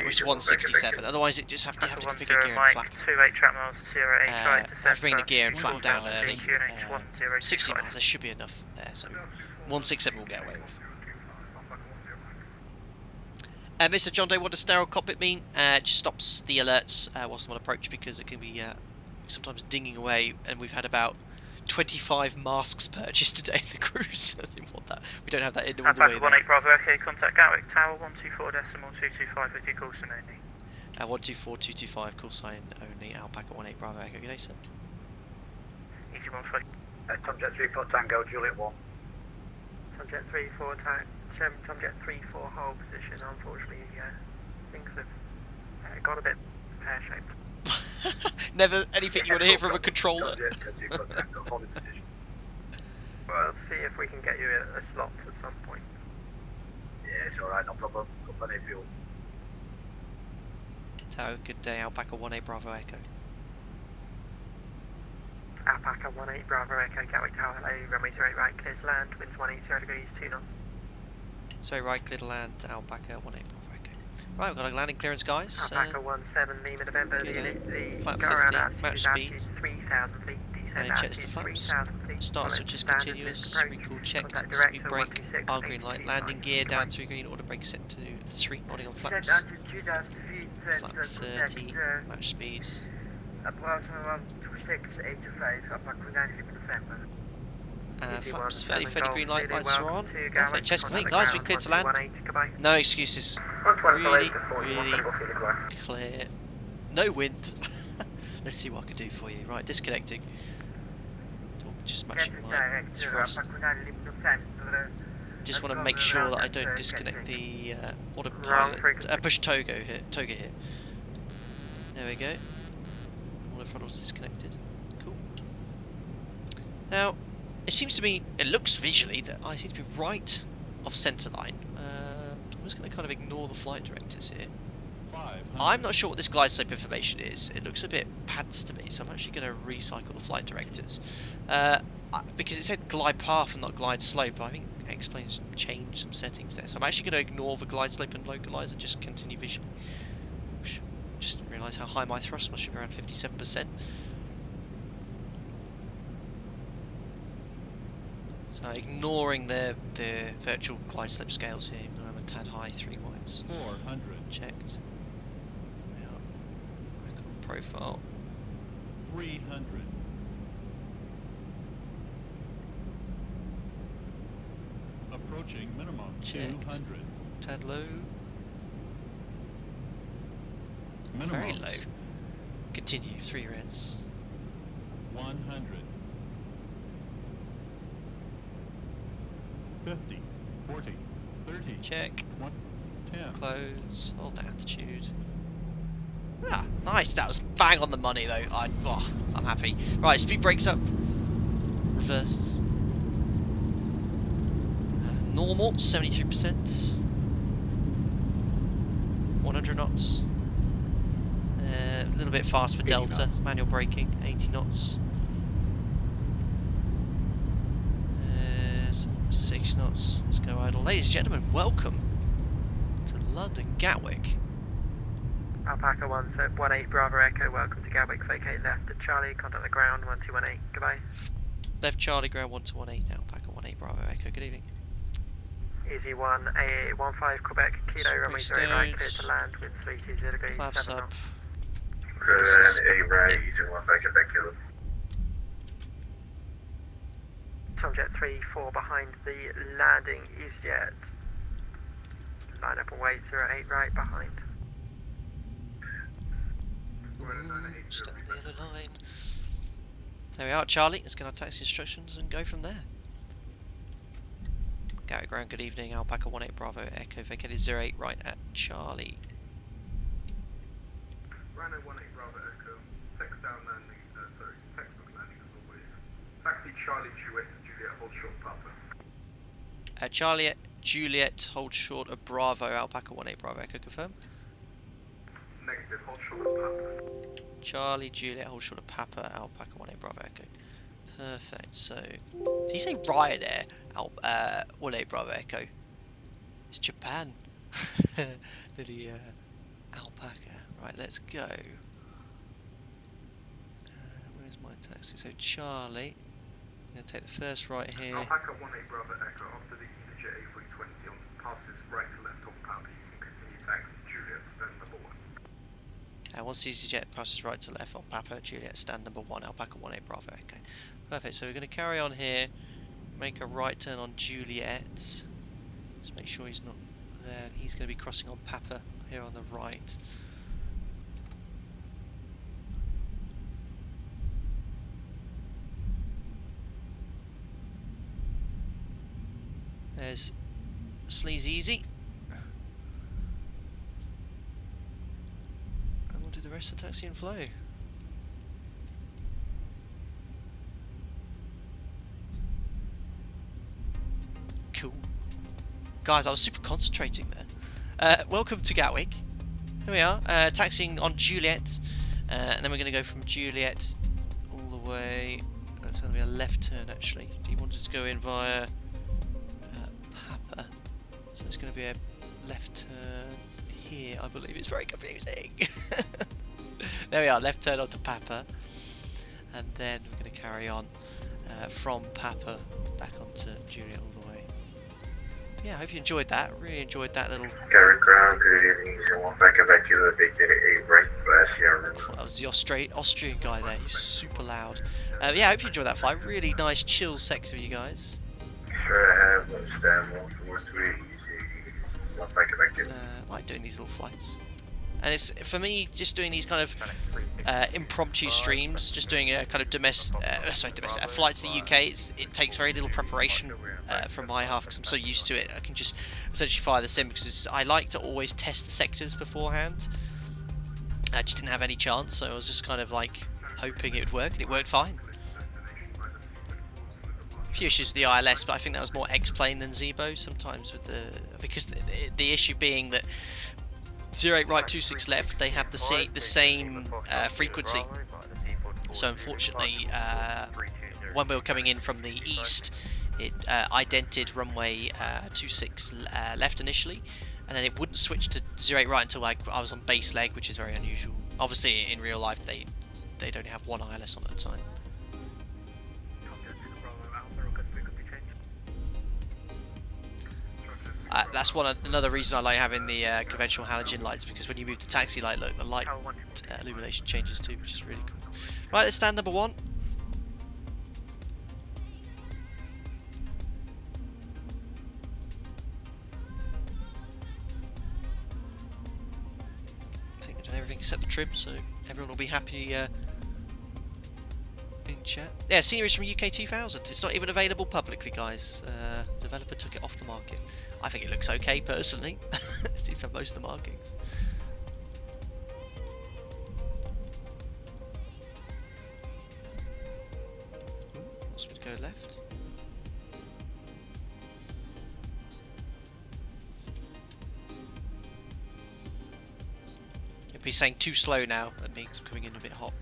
which is 167. Otherwise, you have to configure gear and flat. 28 track miles, 08 right, have to bring the gear and flat down early. 60 miles, there should be enough there, so 167 will get away with. Mr. John Doe, what does sterile cockpit mean? It just stops the alerts whilst I'm on approach because it can be sometimes dinging away, and we've had about 25 masks purchased today in the cruise. I didn't want that. We don't have that in all the Alpaca way 18 there. Bravo Echo, contact Gatwick Tower 124.225 with your call sign only. 124225, call sign only, Alpaca 18 Bravo Echo. Good day, sir. Easy 120. Tomjet 34 Tango, Juliet 1. Tomjet 34, Tomjet 34, hold position. Unfortunately, things have got a bit pear-shaped. Never anything you want to hear from a controller. Tomjet 34 Tango, hold position. Well, see if we can get you a slot at some point. Yeah, it's alright, no problem. Got plenty of fuel. Tower, good day, Alpaca 18 Bravo Echo. Alpaca 18 Bravo Echo, Gatwick Tower, hello, runway 08 right, clear to land, winds 180 degrees, 2 knots. So right, clear to land, Alpaca 18 Bravo Echo. Right, we've got a landing clearance, guys. Alpaca 17 Lima November, good, the flat go around 50, altitude match is speed. altitude 3,000 feet, descend And checks the altitude flaps. 3,000 feet. Start follow switch is standard continuous, approach, recall checked, contact speed director brake, 126, R green light, landing gear down 3 green, auto brake set to 3, nodding on flaps. Flap 30, match speed. Flaps 30 green light, lights are on. Perfect, chest complete, guys, we cleared to land. No excuses. Really, really clear. No wind. Let's see what I can do for you. Right, disconnecting. Just matching my thrust. Just want to make sure that I don't disconnect the autopilot. Push Toga here. There we go. Auto throttle's disconnected. Cool. Now, it seems to me, it looks visually that I seem to be right off centre line. I'm just going to kind of ignore the flight directors here. I'm not sure what this glide slope information is. It looks a bit pads to me, so I'm actually going to recycle the flight directors. Because it said glide path and not glide slope, I think it explains change some settings there. So I'm actually going to ignore the glide slope and localize and just continue visually. Oops, just realise how high my thrust was, should be around 57%. So ignoring the virtual glide slope scales here, I'm a tad high, 3 whites. 400. Checked. Profile 300. Approaching minimum. Checked. 200. Tad low. Minimum. Very low. Continue. 3 reds. 100. 50. 40. 30. Check. 20. 10. Close. Hold the altitude. Ah, nice. That was bang on the money though. I'm happy. Right, speed brakes up. Reverses. Normal, 73%. 100 knots. A little bit fast for Delta. Knots. Manual braking, 80 knots. 6 knots. Let's go idle. Ladies and gentlemen, welcome to London Gatwick. Alpaca 18 Bravo Echo, welcome to Gatwick, vacate left at Charlie, contact the ground 1218, goodbye. Left Charlie, ground 1218, Alpaca 18 Bravo Echo, good evening. Easy 1, A15 Quebec, Kilo, runway 0 right, clear to land, wind 320 degrees, Flaps 7 up. knots. Clear land, A right, using 1 back at Kilo. Tomjet 34 behind the landing EasyJet. Line up and wait, 08 right behind. Stay on the yellow line. There we are, Charlie. Let's get our taxi instructions and go from there. Gatwick ground, good evening. Alpaca 18 Bravo Echo, vacated 08 right at Charlie. Rhino 18 Bravo Echo, text down landing, textbook landing as always. Taxi Charlie Juliet, hold short Papa. Charlie Juliet, hold short of Bravo, Alpaca 18 Bravo Echo, confirm. Negative, hold short of Papa. Charlie Juliet, hold short of Papa, Alpaca 18 Bravo Echo. Perfect, so... Did he say Ryanair? 18 Bravo Echo. It's Japan. The Alpaca. Right, let's go. Where's my taxi? So Charlie, I'm going to take the first right here. Alpaca 18 Bravo Echo, after the EasyJet A320 on passes right to left on Papa, you can continue taxi Juliet, stand number 1. once the EasyJet passes right to left on Papa Juliet, stand number 1, Alpaca 18 Bravo. Okay, perfect. So we're going to carry on here, make a right turn on Juliet. Just make sure he's not there. He's going to be crossing on Papa here on the right. There's Sleazy Easy. And we'll do the rest of the taxi and flow. Cool. Guys, I was super concentrating there. Welcome to Gatwick. Here we are, taxiing on Juliet. And then we're going to go from Juliet all the way. That's going to be a left turn actually. Do you want us to go in via Papa? So it's going to be a left turn here, I believe. It's very confusing. There we are, left turn onto Papa. And then we're going to carry on from Papa back onto Juliet all the way. Yeah, I hope you enjoyed that. Really enjoyed that little... Gatwick ground, good evening. So one back to the big a right Sierra. That was the Austrian guy there. He's super loud. Yeah, I hope you enjoyed that flight. Really nice, chill sector, you guys. Sure have one stand 143. One back to I like doing these little flights. And it's, for me, just doing these kind of impromptu streams, just doing a kind of domestic flights to the UK, it takes very little preparation from my half because I'm so used to it. I can just essentially fire the sim because I like to always test the sectors beforehand. I just didn't have any chance, so I was just kind of like hoping it would work, and it worked fine. A few issues with the ILS, but I think that was more X-plane than ZIBO sometimes with because the issue being that 08 right 26 left, they have the same frequency. So unfortunately, when we were coming in from the east, it idented runway 26 left initially, and then it wouldn't switch to 08 right until I was on base leg, which is very unusual. Obviously, in real life, they don't have one ILS on at a time. That's another reason I like having the conventional halogen lights, because when you move the taxi light, look, the light illumination changes too, which is really cool. Right, let's stand number 1. I think I've done everything except the trim, so everyone will be happy in chat. Yeah, series from UK 2000. It's not even available publicly, guys. Developer took it off the market. I think it looks okay, personally. It seems to have most of the markings. Wants me to go left. It'll be saying too slow now. That means I'm coming in a bit hot.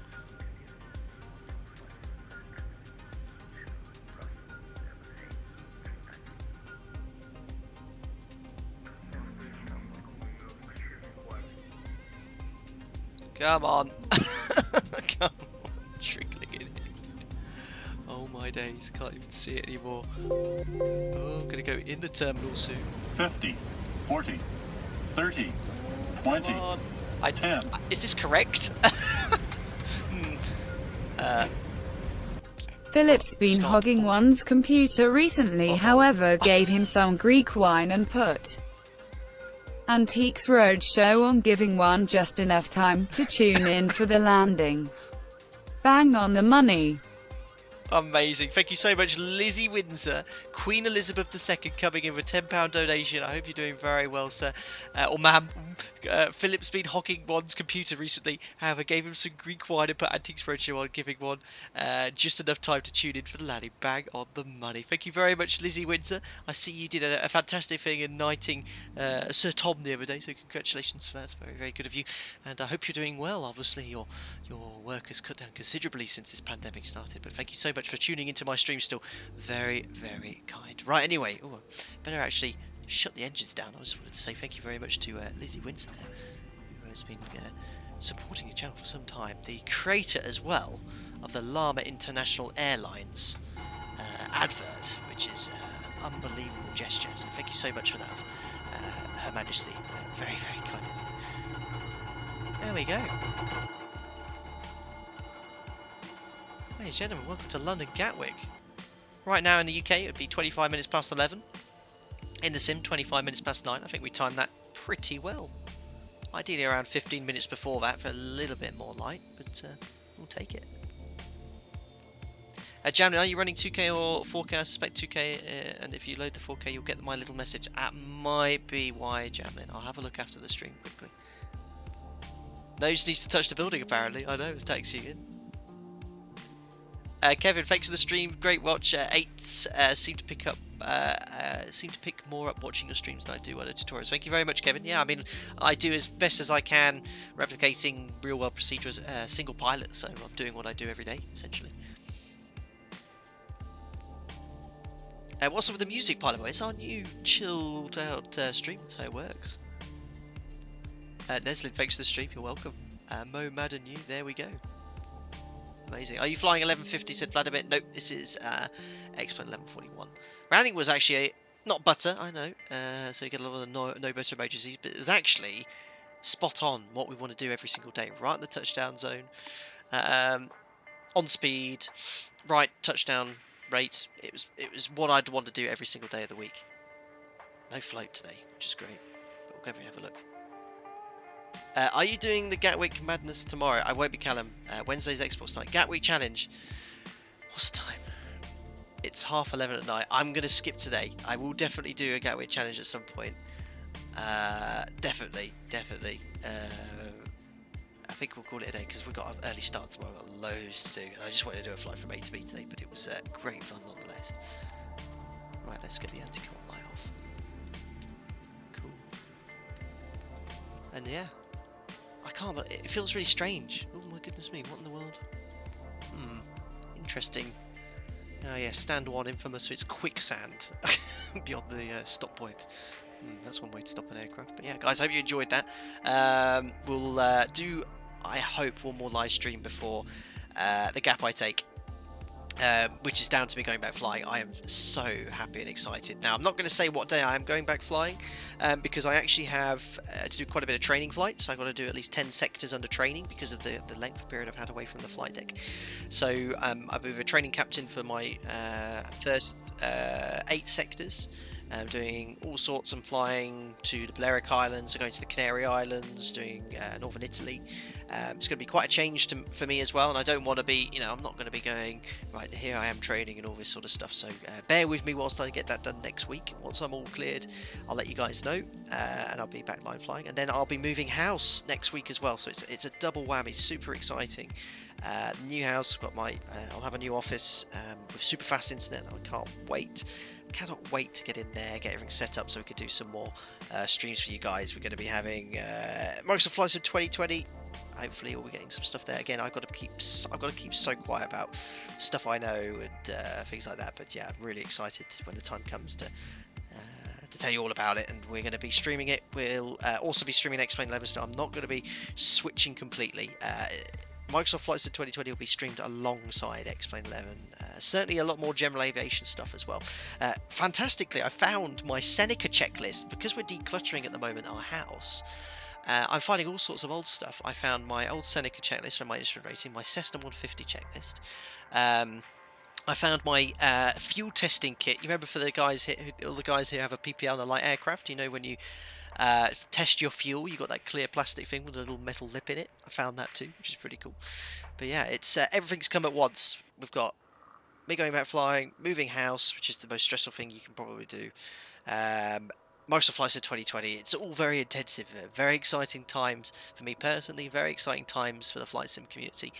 Come on. Come on. Trickling in here. Oh my days. Can't even see it anymore. Oh, I'm going to go in the terminal soon. 50, 40, 30, 20, Come on. 10. Is this correct? Philip's been Stop. hogging one's computer recently, however gave him some Greek wine and put Antiques Roadshow on, giving one just enough time to tune in for the landing. Bang on the money. Amazing. Thank you so much, Lizzie Windsor, Queen Elizabeth II, coming in with a £10 donation. I hope you're doing very well, sir. Or ma'am. Philip's been hogging one's computer recently, however gave him some Greek wine and put Antiques Roadshow on, giving one just enough time to tune in for the landing. Bang on the money. Thank you very much, Lizzie Windsor. I see you did a fantastic thing in knighting Sir Tom the other day, so congratulations for that. It's very, very good of you. And I hope you're doing well. Obviously, your work has cut down considerably since this pandemic started, but thank you so much for tuning into my stream still. Very, very kind. Right, anyway, better actually shut the engines down. I just wanted to say thank you very much to Lizzie Windsor, who has been supporting the channel for some time. The creator as well of the Llama International Airlines advert, which is an unbelievable gesture. So thank you so much for that, Her Majesty. Very, very kind of you. There we go. Ladies and gentlemen, welcome to London Gatwick. Right now in the UK, it would be 25 minutes past 11. In the sim, 25 minutes past 9. I think we timed that pretty well. Ideally around 15 minutes before that for a little bit more light, but we'll take it. Jamlin, are you running 2K or 4K? I suspect 2K, and if you load the 4K, you'll get my little message. That might be why, Jamlin. I'll have a look after the stream quickly. Nose needs to touch the building, apparently. I know, it's taxiing in. Kevin, thanks for the stream. Great watch. 8s seem to pick more up watching your streams than I do other tutorials. Thank you very much, Kevin. Yeah, I mean, I do as best as I can, replicating real-world procedures, single pilot. So I'm doing what I do every day, essentially. What's up with the music, by the way? It's our new chilled-out stream. That's how it works. Neslin, thanks for the stream. You're welcome. Mo, Mad and you. There we go. Amazing. Are you flying 1150? Said Vladimir. Nope, this is X-Plane 1141. Rounding was actually not butter, I know. So you get a lot of no butter emojis, but it was actually spot on what we want to do every single day. Right in the touchdown zone, on speed, right touchdown rate. It was what I'd want to do every single day of the week. No float today, which is great. But we'll go and have a look. Are you doing the Gatwick Madness tomorrow? I won't be, Callum. Wednesday's Xbox night. Gatwick Challenge. What's the time? It's 11:30 at night. I'm going to skip today. I will definitely do a Gatwick Challenge at some point. Definitely. I think we'll call it a day because we've got an early start tomorrow. We've got loads to do. And I just wanted to do a flight from A to B today, but it was great fun nonetheless. Right, let's get the anti-cop light off. Cool. And yeah. I can't, but it feels really strange. Oh my goodness me, what in the world? Interesting. Oh yeah, stand 1, infamous for its quicksand beyond the stop point. That's one way to stop an aircraft. But yeah, guys, I hope you enjoyed that. We'll do, I hope, one more live stream before the gap I take. Which is down to me going back flying. I am so happy and excited. Now, I'm not going to say what day I am going back flying, because I actually have to do quite a bit of training flights. So I've got to do at least 10 sectors under training because of the length of period I've had away from the flight deck. So I've been a training captain for my first 8 sectors. Doing all sorts. I'm flying to the Balearic Islands, I'm going to the Canary Islands, doing Northern Italy. It's going to be quite a change for me as well, and I don't want to be, I'm not going to be going, right, here I am training and all this sort of stuff, so bear with me whilst I get that done next week. Once I'm all cleared, I'll let you guys know, and I'll be back line flying, and then I'll be moving house next week as well, so it's a double whammy, super exciting. New house, got I'll have a new office with super fast internet. I can't wait. Cannot wait to get in there, get everything set up so we can do some more streams for you guys. We're going to be having Microsoft Flight Sim 2020. Hopefully, we'll be getting some stuff there. Again, I've got to keep so quiet about stuff I know and things like that. But yeah, I'm really excited when the time comes to tell you all about it, and we're going to be streaming it. We'll also be streaming X-Plane 11, so I'm not going to be switching completely. Microsoft Flight Sim 2020 will be streamed alongside X-Plane 11. Certainly a lot more general aviation stuff as well. Fantastically, I found my Seneca checklist. Because we're decluttering at the moment our house, I'm finding all sorts of old stuff. I found my old Seneca checklist from my instrument rating, my Cessna 150 checklist. I found my fuel testing kit. You remember for the guys here, all the guys who have a PPL on a light aircraft, when you test your fuel, you got that clear plastic thing with a little metal lip in it. I found that too, which is pretty cool. But yeah, it's everything's come at once. We've got me going back flying, moving house, which is the most stressful thing you can probably do. Microsoft Flight Sim 2020. It's all very intensive, very exciting times for me personally, very exciting times for the Flight Sim community,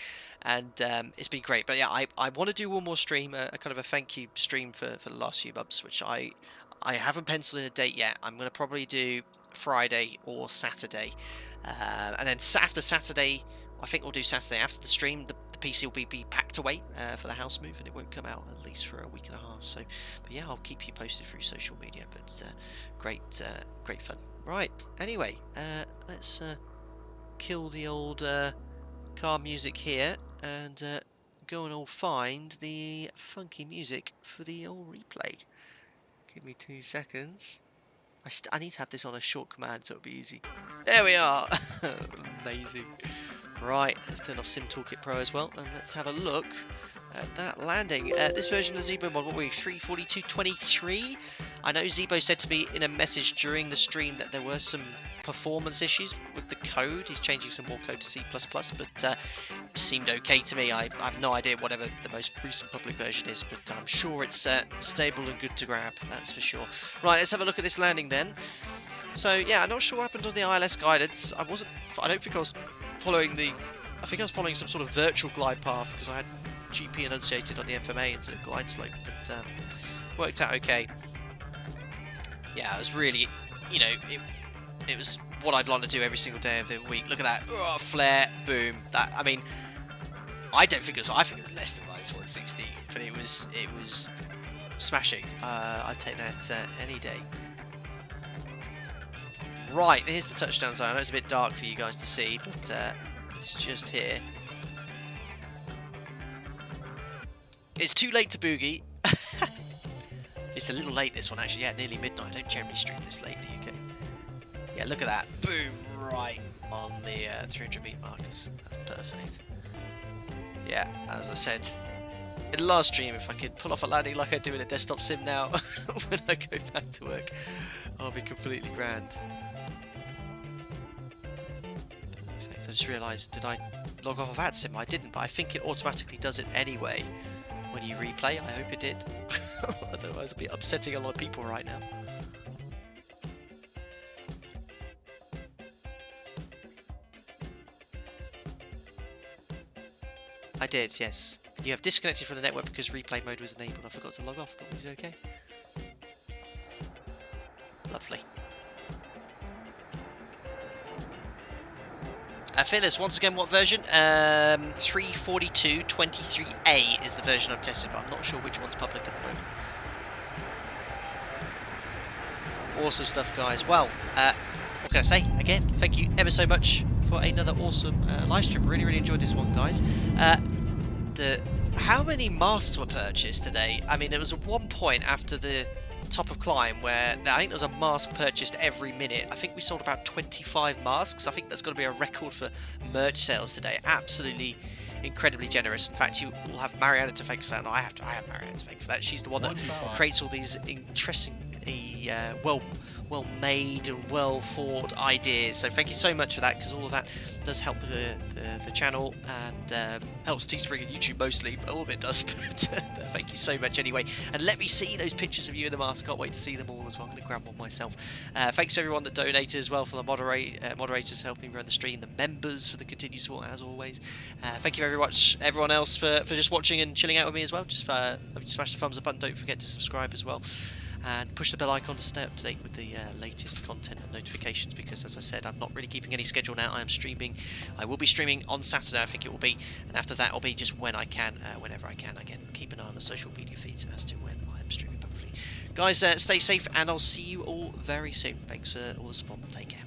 and it's been great. But yeah, I want to do one more stream, a kind of a thank you stream for the last few months, which I haven't penciled in a date yet. I'm going to probably do Friday or Saturday, and then after Saturday, I think we'll do Saturday after the stream. The PC will be packed away for the house move, and it won't come out at least for a week and a half. So, but yeah, I'll keep you posted through social media. But great fun. Right. Anyway, let's kill the old car music here and go and all find the funky music for the old replay. Give me 2 seconds. I need to have this on a short command so it'll be easy. There we are. Amazing. Right, let's turn off Sim Toolkit Pro as well, and let's have a look at that landing. This version of ZIBO mod, what were we, 342.23? I know ZIBO said to me in a message during the stream that there were some performance issues with the code. He's changing some more code to C++, but seemed okay to me. I have no idea whatever the most recent public version is, but I'm sure it's stable and good to grab, that's for sure. Right, let's have a look at this landing then. So yeah, I'm not sure what happened on the ILS guidance. I don't think I was following I think I was following some sort of virtual glide path because I had GP enunciated on the FMA instead of glide slope, but worked out okay. Yeah, it was really, you know, it was what I'd want to do every single day of the week. Look at that, oh, flare, boom. That, I mean, I think it was less than -160, but it was smashing. I'd take that any day. Right, here's the touchdown zone. I know it's a bit dark for you guys to see, but it's just here. It's too late to boogie. It's a little late, this one, actually. Yeah, nearly midnight. I don't generally stream this late in the UK. Yeah, look at that. Boom, right on the 300 beat markers. Perfect. Yeah, as I said in the last stream, if I could pull off a landing like I do in a desktop sim now when I go back to work, I'll be completely grand. Perfect. I just realised, did I log off of VATSIM? I didn't, but I think it automatically does it anyway when you replay. I hope it did. Otherwise, it'll be upsetting a lot of people right now. I did, yes. You have disconnected from the network because replay mode was enabled. I forgot to log off, but was it okay? Lovely. Fearless, once again, what version? 342.23a is the version I've tested, but I'm not sure which one's public at the moment. Awesome stuff, guys. Well, what can I say? Again, thank you ever so much for another awesome live stream. Really, really enjoyed this one, guys. How many masks were purchased today? I mean, it was at one point after the top of climb where I think there was a mask purchased every minute. I think we sold about 25 masks. I think that's got to be a record for merch sales today. Absolutely incredibly generous. In fact, you will have Mariana to thank for that. No, I have Mariana to thank for that. She's the one that creates all these interestingly well made and well thought ideas, so thank you so much for that, because all of that does help the channel and helps Teespring and YouTube mostly, but all of it does. But thank you so much anyway, and let me see those pictures of you in the mask. Can't wait to see them all as well. I'm going to grab one myself. Thanks to everyone that donated as well, for the moderators helping run the stream, the members for the continued support as always. Thank you very much everyone else for just watching and chilling out with me as well. Just smash the thumbs up button, don't forget to subscribe as well, and push the bell icon to stay up to date with the latest content and notifications, because as I said, I'm not really keeping any schedule now. I will be streaming on Saturday, I think it will be, and after that it'll be just when I can, whenever I can. Again, keep an eye on the social media feeds as to when I'm streaming properly. Guys, stay safe, and I'll see you all very soon. Thanks for all the support. Take care.